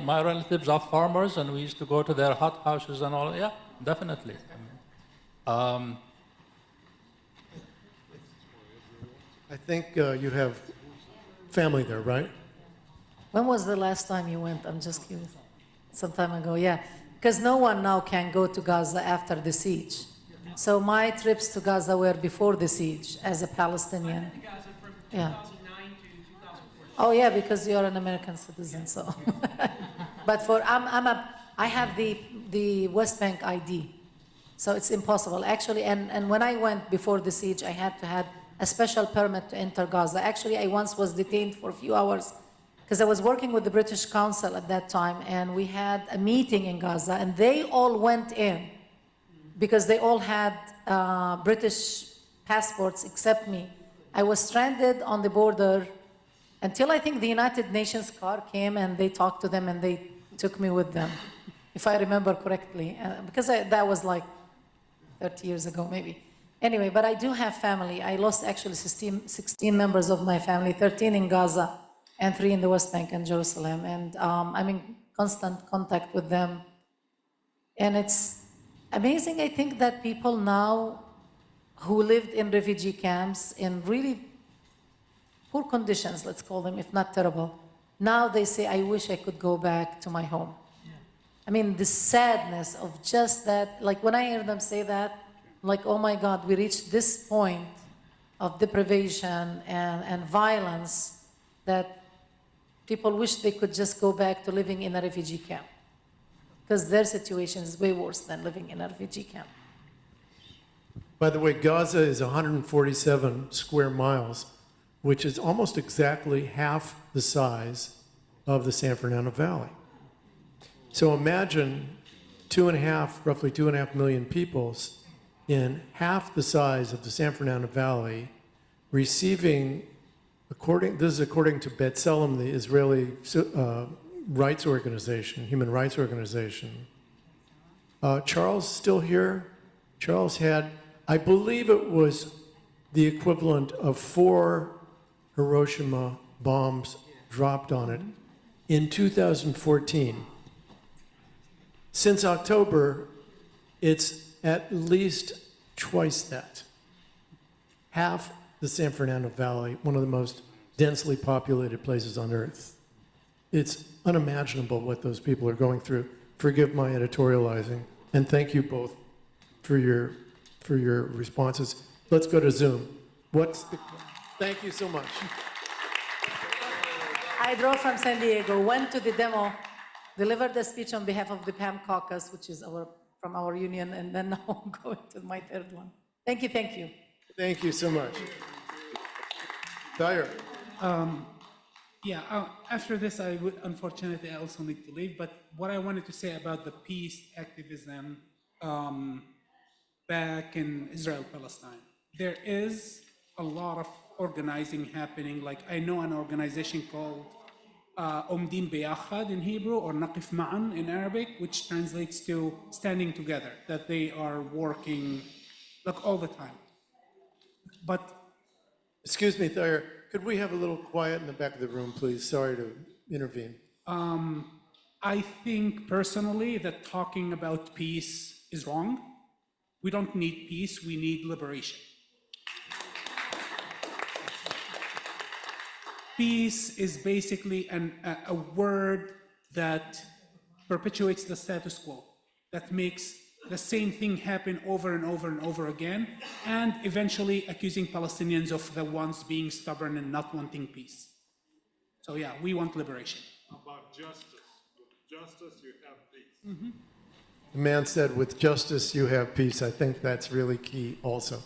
My relatives are farmers, and we used to go to their hot houses and all. Yeah, definitely. I think you have family there, right? When was the last time you went? I'm just curious. Some time ago, yeah. Because no one now can go to Gaza after the siege. So my trips to Gaza were before the siege as a Palestinian. I've been to Gaza from Yeah. 2009 to 2014. Oh yeah, because you're an American citizen, so. But I have the West Bank ID, so it's impossible actually. And when I went before the siege, I had to have a special permit to enter Gaza. Actually, I once was detained for a few hours because I was working with the British Council at that time, and we had a meeting in Gaza, and they all went in because they all had British passports except me. I was stranded on the border until I think the United Nations car came and they talked to them and they took me with them, if I remember correctly, because that was like 30 years ago maybe. Anyway, but I do have family. I lost actually 16 members of my family, 13 in Gaza and 3 in the West Bank and Jerusalem. And I'm in constant contact with them. And it's amazing, I think, that people now who lived in refugee camps in really poor conditions, let's call them, if not terrible, now they say, I wish I could go back to my home. I mean, the sadness of just that, like when I hear them say that, like, oh my God, we reached this point of deprivation and violence that people wish they could just go back to living in a refugee camp, because their situation is way worse than living in a refugee camp. By the way, Gaza is 147 square miles, which is almost exactly half the size of the San Fernando Valley. So imagine roughly 2.5 million people in half the size of the San Fernando Valley receiving, this is according to B'Tselem, the Israeli rights organization, human rights organization. Charles still here? Charles had, I believe it was the equivalent of 4 Hiroshima bombs dropped on it in 2014. Since October, it's at least twice that. Half the San Fernando Valley, one of the most densely populated places on earth. It's unimaginable what those people are going through. Forgive my editorializing, and thank you both for your responses. Let's go to Zoom. Thank you so much. I drove from San Diego, went to the demo, delivered a speech on behalf of the PAM caucus, which is from our union, and then now I'm going to my third one. Thank you, thank you. Thank you so much. Dyer. After this, unfortunately, I also need to leave. But what I wanted to say about the peace activism back in Israel, Palestine, there is a lot of organizing happening. Like I know an organization called Omdim Beyachad in Hebrew or Naqif Ma'an in Arabic, which translates to standing together, that they are working like all the time. But Excuse me, Thayer, could we have a little quiet in the back of the room, please? Sorry to intervene. I think personally that talking about peace is wrong. We don't need peace, we need liberation. Peace is basically a word that perpetuates the status quo, that makes the same thing happen over and over and over again, and eventually accusing Palestinians of the ones being stubborn and not wanting peace. So yeah, we want liberation. How about justice? With justice, you have peace. The man said, with justice you have peace. I think that's really key also.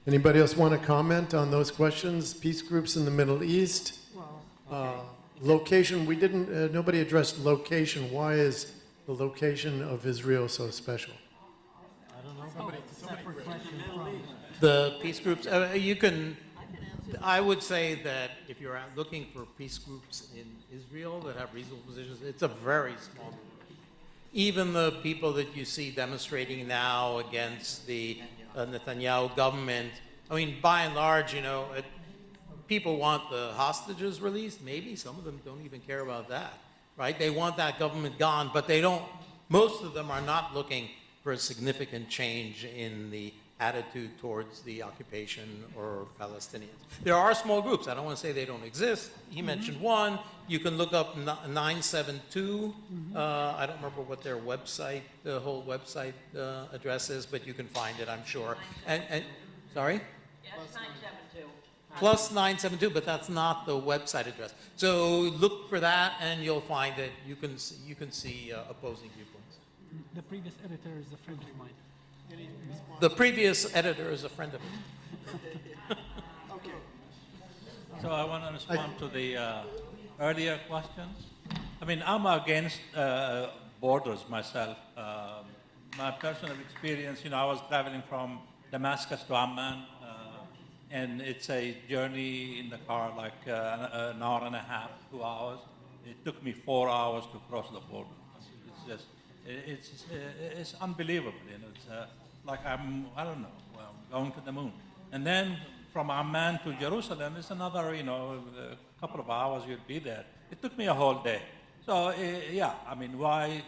Anybody else want to comment on those questions? Peace groups in the Middle East. Location, we didn't, nobody addressed location. Why is the location of Israel so special? The peace groups, I would say that if you're out looking for peace groups in Israel that have reasonable positions, it's a very small group. Even the people that you see demonstrating now against the Netanyahu government, I mean, by and large, people want the hostages released. Maybe some of them don't even care about that, right? They want that government gone, but most of them are not looking for a significant change in the attitude towards the occupation or Palestinians. There are small groups. I don't want to say they don't exist. He mentioned one. You can look up 972. I don't remember what their website, the whole website address is, but you can find it, I'm sure. And sorry? Yes, 972. Plus 972, but that's not the website address. So look for that, and you'll find that you can see opposing viewpoints. The previous editor is a friend of mine. The previous editor is a friend of mine. So I want to respond to the earlier questions. I mean, I'm against borders myself. My personal experience, I was traveling from Damascus to Amman, and it's a journey in the car like an hour and a half, 2 hours. It took me 4 hours to cross the border. It's just, it's unbelievable. It's like I don't know, going to the moon. And then from Amman to Jerusalem, it's another, a couple of hours you'll be there. It took me a whole day. So yeah, I mean, why?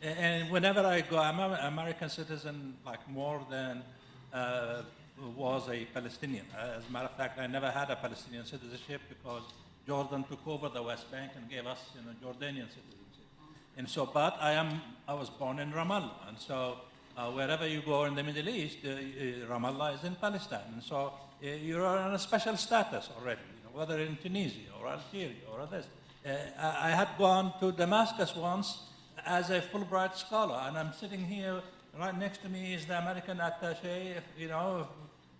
And whenever I go, I'm an American citizen, like more than was a Palestinian. As a matter of fact, I never had a Palestinian citizenship because Jordan took over the West Bank and gave us, Jordanian citizenship. And so, but I was born in Ramallah, and so wherever you go in the Middle East, Ramallah is in Palestine, and so you're on a special status already. Whether in Tunisia or Algeria or others. I had gone to Damascus once as a Fulbright scholar, and I'm sitting here. Right next to me is the American attaché,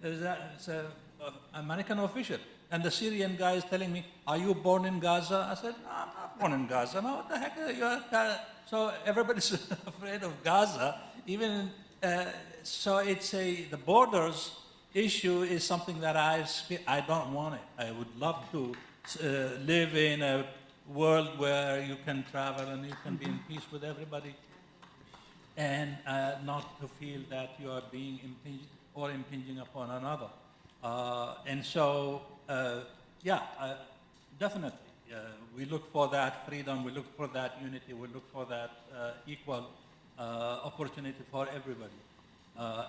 it's an American official. And the Syrian guy is telling me, "Are you born in Gaza?" I said, "No, I'm not born in Gaza." "No, what the heck are you?" So everybody's afraid of Gaza. Even so, the borders issue is something that I don't want it. I would love to live in a world where you can travel and you can be in peace with everybody, and not to feel that you are being impinging upon another. And so, definitely, we look for that freedom, we look for that unity, we look for that equal opportunity for everybody.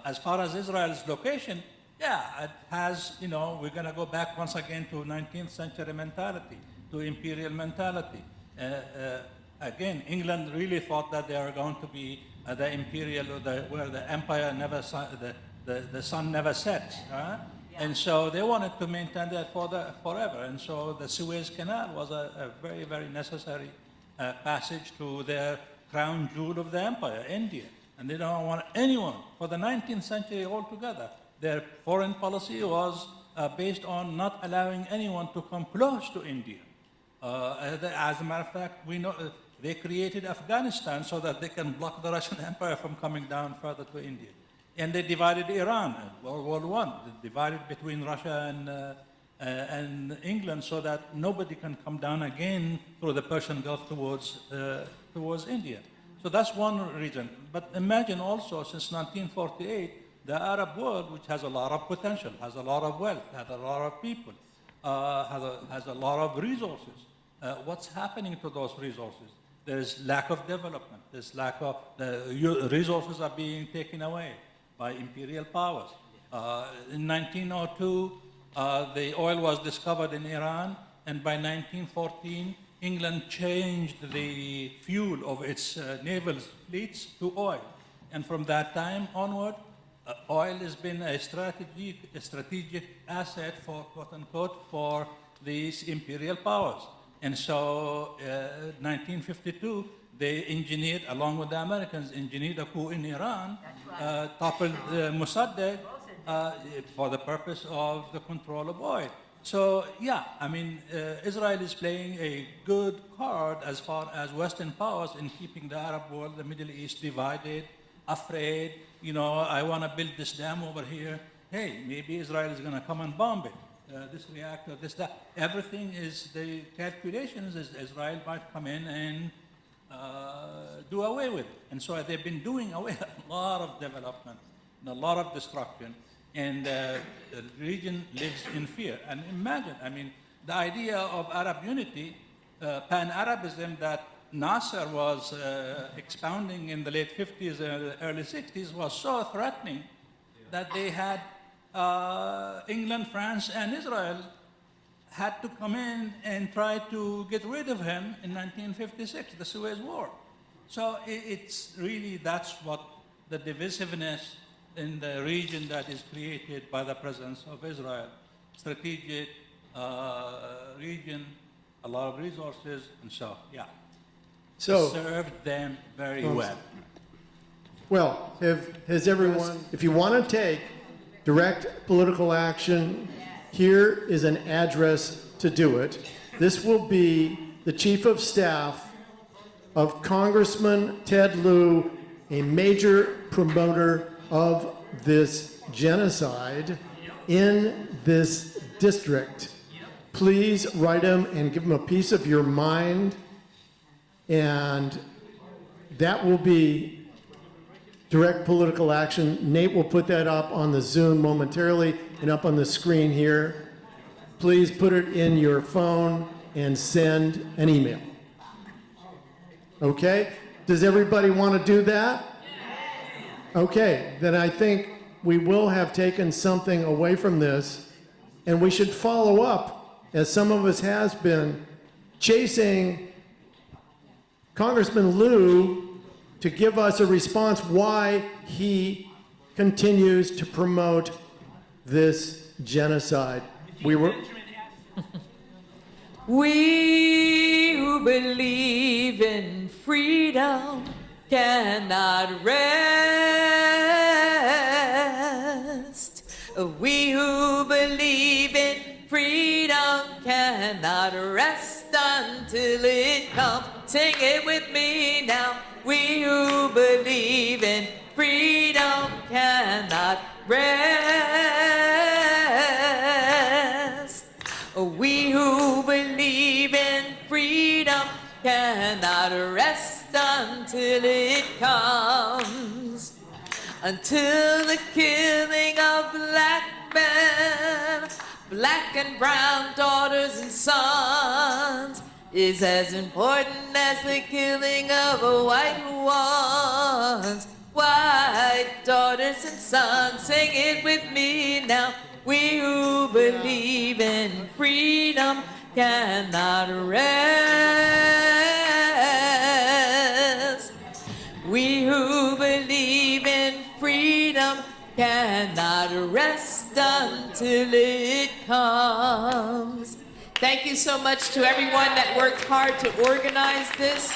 As far as Israel's location, it has, we're going to go back once again to 19th century mentality, to imperial mentality. Again, England really thought that they are going to be the imperial, where the empire never, the sun never sets. And so they wanted to maintain that forever. And so the Suez Canal was a very, very necessary passage to their crown jewel of the empire, India. And they don't want anyone, for the 19th century altogether, their foreign policy was based on not allowing anyone to come close to India. As a matter of fact, we know they created Afghanistan so that they can block the Russian Empire from coming down further to India. And they divided Iran in World War I. They divided between Russia and England so that nobody can come down again through the Persian Gulf towards India. So that's one reason. But imagine also, since 1948, the Arab world, which has a lot of potential, has a lot of wealth, has a lot of people, has a lot of resources. What's happening to those resources? There's lack of development. There's lack of, the resources are being taken away by imperial powers. In 1902, the oil was discovered in Iran, and by 1914, England changed the fuel of its naval fleets to oil. And from that time onward, oil has been a strategic asset for, quote unquote, for these imperial powers. And so, 1952, they engineered, along with the Americans, engineered a coup in Iran, toppled Mossadegh for the purpose of the control of oil. So, yeah, I mean, Israel is playing a good card as far as Western powers in keeping the Arab world, the Middle East divided, afraid, you know, I want to build this dam over here. Hey, maybe Israel is going to come and bomb it. This reactor, this, that. Everything is, the calculations is Israel might come in and do away with it. And so they've been doing away with a lot of development and a lot of destruction. And the region lives in fear. And imagine, I mean, the idea of Arab unity, pan-Arabism that Nasser was expounding in the late 50s and early 60s was so threatening that they had England, France, and Israel had to come in and try to get rid of him in 1956, the Suez War. So it's really, that's what the divisiveness in the region that is created by the presence of Israel. Strategic region, a lot of resources, and so, yeah. So, served them very well. well, has everyone, if you want to take direct political action, here is an address to do it. This will be the Chief of Staff of Congressman Ted Lieu, a major promoter of this genocide in this district. Please write him and give him a piece of your mind, and that will be direct political action. Nate will put that up on the Zoom momentarily and up on the screen here. Please put it in your phone and send an email. Okay? Does everybody want to do that? Okay, then I think we will have taken something away from this, and we should follow up, as some of us has been, chasing Congressman Lieu to give us a response why he continues to promote this genocide. We who believe in freedom cannot rest. We who believe in freedom cannot rest until it comes. Sing it with me now. We who believe in freedom cannot rest. We who believe in freedom cannot rest until it comes. Until the killing of black men, black and brown daughters and sons is as important as the killing of white ones. White daughters and sons, sing it with me now. We who believe in freedom cannot rest. We who believe in freedom cannot rest until it comes. Thank you so much to everyone that worked hard to organize this.